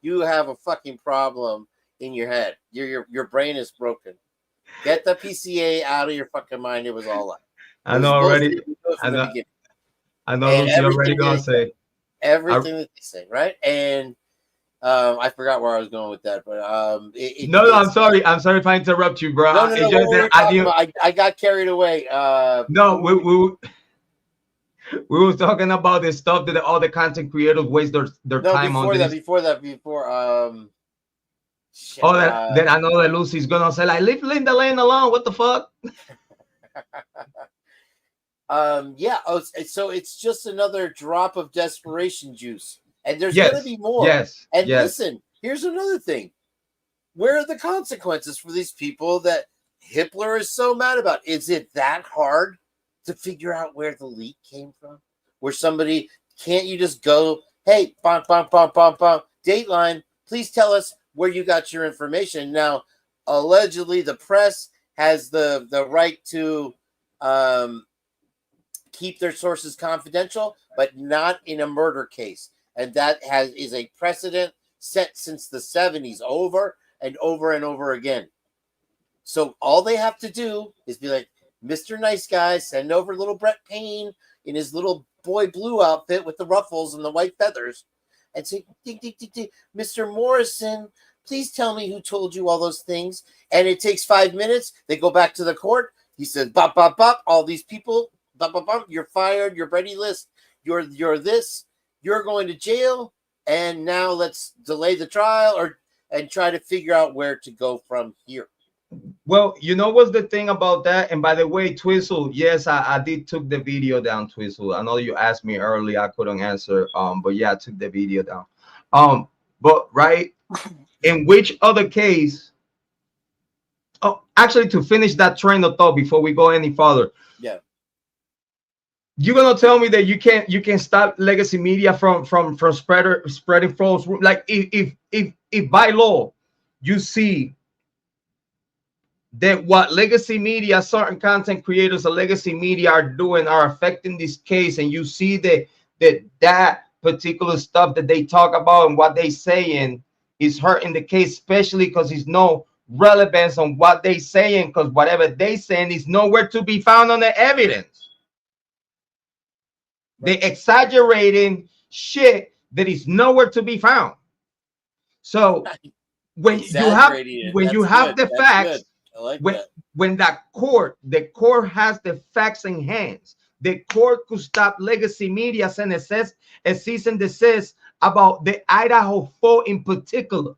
S2: you have a fucking problem in your head. Your brain is broken. Get the PCA out of your fucking mind. It was all that.
S1: I know already. I know what you're already gonna say.
S2: Everything that they say, right? And I forgot where I was going with that, but
S1: no, I'm sorry. I'm sorry if I interrupt you, bro.
S2: No. I got carried away.
S1: No, we were talking about the stuff that all the content creators waste their time on.
S2: Before shit,
S1: then I know that Lucy's gonna say, like, leave Linda Lane alone. What the fuck?
S2: Yeah. So it's just another drop of desperation juice. And there's going to be more.
S1: Yes.
S2: And listen, here's another thing. Where are the consequences for these people that Hitler is so mad about? Is it that hard to figure out where the leak came from? Where somebody, can't you just go, hey, Dateline, please tell us where you got your information. Now, allegedly, the press has the right to keep their sources confidential, but not in a murder case. And that is a precedent set since the 70s, over and over and over again. So all they have to do is be like, Mr. Nice Guy, send over little Brett Payne in his little boy blue outfit with the ruffles and the white feathers, and say, ding, ding, ding, ding, Mr. Morrison, please tell me who told you all those things. And it takes 5 minutes. They go back to the court. He says, bop, bop, bop, all these people, bop, bop, bop, you're fired, you're ready list, you're this. You're going to jail, and now let's delay the trial and try to figure out where to go from here.
S1: Well, you know what's the thing about that? And by the way, Twizzle, yes, I did took the video down, Twizzle. I know you asked me earlier, I couldn't answer. But yeah, I took the video down. But right, in which other case? Oh, actually, to finish that train of thought before we go any further.
S2: Yeah.
S1: You're gonna tell me that you can't stop legacy media from spreading false, like if by law you see that what legacy media, certain content creators of legacy media are doing are affecting this case, and you see that particular stuff that they talk about and what they saying is hurting the case, especially because there's no relevance on what they saying, because whatever they saying is nowhere to be found on the evidence. They exaggerating shit that is nowhere to be found. So when you have the facts, when the court has the facts in hands, the court could stop legacy media and assess a cease and desist about the Idaho 4 in particular.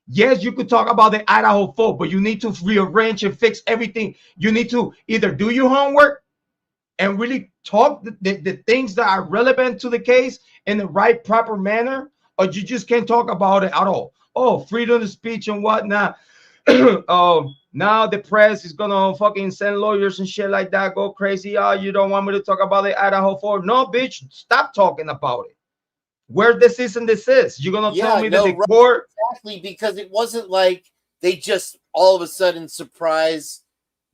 S1: Yes, you could talk about the Idaho 4, but you need to rearrange and fix everything. You need to either do your homework and really talk the things that are relevant to the case in the right, proper manner, or you just can't talk about it at all. Oh, freedom of speech and whatnot. Now the press is gonna fucking send lawyers and shit like that, go crazy. Oh, you don't want me to talk about the Idaho 4? No, bitch, stop talking about it. Where's the cease and desist? You're gonna tell me that the
S2: right,
S1: court
S2: exactly, because it wasn't like they just all of a sudden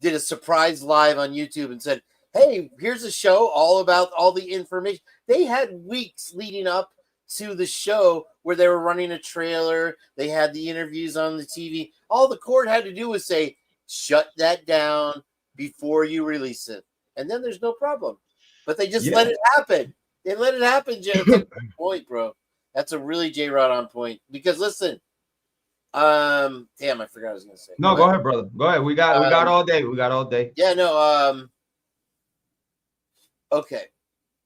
S2: did a surprise live on YouTube and said, hey, here's a show all about all the information. They had weeks leading up to the show where they were running a trailer. They had the interviews on the TV. All the court had to do was say, shut that down before you release it. And then there's no problem. But they just let it happen. They let it happen. It's a good point, bro. That's a really Jrod on point. Because listen, damn, I forgot what I was gonna say.
S1: No, go ahead, brother. Go ahead. We got all day. We got all day.
S2: Yeah, no, okay.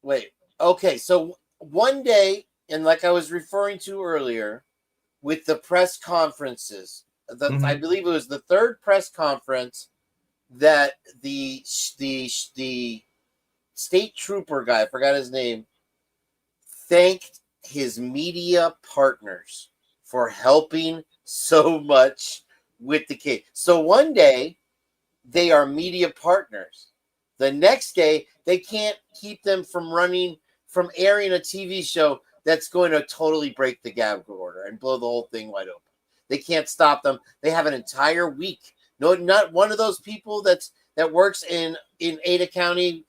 S2: Wait. Okay, so one day, and like I was referring to earlier, with the press conferences, I believe it was the third press conference that the state trooper guy, I forgot his name, thanked his media partners for helping so much with the case. So one day they are media partners. The next day they can't keep them from airing a TV show that's going to totally break the gag order and blow the whole thing wide open. They can't stop them. They have an entire week. No, not one of those people that works in Ada County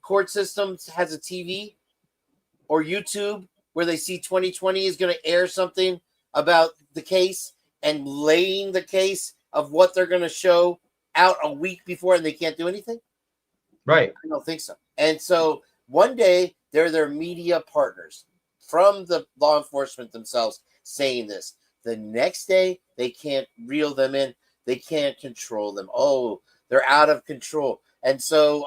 S2: court systems has a TV or YouTube where they see 2020 is going to air something about the case and laying the case of what they're going to show out a week before, and they can't do anything.
S1: Right.
S2: I don't think so. And so one day they're their media partners from the law enforcement themselves saying this. The next day they can't reel them in. They can't control them. Oh, they're out of control. And so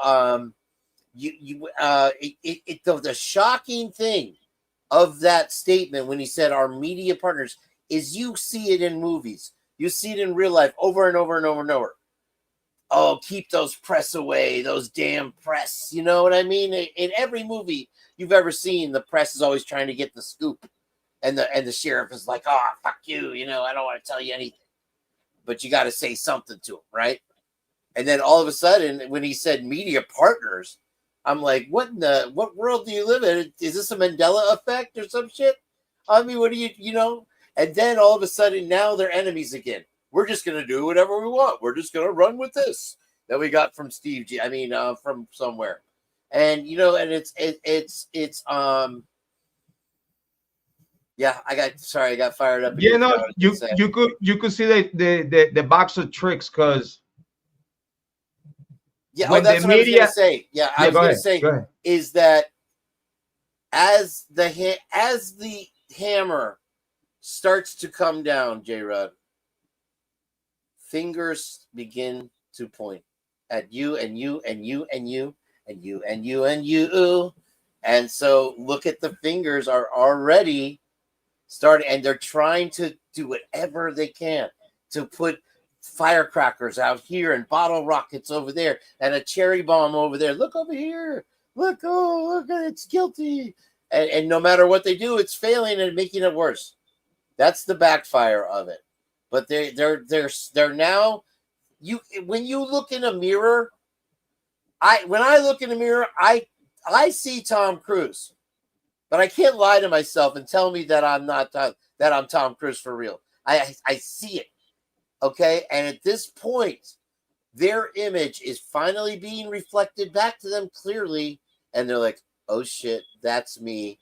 S2: the shocking thing of that statement when he said our media partners is you see it in movies. You see it in real life over and over and over and over. Oh, keep those press away, those damn press. You know what I mean? In every movie you've ever seen, the press is always trying to get the scoop. And the sheriff is like, oh, fuck you. You know, I don't want to tell you anything. But you got to say something to him, right? And then all of a sudden, when he said media partners, I'm like, what world do you live in? Is this a Mandela effect or some shit? I mean, what do you know? And then all of a sudden, now they're enemies again. We're just going to do whatever we want. We're just going to run with this that we got from Steve G. I mean, from somewhere. And, you know, and it's yeah, I got fired up.
S1: Yeah, no, you could see the box of tricks because
S2: yeah, that's what I was gonna say. Yeah, I was gonna say is that as the hammer starts to come down, Jrod, fingers begin to point at you and you and you and you and you and you and you. And so look at the fingers are already starting, and they're trying to do whatever they can to put firecrackers out here and bottle rockets over there and a cherry bomb over there. Look over here. Look, it's guilty. And no matter what they do, it's failing and making it worse. That's the backfire of it. But they're now, when you look in a mirror, when I look in a mirror, I see Tom Cruise. But I can't lie to myself and tell me that I'm not that I'm Tom Cruise for real. I see it. Okay. And at this point, their image is finally being reflected back to them clearly. And they're like, oh shit, that's me.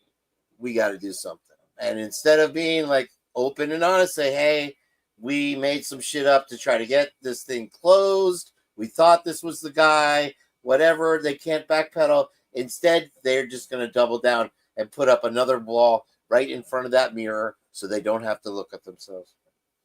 S2: We got to do something. And instead of being like open and honest, say, hey, we made some shit up to try to get this thing closed. We thought this was the guy, whatever. They can't backpedal. Instead, they're just going to double down and put up another wall right in front of that mirror so they don't have to look at themselves.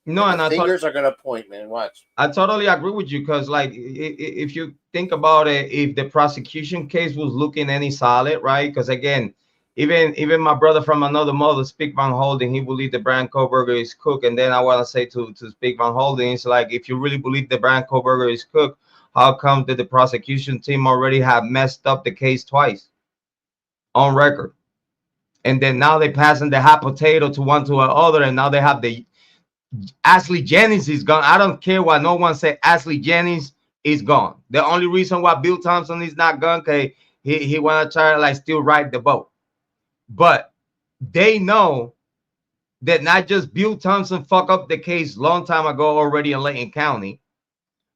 S2: No, and the fingers are going to point, man. Watch.
S1: I totally agree with you because, like, if you think about it, if the prosecution case was looking any solid, right? Because, again, even my brother from another mother, Speak Van Holding, he believed that Bryan Kohberger is cook. And then I want to say to Speak Van Holding, it's like, if you really believe that Bryan Kohberger is cook, how come that the prosecution team already have messed up the case twice on record? And then now they're passing the hot potato to one to another, and now they have the Ashley Jennings is gone. I don't care what no one said. Ashley Jennings is gone. The only reason why Bill Thompson is not gone, okay, he want to try to like still ride the boat. But they know that not just Bill Thompson fucked up the case long time ago already in Layton County,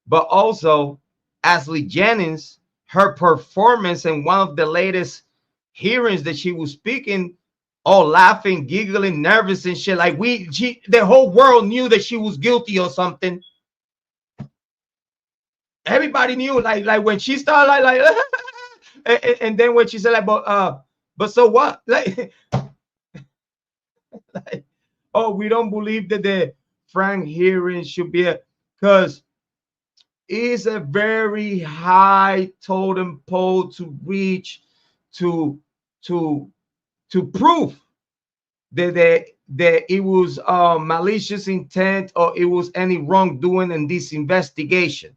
S1: but also Ashley Jennings, her performance in one of the latest hearings that she was speaking, all laughing, giggling, nervous and shit. Like the whole world knew that she was guilty or something. Everybody knew, like when she started and then when she said like, but so what? Like, oh, we don't believe that the Frank hearing should be because it's a very high totem pole to reach to prove that it was malicious intent or it was any wrongdoing in this investigation.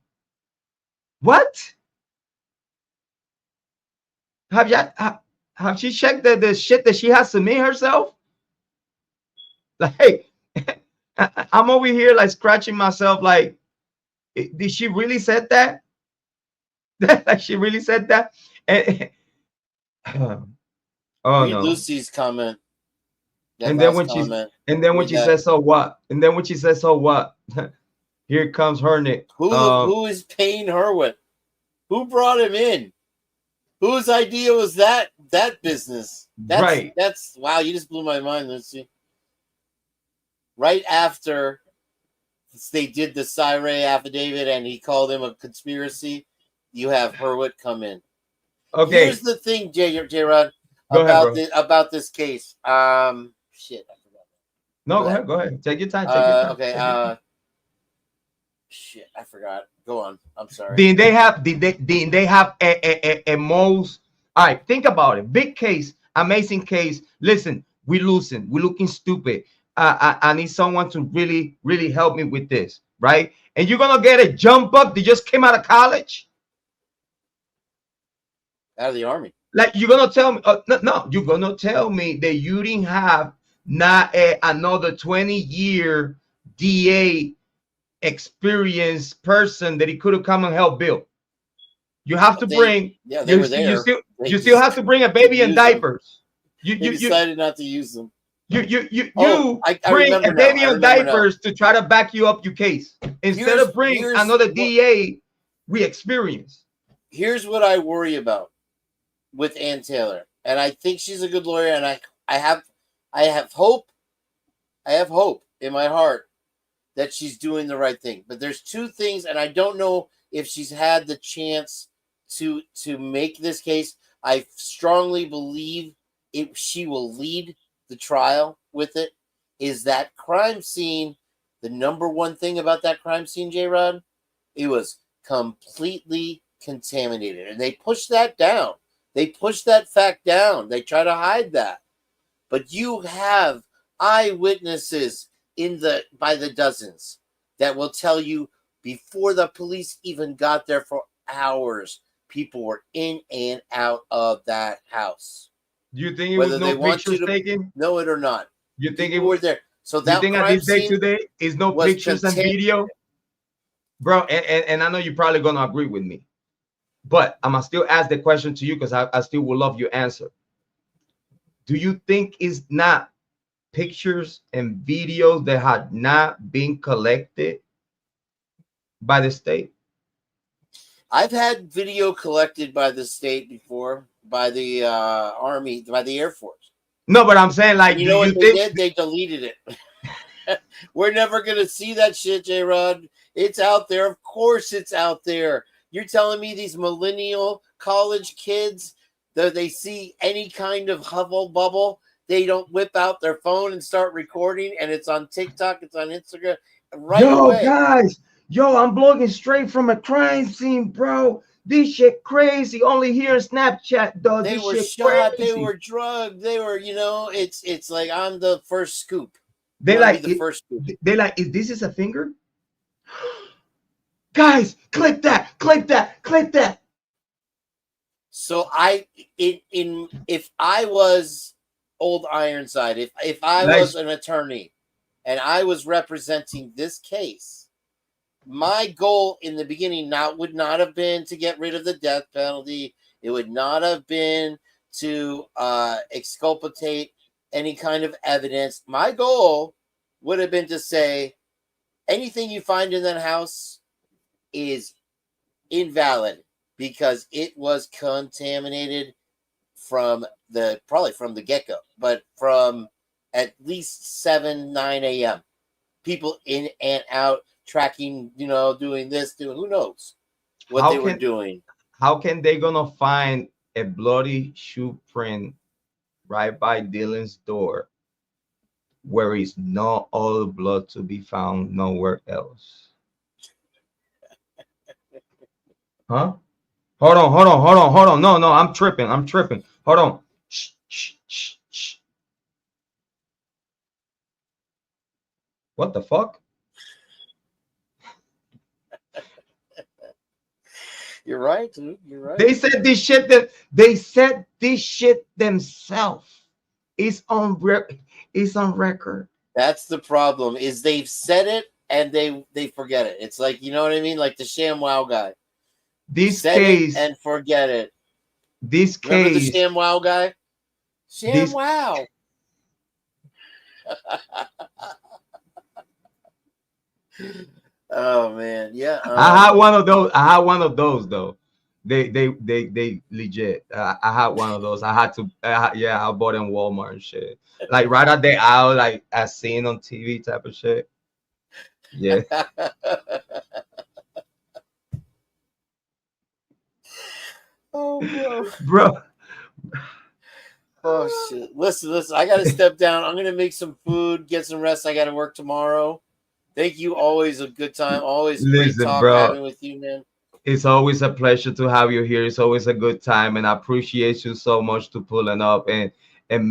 S1: What? Have she checked the shit that she has submitted herself? Like, I'm over here like scratching myself. Like, did she really said that? Like, she really said that? And, oh
S2: Read
S1: no.
S2: Lucy's comment.
S1: And then when she says so what? And then when she says so what? Here comes Hernick.
S2: Who is paying her with? Who brought him in? Whose idea was that business? That's wow, you just blew my mind, Lucy. Right after they did the Syray affidavit and he called him a conspiracy, you have Hurwitz come in. Okay. Here's the thing, Jrod, about this case. Shit, I forgot.
S1: No, go ahead. Take your time.
S2: Okay. Shit, I forgot. Go on. I'm sorry.
S1: Did they have a most? All right, think about it. Big case, amazing case. Listen, we're looking stupid. I need someone to really, really help me with this, right? And you're gonna get a jump up that just came out of college,
S2: out of the army.
S1: Like you're gonna tell me? No, you're gonna tell me that you didn't have not another 20-year DA experienced person that he could have come and help Bill. You have to bring.
S2: Yeah, they were there.
S1: You still have to bring a baby in diapers.
S2: You decided not to use them.
S1: You bring a baby in diapers to try to back you up your case instead of bring another DA we experience.
S2: Here's what I worry about with Ann Taylor, and I think she's a good lawyer, and I have hope in my heart that she's doing the right thing. But there's two things, and I don't know if she's had the chance to make this case. I strongly believe she will lead the trial with it. Is that crime scene the number one thing about that crime scene, Jrod? It was completely contaminated, and they pushed that down. They pushed that fact down. They try to hide that, but you have eyewitnesses by the dozens that will tell you before the police even got there for hours, people were in and out of that house.
S1: Do you think it was no pictures taken?
S2: Know it or not.
S1: You think it was
S2: there? So that
S1: you think at this day today is no pictures and video, bro? And I know you're probably gonna agree with me, but I'm gonna still ask the question to you because I still would love your answer. Do you think it's not pictures and videos that had not been collected by the state?
S2: I've had video collected by the state before, by the Army, by the Air Force.
S1: No, but I'm saying, like,
S2: you know what they did? They deleted it. We're never going to see that shit, Jrod. It's out there. Of course it's out there. You're telling me these millennial college kids, that they see any kind of hubble bubble, they don't whip out their phone and start recording, and it's on TikTok, it's on Instagram right away.
S1: Guys, I'm blogging straight from a crime scene, bro. This shit crazy. Only here in Snapchat, though.
S2: They were shot. Crazy. They were drugged. They were, it's like I'm the first scoop.
S1: They like the first scoop. They like, is this a finger? Guys, click that.
S2: So if I was Old Ironside, if I was an attorney and I was representing this case, my goal in the beginning would not have been to get rid of the death penalty. It would not have been to exculpate any kind of evidence. My goal would have been to say anything you find in that house is invalid because it was contaminated probably from the get-go, but from at least 7-9 a.m. People in and out, tracking, doing this, doing who knows what they were doing.
S1: How can they gonna find a bloody shoe print right by Dylan's door where is no other blood to be found nowhere else? Huh? Hold on. No, I'm tripping. Hold on. Shh. What the fuck?
S2: You're right, dude. You're right.
S1: They said this shit themselves. It's on record.
S2: That's the problem. Is they've said it and they forget it. It's like, you know what I mean? Like the ShamWow guy.
S1: This
S2: said
S1: case
S2: it and forget it.
S1: This
S2: Remember
S1: case.
S2: the ShamWow guy? ShamWow. Oh man, yeah.
S1: I had one of those though. They legit. I had one of those. I had to. I bought in Walmart and shit. Like right at the aisle, like as seen on TV type of shit. Yeah.
S2: Oh,
S1: bro.
S2: Oh shit! Listen. I gotta step down. I'm gonna make some food, get some rest. I gotta work tomorrow. Thank you. Always a good time. Always great talk having with you, man.
S1: It's always a pleasure to have you here. It's always a good time, and I appreciate you so much to pulling up and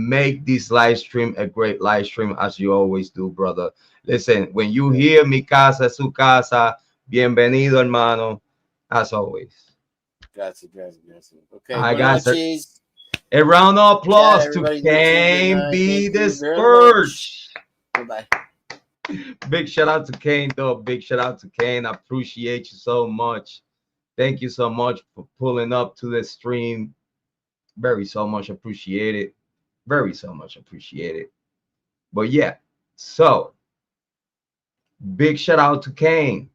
S1: make this live stream a great live stream as you always do, brother. Listen, when you hear mi casa, su casa, bienvenido, hermano, as always.
S2: Gracias. Okay,
S1: I got a round of applause to Kane be the Purge.
S2: Bye-bye.
S1: Big shout out to Kane, though. Big shout out to Kane. I appreciate you so much. Thank you so much for pulling up to the stream. Very so much appreciated. Very so much appreciated. But yeah, so big shout out to Kane.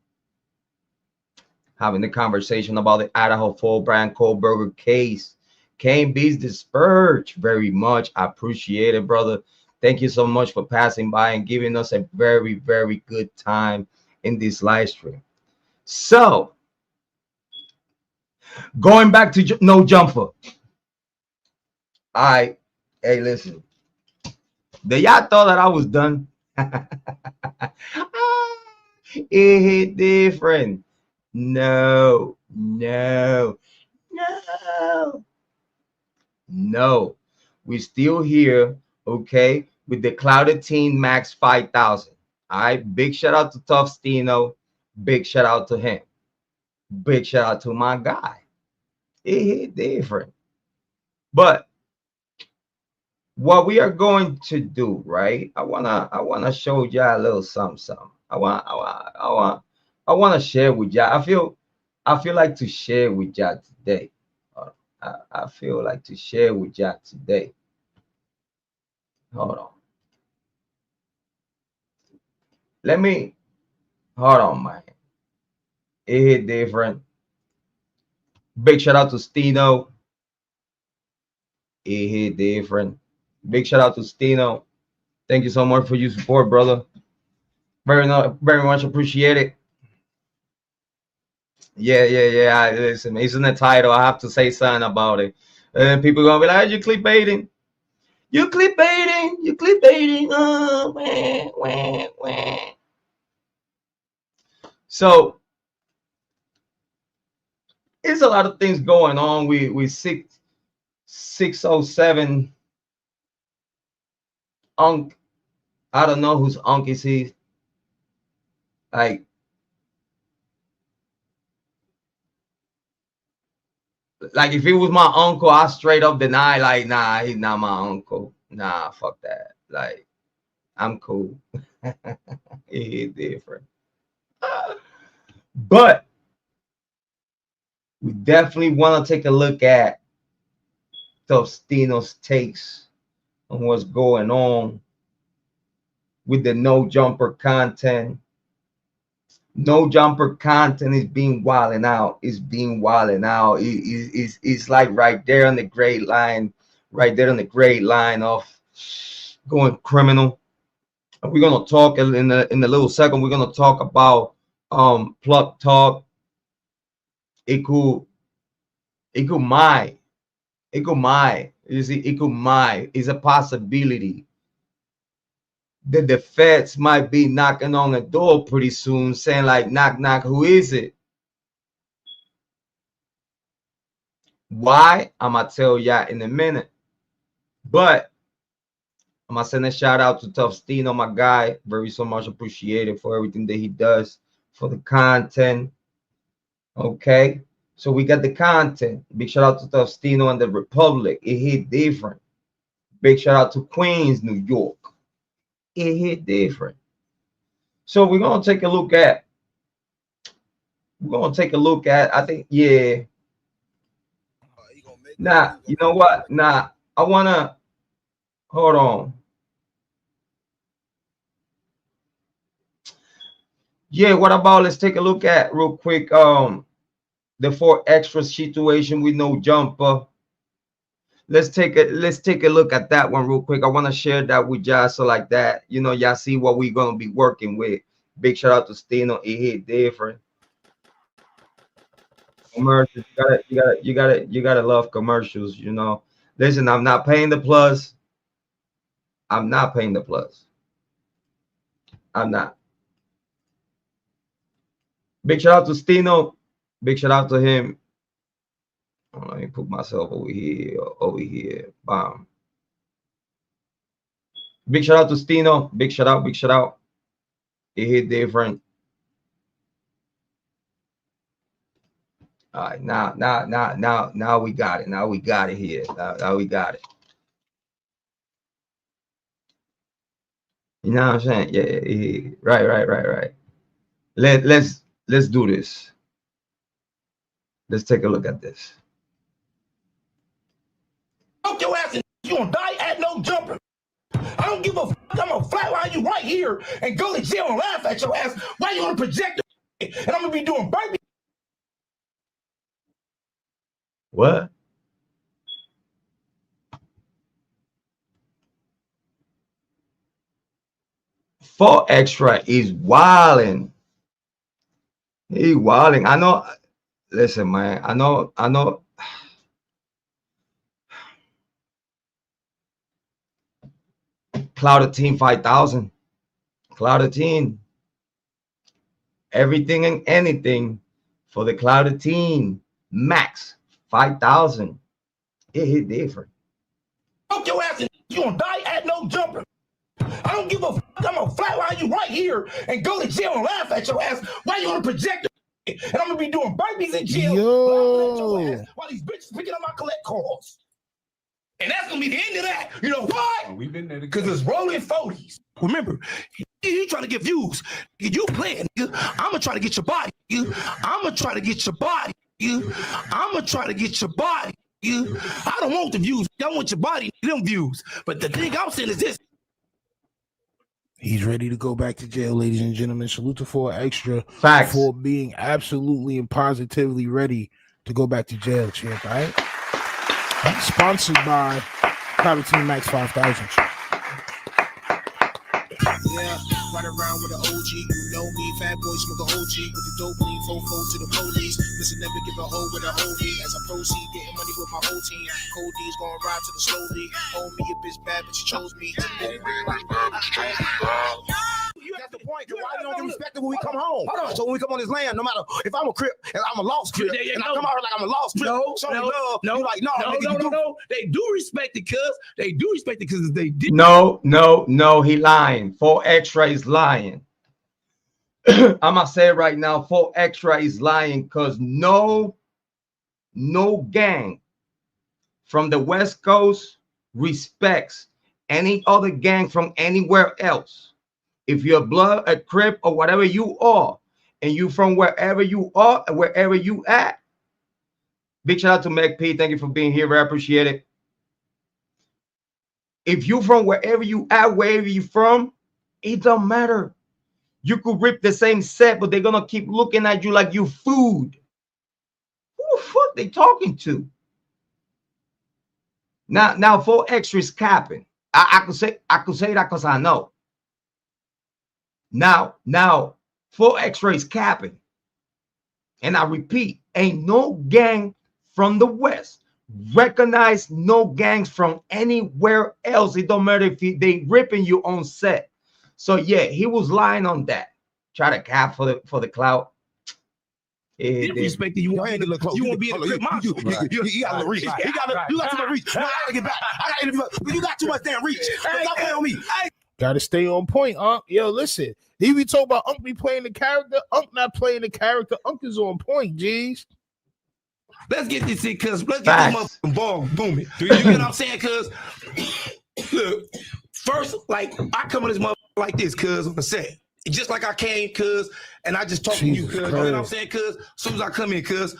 S1: Having the conversation about the Idaho full Bryan Kohberger case. Kane beats the Purge very much. I appreciate it, brother. Thank you so much for passing by and giving us a very, very good time in this live stream. So, going back to No Jumper. Hey, listen. Y'all thought that I was done. It hit different. No. We're still here, okay, with the Clouded Teen Max 5000. All right, big shout out to Tough Stino. Big shout out to him. Big shout out to my guy. It hit different. But what we are going to do, right? I wanna show y'all a little something. I wanna share with y'all. I feel like to share with y'all today. I feel like to share with y'all today. Hold on. Hold on, man. It hit different. Big shout out to Stino. It hit different. Big shout out to Stino. Thank you so much for your support, brother. Very much appreciated. Yeah. Listen, it's in the title. I have to say something about it. And people gonna be like, "You clickbaiting? You clickbaiting? Oh, wah. So there's a lot of things going on. We 607 Unc. I don't know whose Unc is he. Like if it was my uncle, I straight up deny, like, nah, he's not my uncle. Nah, fuck that. Like, I'm cool. It hit different. But we definitely want to take a look at Tostino's takes on what's going on with the no jumper content. No jumper content is being wilding out. It's being wilding out. It's like right there on the gray line, right there on the gray line of going criminal. We're gonna talk in a little second. We're gonna talk about plug talk. Iku my. You see, Iku is a possibility that the feds might be knocking on the door pretty soon, saying like, knock, knock, who is it? Why? I'm gonna tell ya in a minute. But I'm gonna send a shout out to Tostino, my guy. Very so much appreciated for everything that he does for the content. Okay. So we got the content. Big shout out to Tostino and the Republic. It hit different. Big shout out to Queens, New York. It hit different. So we're gonna take a look at. I think, yeah. Nah, you know what? Nah, I wanna hold on. Yeah, what about let's take a look at real quick. The 4 extra situation with no jumper. Let's take a look at that one real quick. I want to share that with y'all so like that, you know, y'all see what we're gonna be working with. Big shout out to Stino. It hit different. Commercials, you gotta love commercials, you know. Listen, I'm not paying the plus. I'm not. Big shout out to Stino. Big shout out to him. Let me put myself over here. Bam. Big shout out to Stino. Big shout out. It hit different. All right, now we got it. Now we got it here. Now we got it. You know what I'm saying? Yeah. Right. Let's do this. Let's take a look at this.
S3: Fuck your ass and you gonna die at no jumper. I don't give a fuck. I'm gonna flatline you right here and go to jail and laugh at your ass. Why you gonna project the and I'm gonna be doing burpees?
S1: What? For extra is wilding. He wilding. I know. Listen, man. I know. Clout Team 5000. Clout Team. Everything and anything for the Clout Team. Max 5000. It hit different.
S3: Fuck your ass and you gonna die at no jumper. I don't give a fuck. I'm gonna flatline you right here and go to jail and laugh at your ass. Why you gonna project the and I'm gonna be doing burpees in jail while these bitches picking up my collect calls. And that's gonna be the end of that. You know why? Oh, we've been there because it's rolling 40s. Remember, you trying to get views. You playing, nigga. I'm gonna try to get your body. I'm gonna try to get your body. I'm gonna try to get your body. I don't want the views. I want your body, them views. But the thing I'm saying is this.
S4: He's ready to go back to jail, ladies and gentlemen. Salute to 4 extra
S1: Facts.
S4: For being absolutely and positively ready to go back to jail, champ. All right. Sponsored by Private Team Max 5000.
S5: Yeah, ride around with an OG, you know me. Fat boy smoke a OG with the dope lean, fofo to the police. Listen, never give a hoe with a homie. As I proceed, getting money with my whole team. Cold D's gonna ride to the slowly. Hold me a bitch bad, but she chose me. That's the point. Why you don't get respected when we come home? So when we come on this land, no matter if I'm a Crip and I'm a lost Crip, and I come out here like I'm a lost Crip, no, like no.
S3: They do respect it, cuz they do respect it because they did.
S1: No, he lying. 4 extra is lying. I'm gonna say it right now. 4 extra is lying because no gang from the West Coast respects any other gang from anywhere else. If you're blood, a crip, or whatever you are, and you from wherever you are and wherever you at, big shout out to Meg P. Thank you for being here. I appreciate it. If you from wherever you at, wherever you from, it don't matter. You could rip the same set, but they're gonna keep looking at you like you food. Who the fuck they talking to? Now 4 Extra is capping. I could say that because I know. Now 4 Extra is capping. And I repeat, ain't no gang from the West. Recognize no gangs from anywhere else. It don't matter if they ripping you on set. So yeah, he was lying on that. Try to cap for the clout.
S3: He respected you. You want to be in the crib monster. You got to reach. You got too much reach. I gotta get back. You got too much damn reach. Stop playing on me.
S4: Gotta stay on point, Unc. Yo, listen. He be talking about Unc be playing the character. Unc not playing the character. Unc is on point, G's.
S3: Let's get this shit, cuz. Let's get this motherfucking ball booming. You get what I'm saying, cuz? Look, first, like, I come on this motherfucker like this, cuz, on the set. Just like I came, cuz, and I just talk to you, cuz. You know what I'm saying, cuz? As soon as I come in, cuz.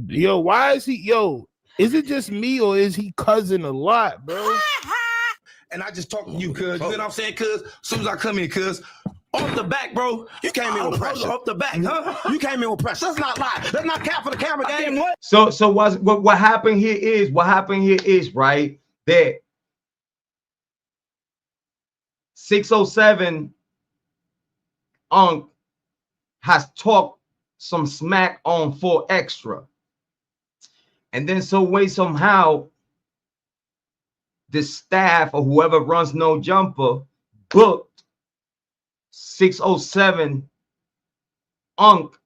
S4: Yo, why is he, is it just me or is he cousin a lot, bro?
S3: And I just talk to you, cuz. You know what I'm saying, cuz? As soon as I come in, cuz. Off the back, bro. You came in with pressure. Off the back, huh? You came in with pressure. Let's not lie. Let's not cap for the camera game. What?
S1: So what happened here is right there. 607 Unc has talked some smack on 4 Extra. And then somehow the staff or whoever runs No Jumper booked 607 Unc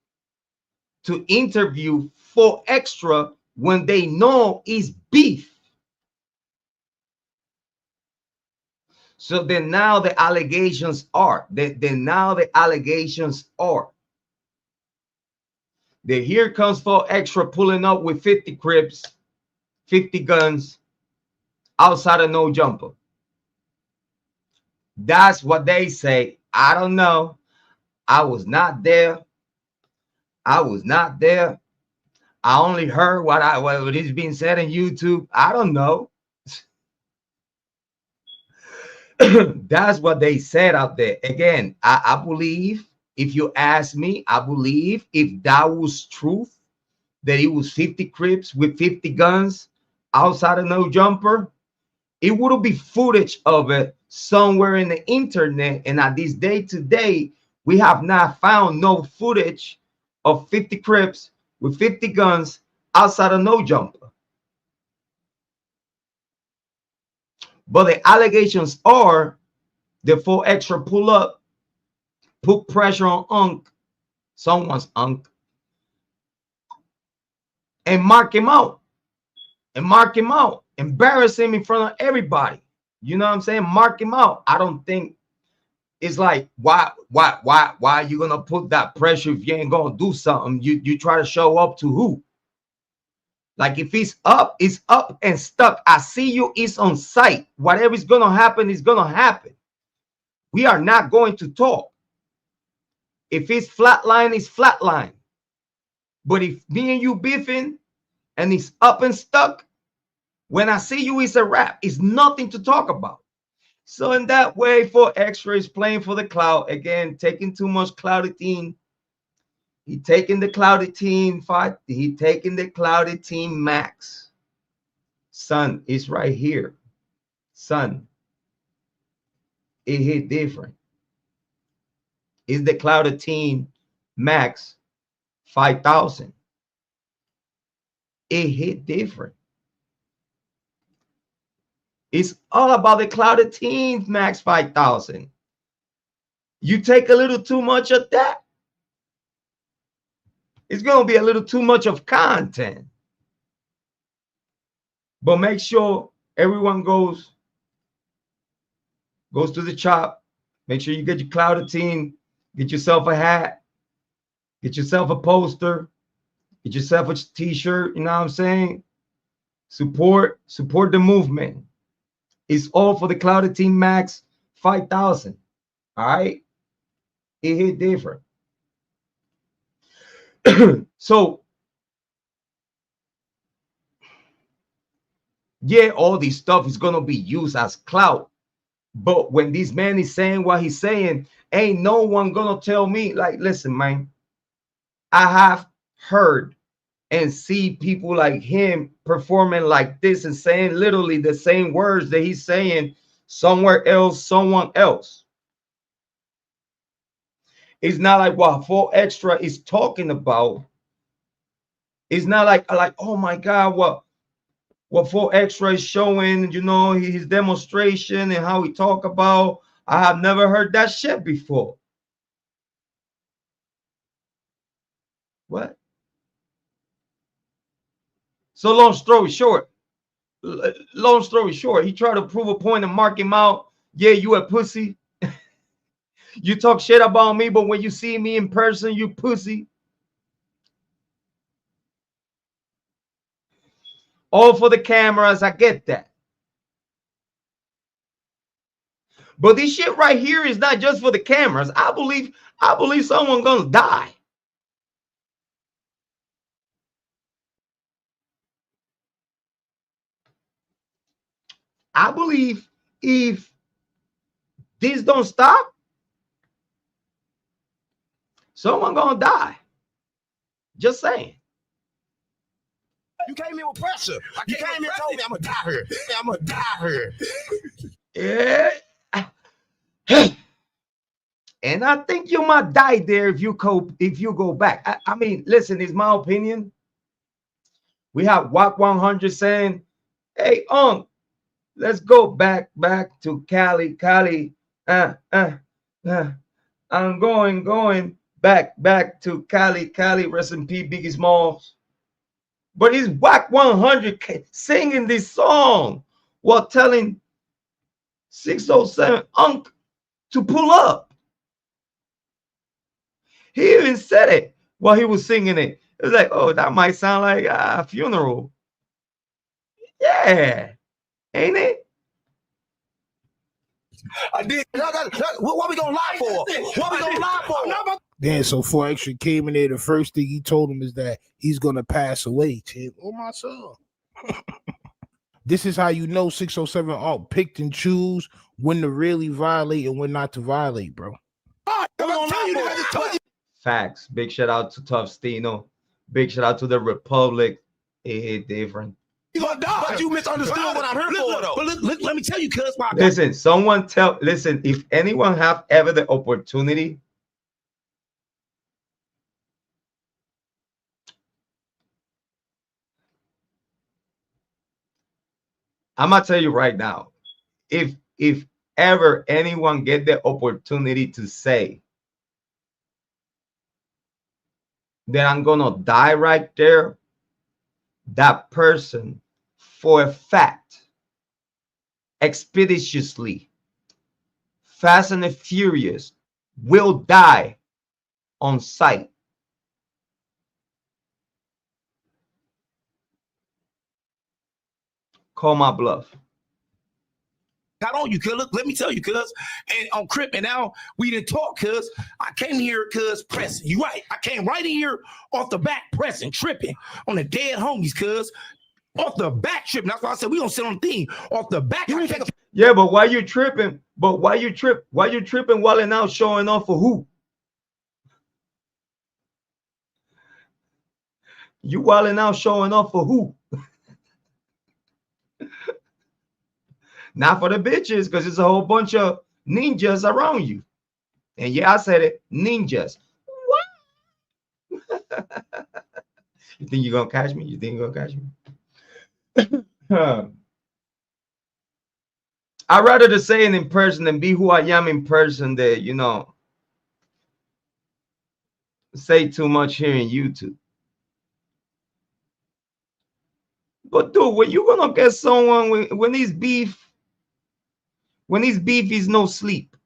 S1: to interview 4 Extra when they know it's beef. So then now the allegations are that here comes 4 Extra pulling up with 50 Crips, 50 guns outside of No Jumper. That's what they say. I don't know. I was not there. I only heard what is being said on YouTube. I don't know. That's what they said out there. Again, I believe, if you ask me, I believe if that was truth, that it was 50 Crips with 50 guns outside of No Jumper, it would be footage of it somewhere in the internet. And at this day today, we have not found no footage of 50 Crips with 50 guns outside of No Jumper. But the allegations are the 4 Extra pull up, put pressure on Unc, someone's Unc, and mark him out. Embarrass him in front of everybody. You know what I'm saying? Mark him out. I don't think it's like, why are you gonna put that pressure if you ain't gonna do something? You try to show up to who? Like, if it's up and stuck. I see you, it's on site. Whatever is gonna happen is gonna happen. We are not going to talk. If it's flatline, it's flatline. But if me and you beefing and it's up and stuck, when I see you, it's a wrap. It's nothing to talk about. So in that way, 4 Extra is playing for the clout. Again, taking too much clouded team. He taking the clouded team fight. He taking the clouded team max. Son, it's right here. Son, it hit different. It's the clouded team max 5,000. It hit different. It's all about the clouded team max 5,000. You take a little too much of that, it's going to be a little too much of content. But make sure everyone goes to the shop. Make sure you get your clouded team. Get yourself a hat. Get yourself a poster. Get yourself a t-shirt. You know what I'm saying? Support the movement. It's all for the clouded team max 5,000. All right, it hit different. So yeah, all this stuff is gonna be used as clout. But when this man is saying what he's saying, ain't no one gonna tell me, like, listen, man, I have heard and see people like him performing like this and saying literally the same words that he's saying somewhere else, someone else. It's not like what 4 Extra is talking about. It's not like oh my God, what 4 Extra is showing, you know, his demonstration and how he talk about. I have never heard that shit before. What? So long story short, he tried to prove a point and mark him out. Yeah, you a pussy. You talk shit about me, but when you see me in person, you pussy. All for the cameras, I get that. But this shit right here is not just for the cameras. I believe someone gonna die. I believe if this don't stop, someone gonna die. Just saying.
S3: You came in with pressure. You came in and told me I'm gonna die here. I'm gonna die here.
S1: Yeah. And I think you might die there if you go back. I mean, listen, it's my opinion. We have WAC 100 saying, hey, let's go back to Cali. I'm going back to Cali. Rest in peace, Biggie Smalls. But it's WAC 100 singing this song while telling 607 Unc to pull up. He even said it while he was singing it. It was like, oh, that might sound like a funeral. Yeah, ain't it?
S3: I did. What we gonna lie for? What we gonna lie for?
S4: Then so 4 Extra came in there. The first thing he told him is that he's gonna pass away. Chip. Oh my soul. This is how you know 607 Alt picked and choose when to really violate and when not to violate, bro.
S1: Facts. Big shout out to Tough Stino. Big shout out to the Republic. It hit different.
S3: You gonna die, but you misunderstood what I'm here for, though. But look, let me tell you, cuz.
S1: Listen, listen, if anyone have ever the opportunity, I'm gonna tell you right now, if ever anyone get the opportunity to say that I'm gonna die right there, that person for a fact, expeditiously, fast and furious, will die on sight. Call my bluff.
S3: Got on you, cuz. Look, let me tell you, cuz. And on Crip, and now we didn't talk, cuz. I came here, cuz, pressing. You right. I came right in here off the back, pressing, tripping on the dead homies, cuz. Off the back tripping. That's why I said we gonna sit on the thing. Off the back.
S1: Yeah, but why you tripping? Why you tripping while they're now showing off for who? You wilding out showing off for who? Not for the bitches, because there's a whole bunch of ninjas around you. And yeah, I said it, ninjas. What? You think you're gonna catch me? You think you're gonna catch me? I'd rather to say it in person than be who I am in person than, you know, say too much here in YouTube. But dude, when you gonna get someone when he's beef is no sleep.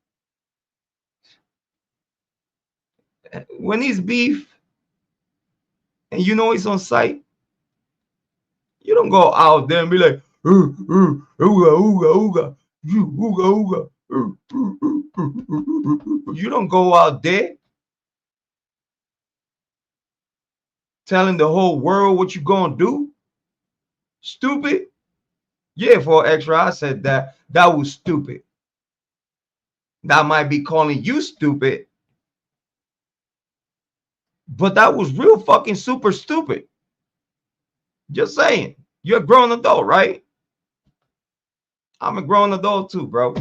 S1: When he's beef and you know it's on site, you don't go out there and be like, ooga, ooga, ooga, ooga, ooga, ooga, You don't go out there telling the whole world what you gonna do. Stupid. Yeah, for extra, I said that was stupid. That might be calling you stupid, but that was real fucking super stupid. Just saying. You're a grown adult, right? I'm a grown adult too, bro.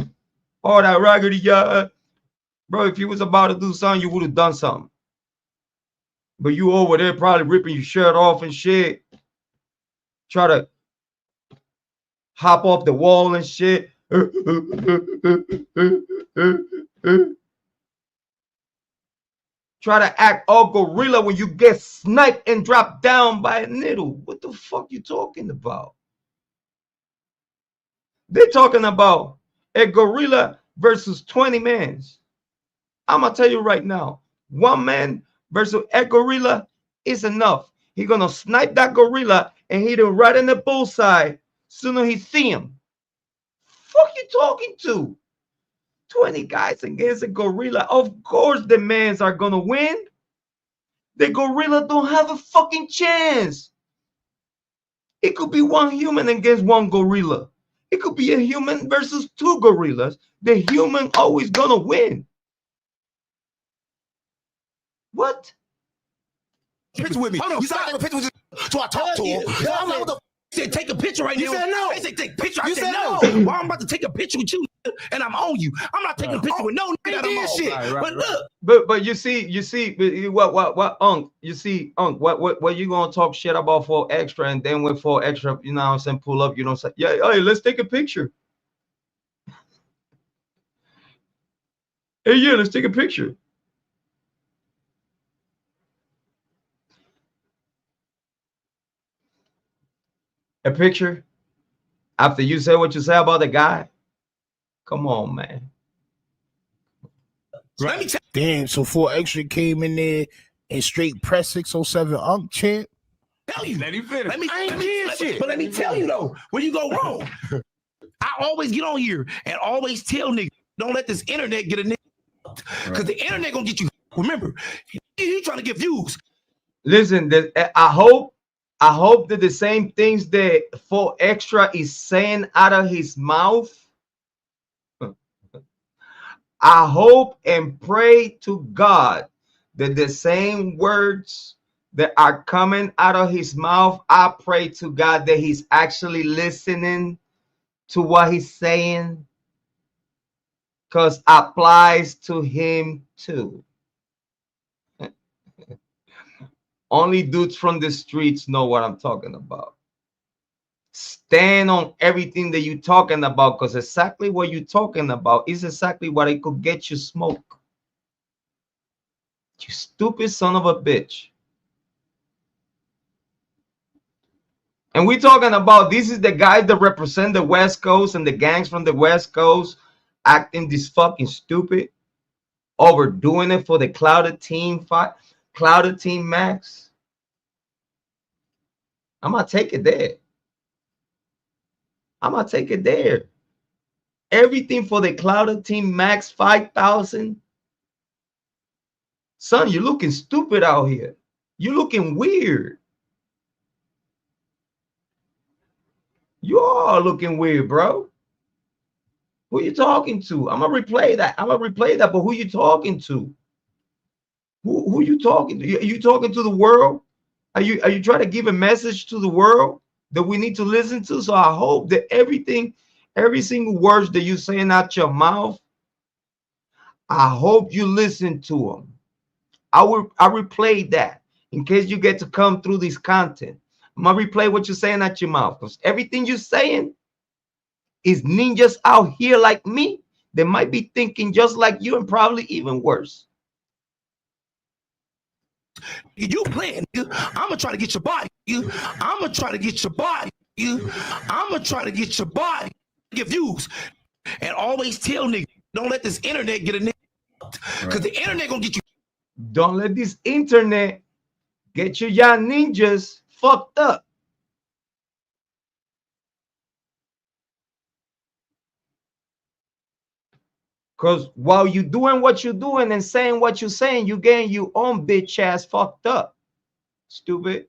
S1: All that raggedy, yeah. Bro, if you was about to do something, you would have done something. But you over there probably ripping your shirt off and shit. Try to hop off the wall and shit. Try to act all gorilla when you get sniped and dropped down by a needle. What the fuck you talking about? They're talking about a gorilla versus 20 men. I'm going to tell you right now, one man versus a gorilla is enough. He's going to snipe that gorilla and hit him right in the bullseye soon as he see him. Fuck you talking to? 20 guys against a gorilla. Of course the mans are going to win. The gorilla don't have a fucking chance. It could be one human against one gorilla. It could be a human versus two gorillas. The human always gonna win. What?
S3: Picture with me. You said I take a picture with you. So I talked to him. I'm like, what the said take a picture right now. You said no. They said take a picture. I said no. Well, I'm about to take a picture with you and I'm on you. I'm not taking a picture with no nigga that I'm on. Shit. But look.
S1: But you see what Unc, you see Unc, what you gonna talk shit about for extra, and then when for extra, you know what I'm saying, pull up, you don't say, yeah, hey, let's take a picture. Hey, yeah, let's take a picture. A picture after you say what you say about the guy? Come on, man.
S4: Damn, so 4 Extra came in there and straight press 607 Unc chant.
S3: Tell you. Let me finish. But let me tell you though, where you go wrong. I always get on here and always tell niggas, don't let this internet get a nigga. Because the internet gonna get you. Remember, he trying to get views.
S1: Listen, I hope that the same things that 4 Extra is saying out of his mouth, I hope and pray to God that the same words that are coming out of his mouth, I pray to God that he's actually listening to what he's saying, because applies to him too. Only dudes from the streets know what I'm talking about. Stand on everything that you're talking about, because exactly what you're talking about is exactly what it could get you smoke. You stupid son of a bitch. And we're talking about, this is the guys that represent the West Coast and the gangs from the West Coast acting this fucking stupid, overdoing it for the Clouded Team fight, Clouded Team Max. I'm gonna take it there. I'm gonna take it there. Everything for the Clouded Team Max 5,000. Son, you're looking stupid out here. You're looking weird. You are looking weird, bro. Who you talking to? I'm gonna replay that. But who you talking to? Who you talking to? Are you talking to the world? Are you trying to give a message to the world that we need to listen to? So I hope that every single word that you're saying out your mouth, I hope you listen to them. I replay that in case you get to come through this content. I'm gonna replay what you're saying out your mouth, because everything you're saying is ninjas out here like me. They might be thinking just like you and probably even worse.
S3: You playing, I'm gonna try to get your body. I'm gonna try to get your body. I'm gonna try to get your body. Get views. And always tell niggas, don't let this internet get a nigga. Because the internet gonna get you.
S1: Don't let this internet get you young ninjas fucked up. Because while you doing what you're doing and saying what you're saying, you getting your own bitch ass fucked up. Stupid.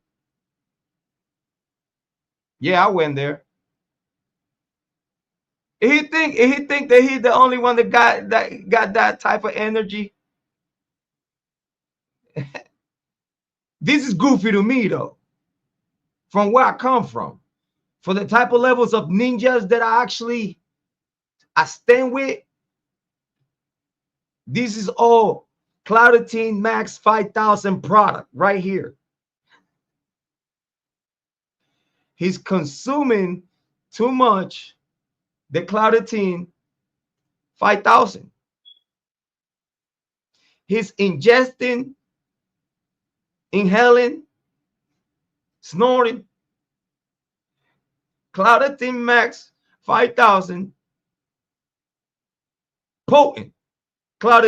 S1: Yeah, I went there. He think that he's the only one that got that type of energy. This is goofy to me though. From where I come from. For the type of levels of ninjas that I stand with. This is all Clout Max 5000 product right here. He's consuming too much the Clout 5000. He's ingesting, inhaling, snoring Clout Max 5000 potent Clout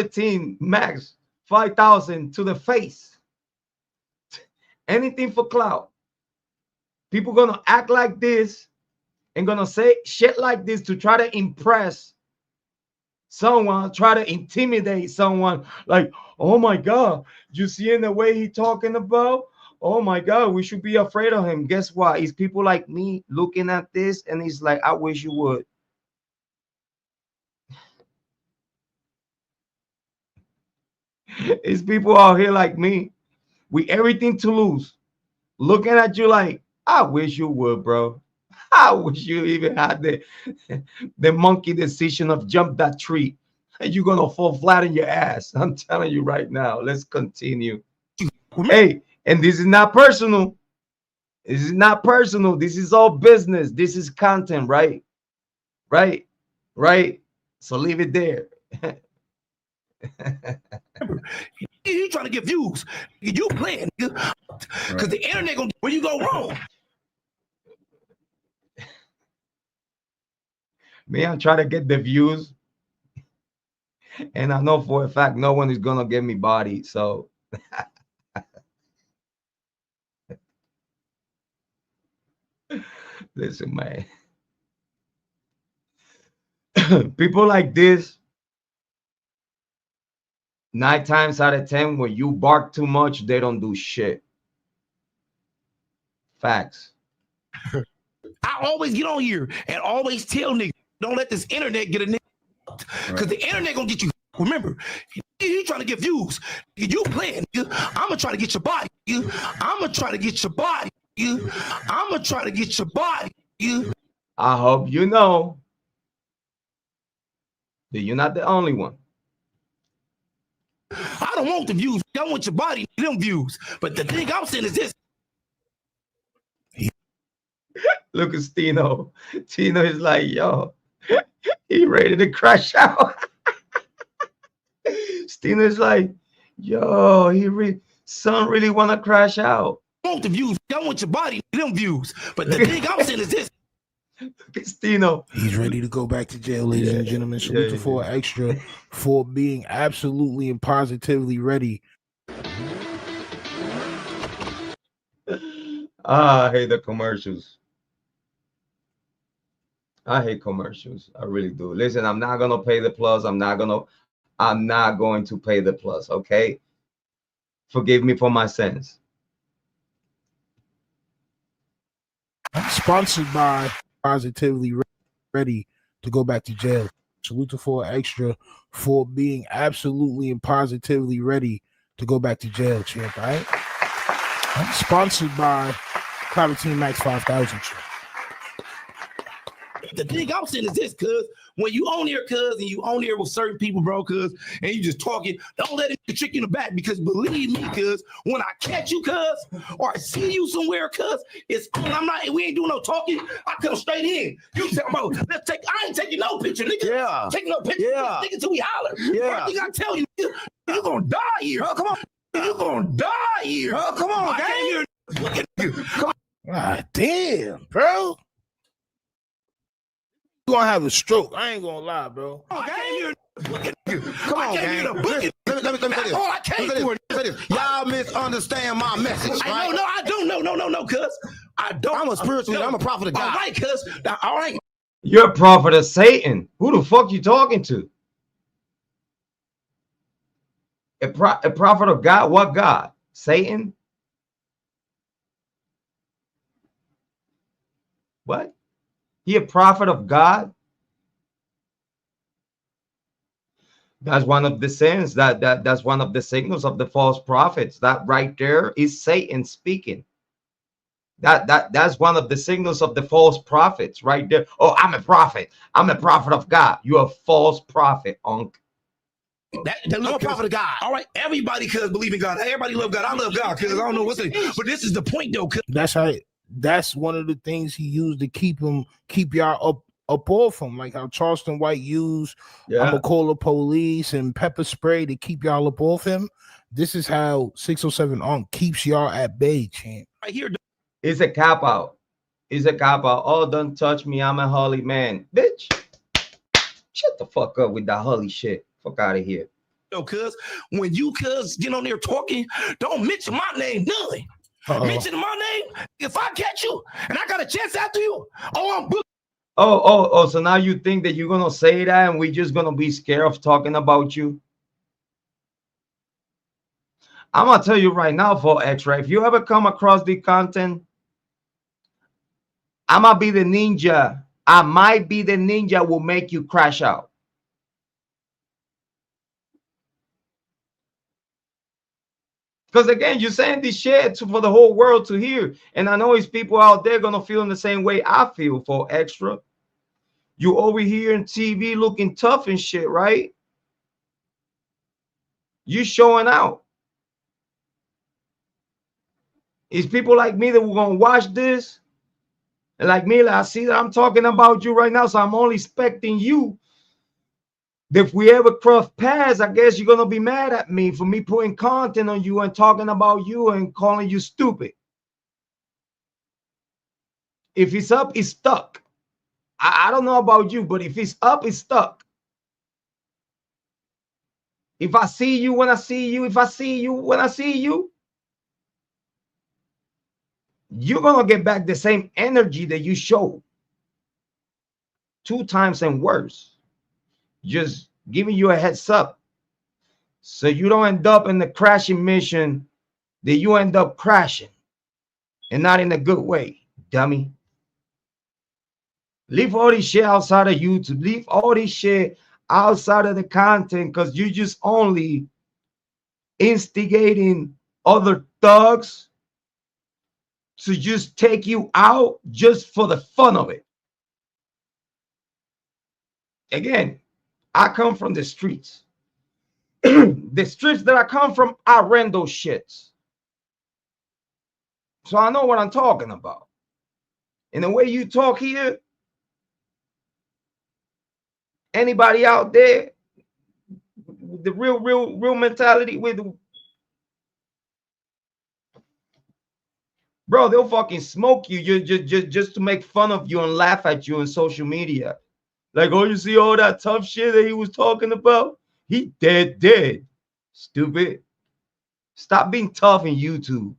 S1: Max 5000 to the face. Anything for clout. People gonna act like this and gonna say shit like this to try to impress someone, try to intimidate someone. Like, oh my God, you see in the way he talking about? Oh my God, we should be afraid of him. Guess what? It's people like me looking at this and he's like, I wish you would. It's people out here like me with everything to lose, looking at you like, I wish you would, bro. I wish you even had the monkey decision of jump that tree and you're gonna fall flat in your ass. I'm telling you right now. Let's continue. Hey, and this is not personal. This is not personal. This is all business. This is content, right? Right? So leave it there.
S3: You trying to get views. You playing. Because the internet gonna where you go wrong.
S1: Me, I'm trying to get the views. And I know for a fact no one is gonna give me body. So listen, man. People like this, 9 times out of 10, when you bark too much, they don't do shit. Facts.
S3: I always get on here and always tell niggas, don't let this internet get a nigga. Because the internet gonna get you. Remember, you trying to get views. You playing. I'm gonna try to get your body. I'm gonna try to get your body. I'm gonna try to get your body.
S1: I hope you know that you're not the only one.
S3: I don't want the views. I want your body, them views. But the thing I'm saying is this.
S1: Look at Stino. Tino is like, yo, he ready to crash out. Stino is like, yo, son really want to crash out.
S3: I want the views. I want your body, them views. But the thing I'm saying is this.
S1: Look at Stino.
S4: He's ready to go back to jail, ladies and gentlemen. Salute to 4 Extra for being absolutely and positively ready.
S1: I hate the commercials. I hate commercials. I really do. Listen, I'm not gonna pay the plus. I'm not going to pay the plus. Okay. Forgive me for my sins.
S4: Sponsored by Positively Ready to go back to jail. Salute to 4 Extra for being absolutely and positively ready to go back to jail, champ. All right. Sponsored by Clout Max 5000.
S3: The thing I'm saying is this, cuz when you on here, cuz, and you on here with certain people, bro, cuz, and you just talking, don't let it trick you in the back, because believe me, cuz, when I catch you, cuz, or I see you somewhere, cuz, it's on. We ain't doing no talking. I come straight in. You tell me, I ain't taking no picture, nigga. Yeah. Taking no picture, nigga, till we holler. Yeah. First thing I tell you, you're gonna die here. Oh, come on. You're gonna die here. Oh, come on, gang. Come on.
S4: Ah, damn, bro. You gonna have a stroke. I ain't gonna lie, bro.
S3: Come on, gang. Come on, gang. Let me say this. I came for it.
S6: Y'all misunderstand my message, right?
S3: No, I don't. No, cuz. I don't.
S6: I'm a spiritual. I'm a prophet of God.
S3: All right, cuz. All right.
S1: You're a prophet of Satan. Who the fuck you talking to? A prophet of God? What God? Satan? What? He a prophet of God? That's one of the sins. That's one of the signals of the false prophets. That right there is Satan speaking. That's one of the signals of the false prophets right there. Oh, I'm a prophet. I'm a prophet of God. You're a false prophet, Unc.
S3: I'm a prophet of God. All right, everybody could believe in God. Everybody love God. I love God because I don't know what's it. But this is the point though.
S4: That's one of the things he used to keep y'all up off him, like how Charleston White used I'm gonna call the police and pepper spray to keep y'all up off him. This is how 607 Unc keeps y'all at bay, champ.
S3: Right here.
S1: It's a cop out. It's a cop out. Oh, don't touch me. I'm a holy man. Bitch. Shut the fuck up with that holy shit. Fuck out of here.
S3: No, cuz when you get on there talking, don't mention my name, none. Mention my name. If I catch you and I got a chance after you, I'm booked.
S1: Oh, so now you think that you're gonna say that and we're just gonna be scared of talking about you? I'm gonna tell you right now, for Extra, if you ever come across the content, I'm gonna be the ninja. I might be the ninja will make you crash out. Because again, you're saying this shit for the whole world to hear. And I know it's people out there gonna feel in the same way I feel, for Extra. You over here in TV looking tough and shit, right? You showing out. It's people like me that were gonna watch this. And like me, I see that I'm talking about you right now. So I'm only expecting you. If we ever cross paths, I guess you're gonna be mad at me for me putting content on you and talking about you and calling you stupid. If it's up, it's stuck. I don't know about you, but if it's up, it's stuck. If I see you when I see you, if I see you when I see you, you're gonna get back the same energy that you showed 2 times and worse. Just giving you a heads up so you don't end up in the crashing mission that you end up crashing, and not in a good way, dummy. Leave all this shit outside of YouTube. Leave all this shit outside of the content, because you just only instigating other thugs to just take you out just for the fun of it. Again, I come from the streets. The streets that I come from, I ran those shits. So I know what I'm talking about. And the way you talk here, anybody out there, the real mentality with, bro, they'll fucking smoke you just to make fun of you and laugh at you on social media. Like, oh, you see all that tough shit that he was talking about? He dead. Stupid. Stop being tough in YouTube.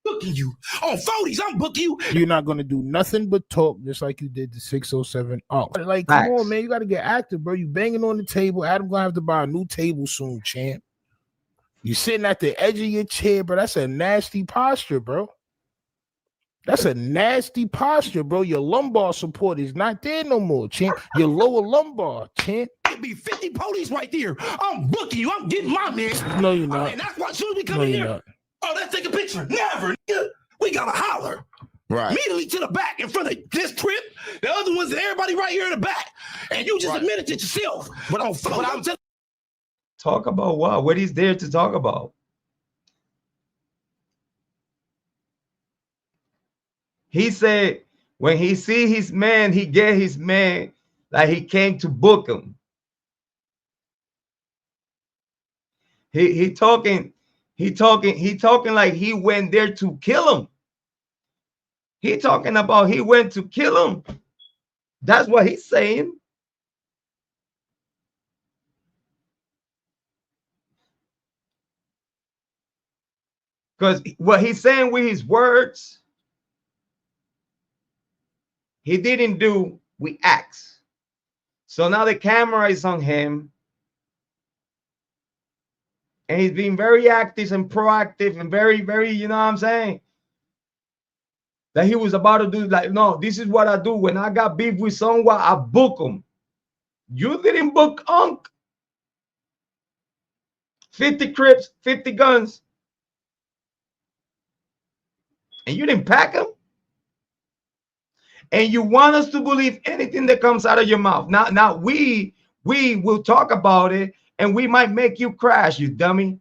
S3: Booking you on 40s. I'm booking you.
S4: You're not gonna do nothing but talk, just like you did the 607. Oh, like, come on, man, you gotta get active, bro. You banging on the table. Adam gonna have to buy a new table soon, champ. You sitting at the edge of your chair, bro. That's a nasty posture, bro. That's a nasty posture, bro. Your lumbar support is not there no more, champ. Your lower lumbar, champ.
S3: It'd be 50 police right there. I'm booking you. I'm getting my man.
S4: No, you're not.
S3: And that's why soon as we come in here. Not. Oh, let's take a picture. Never. We gotta holler. Right. Immediately to the back in front of this trip. The other ones and everybody right here in the back. And you just admitted it yourself. But I'm
S1: talk about what? What is there to talk about? He said when he see his man, he get his man like he came to book him. He talking like he went there to kill him. He talking about he went to kill him. That's what he's saying. Because what he's saying with his words, he didn't do with acts. So now the camera is on him. And he's being very active and proactive and very, very, you know what I'm saying? That he was about to do, like, no, this is what I do. When I got beef with someone, I book them. You didn't book Unc. 50 Crips, 50 guns. And you didn't pack them? And you want us to believe anything that comes out of your mouth. Now we will talk about it, and we might make you crash, you dummy.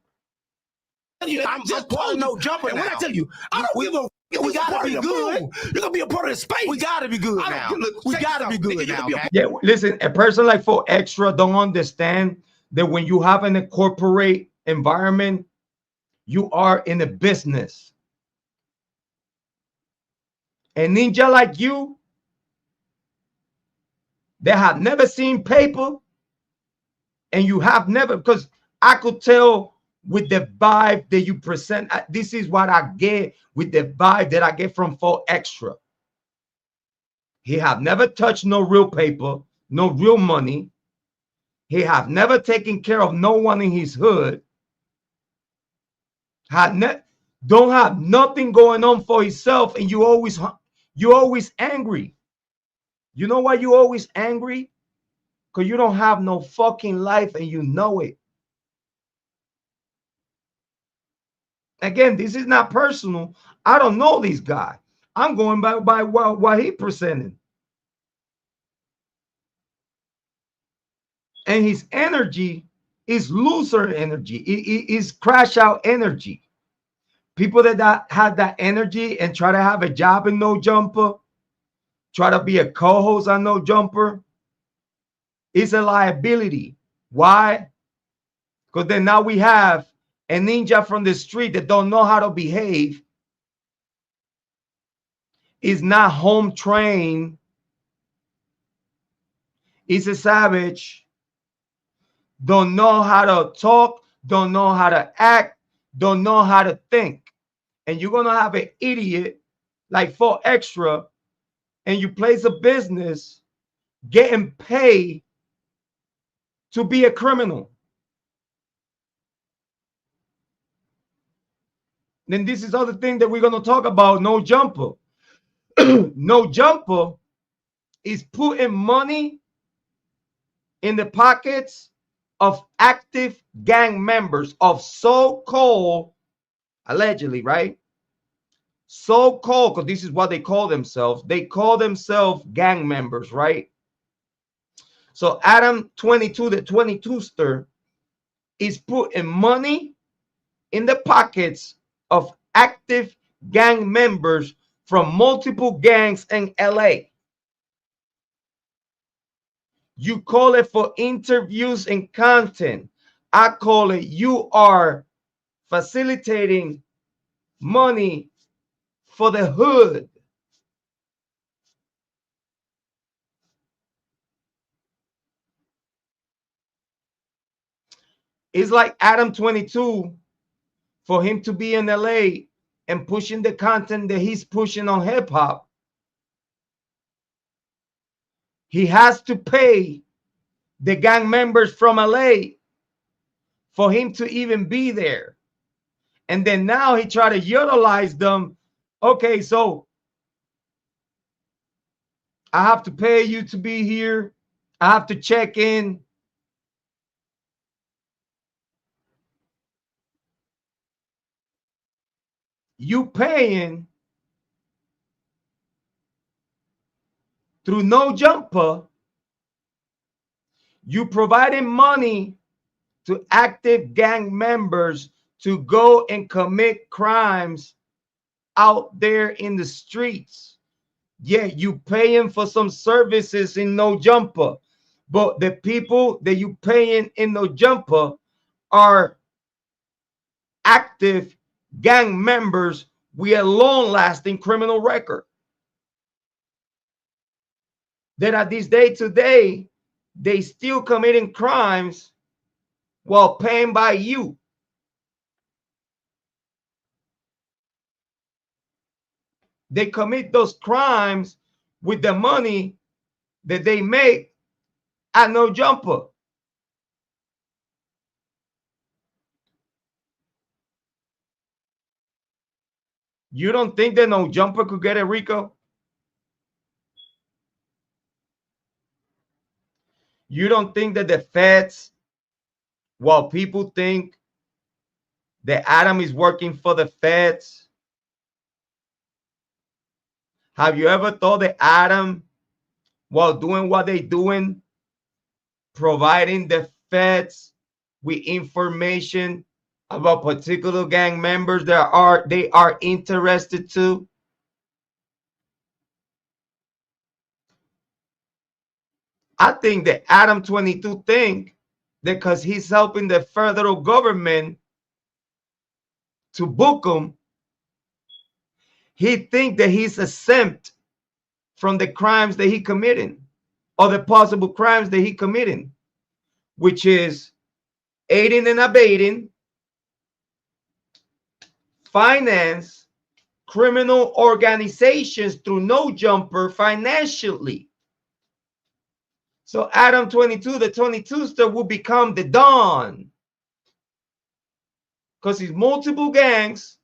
S3: I'm just part of no jumper. And when I tell you, I don't give a we gotta be good. You're gonna be a part of the space. We gotta be good now. We gotta be good now.
S1: Yeah, listen, a person like 4Extra don't understand that when you have an corporate environment, you are in a business. A ninja like you, they have never seen paper, and you have never, because I could tell with the vibe that you present. This is what I get with the vibe that I get from 4Extra. He have never touched no real paper, no real money. He have never taken care of no one in his hood. Don't have nothing going on for himself, and you always angry. You know why you always angry? Because you don't have no fucking life, and you know it. Again, this is not personal. I don't know this guy. I'm going by what he presented. And his energy is loser energy. It is crash out energy. People that have that energy and try to have a job in No Jumper, try to be a co-host on No Jumper, is a liability. Why? Because then now we have a ninja from the street that don't know how to behave, is not home trained, is a savage, don't know how to talk, don't know how to act, don't know how to think. And you're going to have an idiot like 4Extra, and you place a business getting paid to be a criminal. Then this is other thing that we're going to talk about. No Jumper. No Jumper is putting money in the pockets of active gang members of so-called, allegedly, right? So-called, because this is what they call themselves. They call themselves gang members, right? So Adam 22, the 22ster, is putting money in the pockets of active gang members from multiple gangs in LA. You call it for interviews and content. I call it you are facilitating money for the hood. It's like Adam 22, for him to be in LA and pushing the content that he's pushing on hip hop. He has to pay the gang members from LA for him to even be there. And then now he try to utilize them. Okay, so I have to pay you to be here. I have to check in. You paying through No Jumper. You providing money to active gang members to go and commit crimes out there in the streets. Yeah, you paying for some services in No Jumper, but the people that you paying in No Jumper are active gang members with a long-lasting criminal record. That at this day today, they still committing crimes while paying by you. They commit those crimes with the money that they make at No Jumper. You don't think that no jumper could get a RICO? You don't think that the feds, while people think that Adam is working for the feds, have you ever thought that Adam, while doing what they're doing, providing the feds with information about particular gang members that they are interested to? I think that Adam 22 think that because he's helping the federal government to book him, he think that he's exempt from the crimes that he committing, or the possible crimes that he committing, which is aiding and abetting, finance criminal organizations through no jumper financially. So Adam 22, the 22ster, will become the Don, because he's multiple gangs,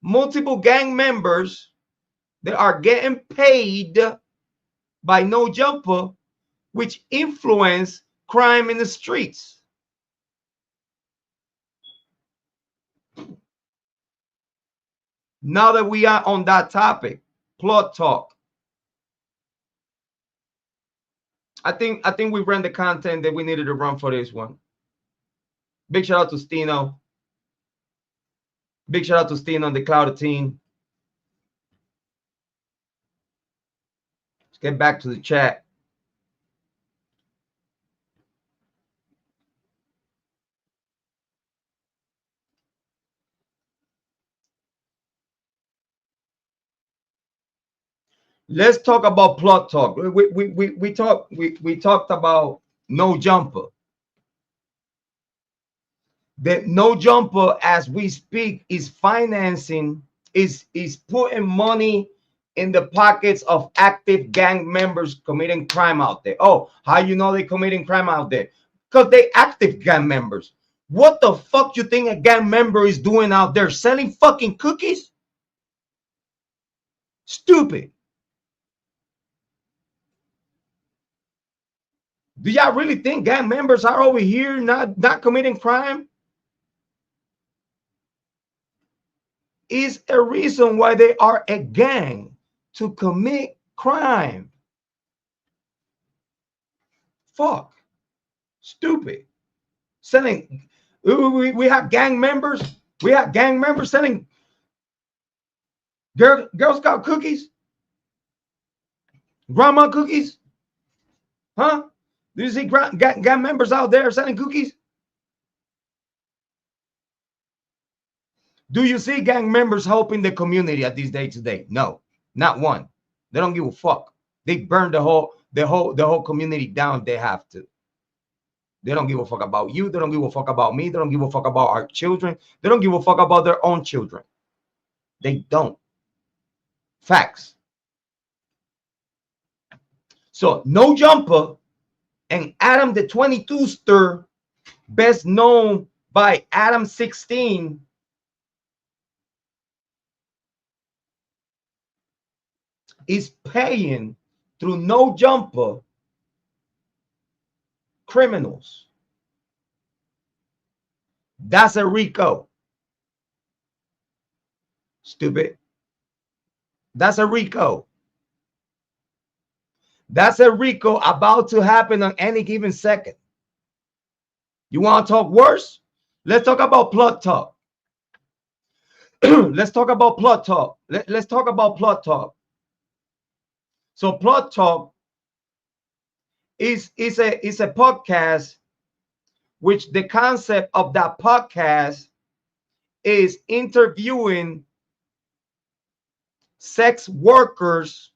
S1: multiple gang members that are getting paid by no jumper, which influence crime in the streets. Now that we are on that topic, plot talk. I think we ran the content that we needed to run for this one. Big shout out to Stino. Big shout out to Stino and the Clout team. Let's get back to the chat. Let's talk about plot talk. We talked about no jumper. That no jumper, as we speak, is financing, is putting money in the pockets of active gang members committing crime out there. Oh, how you know they're committing crime out there? Because they active gang members. What the fuck you think a gang member is doing out there? Selling fucking cookies? Stupid. Do y'all really think gang members are over here not committing crime? Is a reason why they are a gang, to commit crime. Fuck. Stupid. Selling. We have gang members. We have gang members selling Girl Scout cookies. Grandma cookies. Huh? Do you see gang members out there selling cookies? Do you see gang members helping the community at this day today? No, not one. They don't give a fuck. They burn the whole community down. They have to. They don't give a fuck about you. They don't give a fuck about me. They don't give a fuck about our children. They don't give a fuck about their own children. They don't. Facts. So no jumper and Adam the 22ster, best known by Adam 16, is paying through no jumper criminals. That's a RICO. Stupid. That's a RICO. That's a RICO about to happen on any given second. You want to talk worse? Let's talk about plot talk. Let's talk about plot talk. Let's talk about plot talk. So plot talk is a podcast, which the concept of that podcast is interviewing sex workers.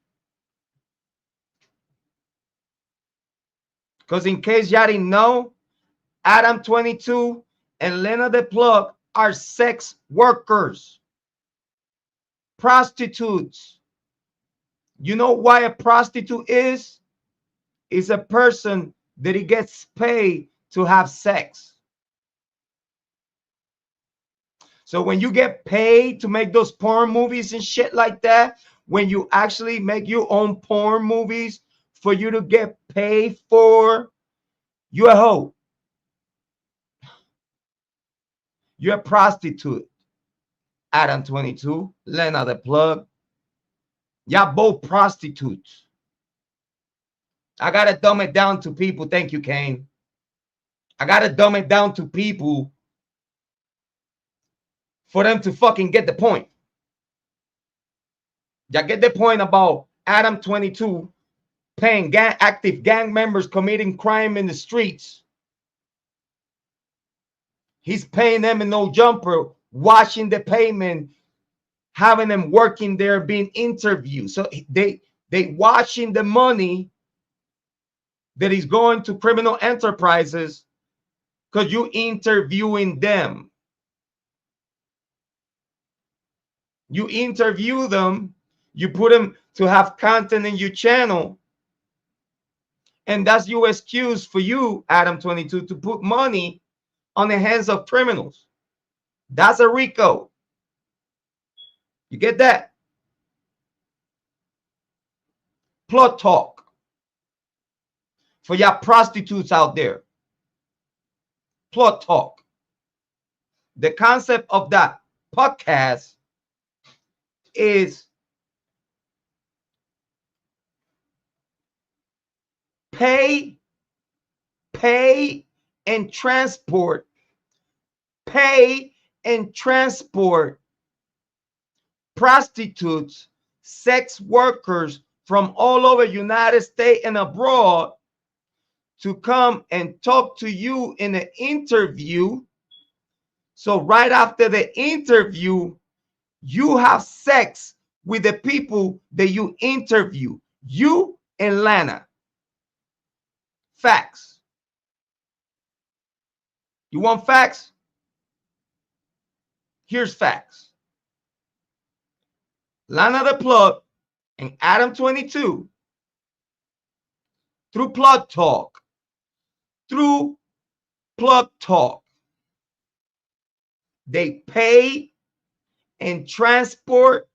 S1: Because in case y'all didn't know, Adam 22 and Lena the Plug are sex workers, prostitutes. You know why a prostitute is? It's a person that he gets paid to have sex. So when you get paid to make those porn movies and shit like that, when you actually make your own porn movies for you to get paid for, you're a hoe. You're a prostitute. Adam 22, Lena the plug. Y'all both prostitutes. I gotta dumb it down to people. Thank you, Kane. I gotta dumb it down to people for them to fucking get the point. Y'all get the point about Adam 22 paying active gang members committing crime in the streets. He's paying them in no jumper, watching the payment, having them working there, being interviewed. So they watching the money that is going to criminal enterprises because you interviewing them. You interview them, you put them to have content in your channel, and that's your excuse for you, Adam 22, to put money on the hands of criminals. That's a RICO. You get that? Plot talk for y'all prostitutes out there. Plot talk. The concept of that podcast is pay and transport. Pay and transport prostitutes, sex workers from all over the United States and abroad to come and talk to you in an interview. So right after the interview, you have sex with the people that you interview. You and Lana. Facts. You want facts? Here's facts. Lana the plug and Adam 22 through plug talk. They pay and transport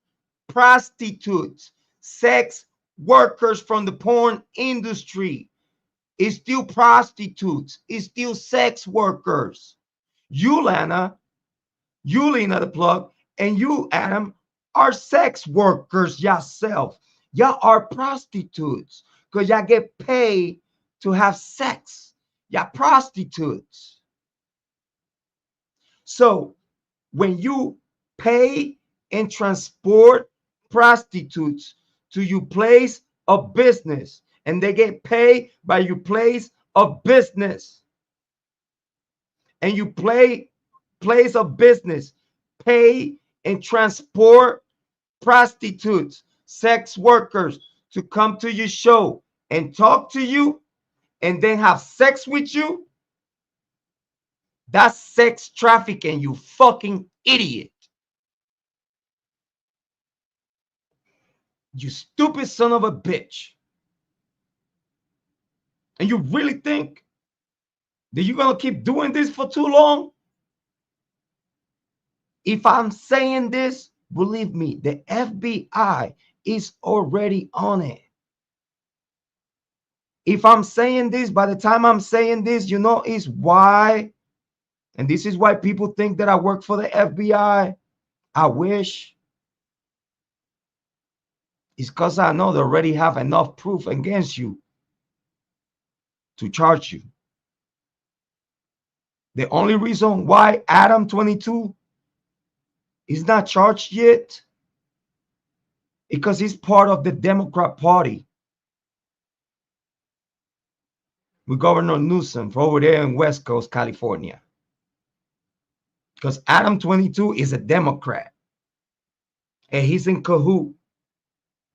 S1: prostitutes, sex workers from the porn industry. It's still prostitutes. It's still sex workers. You, Lana, you, Lena the plug, and you, Adam, are sex workers yourself. Y'all are prostitutes because y'all get paid to have sex. Y'all prostitutes. So when you pay and transport prostitutes to your place of business, and they get paid by your place of business, and you place of business pay and transport prostitutes, sex workers to come to your show and talk to you and then have sex with you, that's sex trafficking, you fucking idiot. You stupid son of a bitch. And you really think that you're going to keep doing this for too long? If I'm saying this, believe me, the FBI is already on it. If I'm saying this, by the time I'm saying this, you know, is why, and this is why people think that I work for the FBI. I wish. It's because I know they already have enough proof against you to charge you. The only reason why Adam 22 is not charged yet because he's part of the Democrat Party with Governor Newsom for over there in West Coast, California. Because Adam 22 is a Democrat and he's in cahoot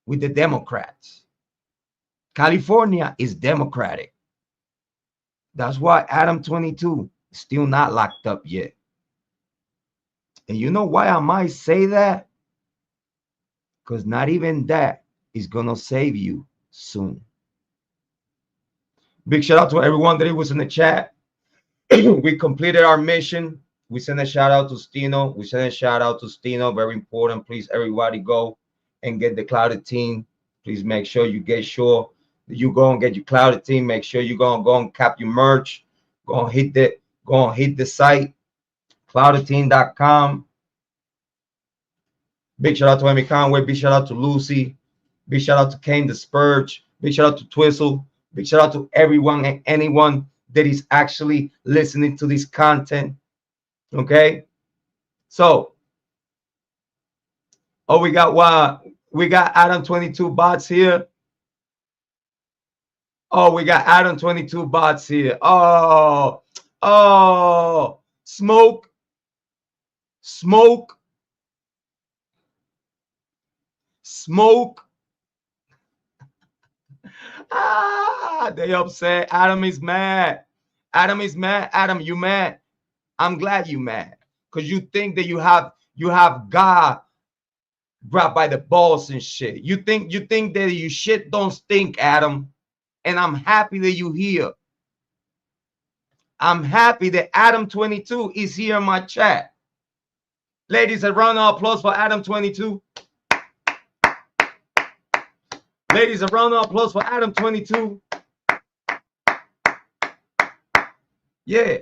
S1: with the Democrats. California is Democratic. That's why Adam 22 is still not locked up yet. And you know why I might say that? Because not even that is going to save you soon. Big shout out to everyone that was in the chat. We completed our mission. We send a shout out to Stino. We send a shout out to Stino. Very important. Please, everybody go and get the Clouded Team. Please make sure you get sure that you go and get your Clouded Team. Make sure you go and cap your merch. Go and hit the site, cloudedteam.com. Big shout out to Amy Conway. Big shout out to Lucy. Big shout out to Kane the Spurge. Big shout out to Twizzle. Big shout out to everyone and anyone that is actually listening to this content. Okay, so we got Adam 22 bots here. Oh, we got Adam 22 bots here. Oh, smoke. They upset. Adam is mad. Adam, you mad? I'm glad you mad, because you think that you have God grabbed by the balls and shit. You think that you shit don't stink, Adam. And I'm happy that you here. I'm happy that Adam 22 is here in my chat. Ladies, a round of applause for Adam 22. Ladies, a round of applause for Adam 22. Yeah.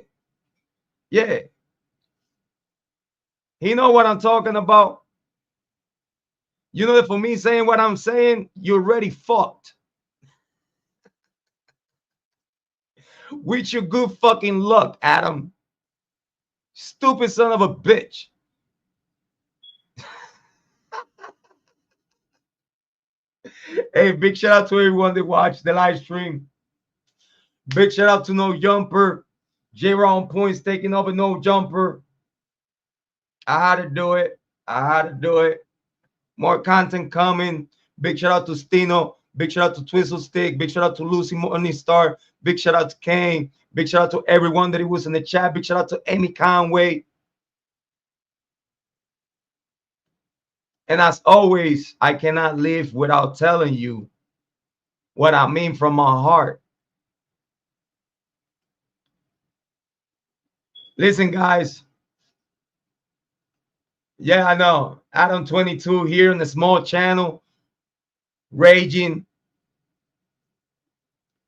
S1: Yeah. You know what I'm talking about? You know that for me saying what I'm saying, you're already fucked. With your good fucking luck, Adam. Stupid son of a bitch. Hey, big shout out to everyone that watched the live stream. Big shout out to No Jumper. Jrod Points taking over No Jumper. I had to do it. More content coming. Big shout out to Stino. Big shout out to Twizzle Stick. Big shout out to Lucy Morningstar. Big shout out to Kane. Big shout out to everyone that was in the chat. Big shout out to Amy Conway. And as always, I cannot live without telling you what I mean from my heart. Listen, guys. Yeah, I know. Adam 22 here in the small channel, raging.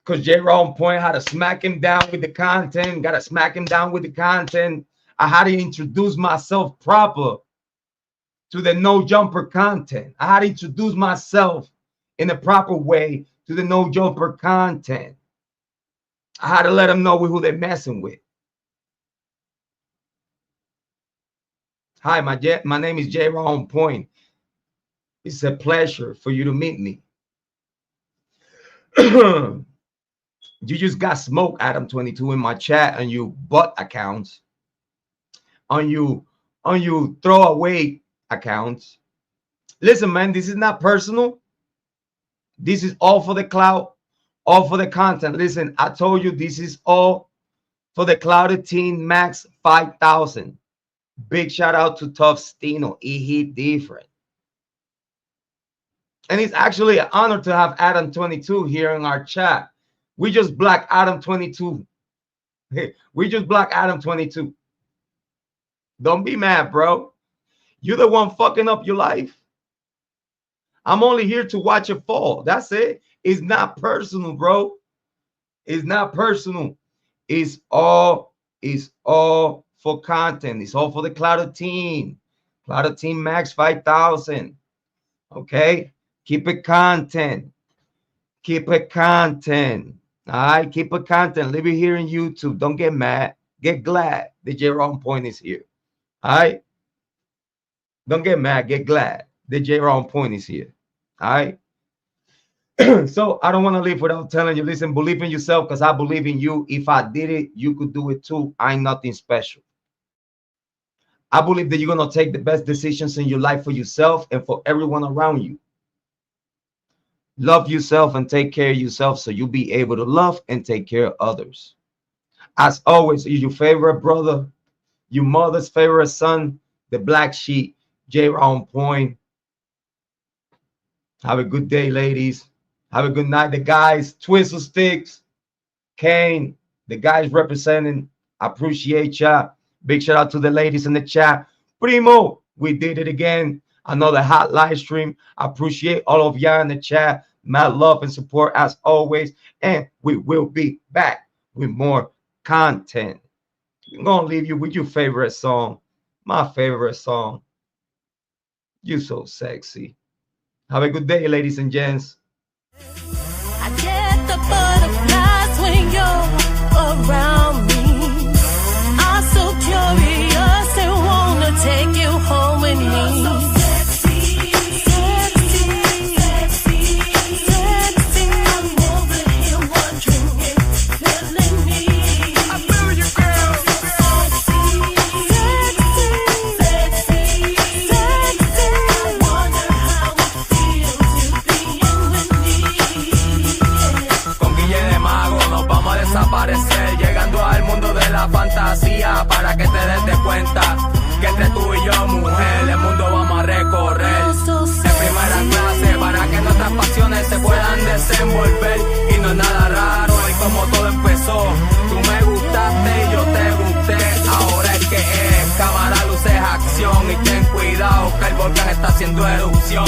S1: Because Jrod Point had to smack him down with the content. Got to smack him down with the content. I had to introduce myself proper to the No Jumper content. I had to introduce myself in the proper way to the No Jumper content. I had to let them know who they're messing with. Hi, my name is Jrod Point. It's a pleasure for you to meet me. You just got smoked, Adam 22, in my chat on you butt accounts, on you throwaway accounts. Listen, man, this is not personal. This is all for the clout, all for the content. Listen, I told you this is all for the Clouded Teen Max 5000. Big shout out to Tough Stino. He hit different. And it's actually an honor to have Adam 22 here in our chat. We just blocked Adam 22. We just blocked Adam 22. Don't be mad, bro. You're the one fucking up your life. I'm only here to watch it fall. That's it. It's not personal, bro. It's not personal. It's all for content. It's all for the Clouded Team. Clouded Team Max 5000. Okay? Keep it content. Keep it content. All right? Keep it content. Leave it here in YouTube. Don't get mad. Get glad that Jrod Point is here. All right? Don't get mad. Get glad that Jrod Point is here. All right? So I don't want to leave without telling you, listen, believe in yourself, because I believe in you. If I did it, you could do it too. I ain't nothing special. I believe that you're going to take the best decisions in your life for yourself and for everyone around you. Love yourself and take care of yourself so you'll be able to love and take care of others. As always, your favorite brother, your mother's favorite son, the black sheep, Jrod Point. Have a good day, ladies. Have a good night. The guys, Twizzle Sticks, Kane, the guys representing, I appreciate y'all. Big shout out to the ladies in the chat. Primo, we did it again. Another hot live stream. I appreciate all of y'all in the chat. Mad love and support as always. And we will be back with more content. I'm going to leave you with your favorite song. My favorite song. You So Sexy. Have a good day, ladies and gents.
S7: I get the butterflies when you're around me. I'm so curious and wanna take you home with me.
S8: Llegando al mundo de la fantasía, para que te des de cuenta que entre tú y yo, mujer, el mundo vamos a recorrer en primera clase, para que nuestras pasiones se puedan desenvolver. Y no es nada raro, y como todo empezó, tú me gustaste y yo te gusté. Ahora es que es cámara, luces, acción, y ten cuidado que el volcán está haciendo erupción.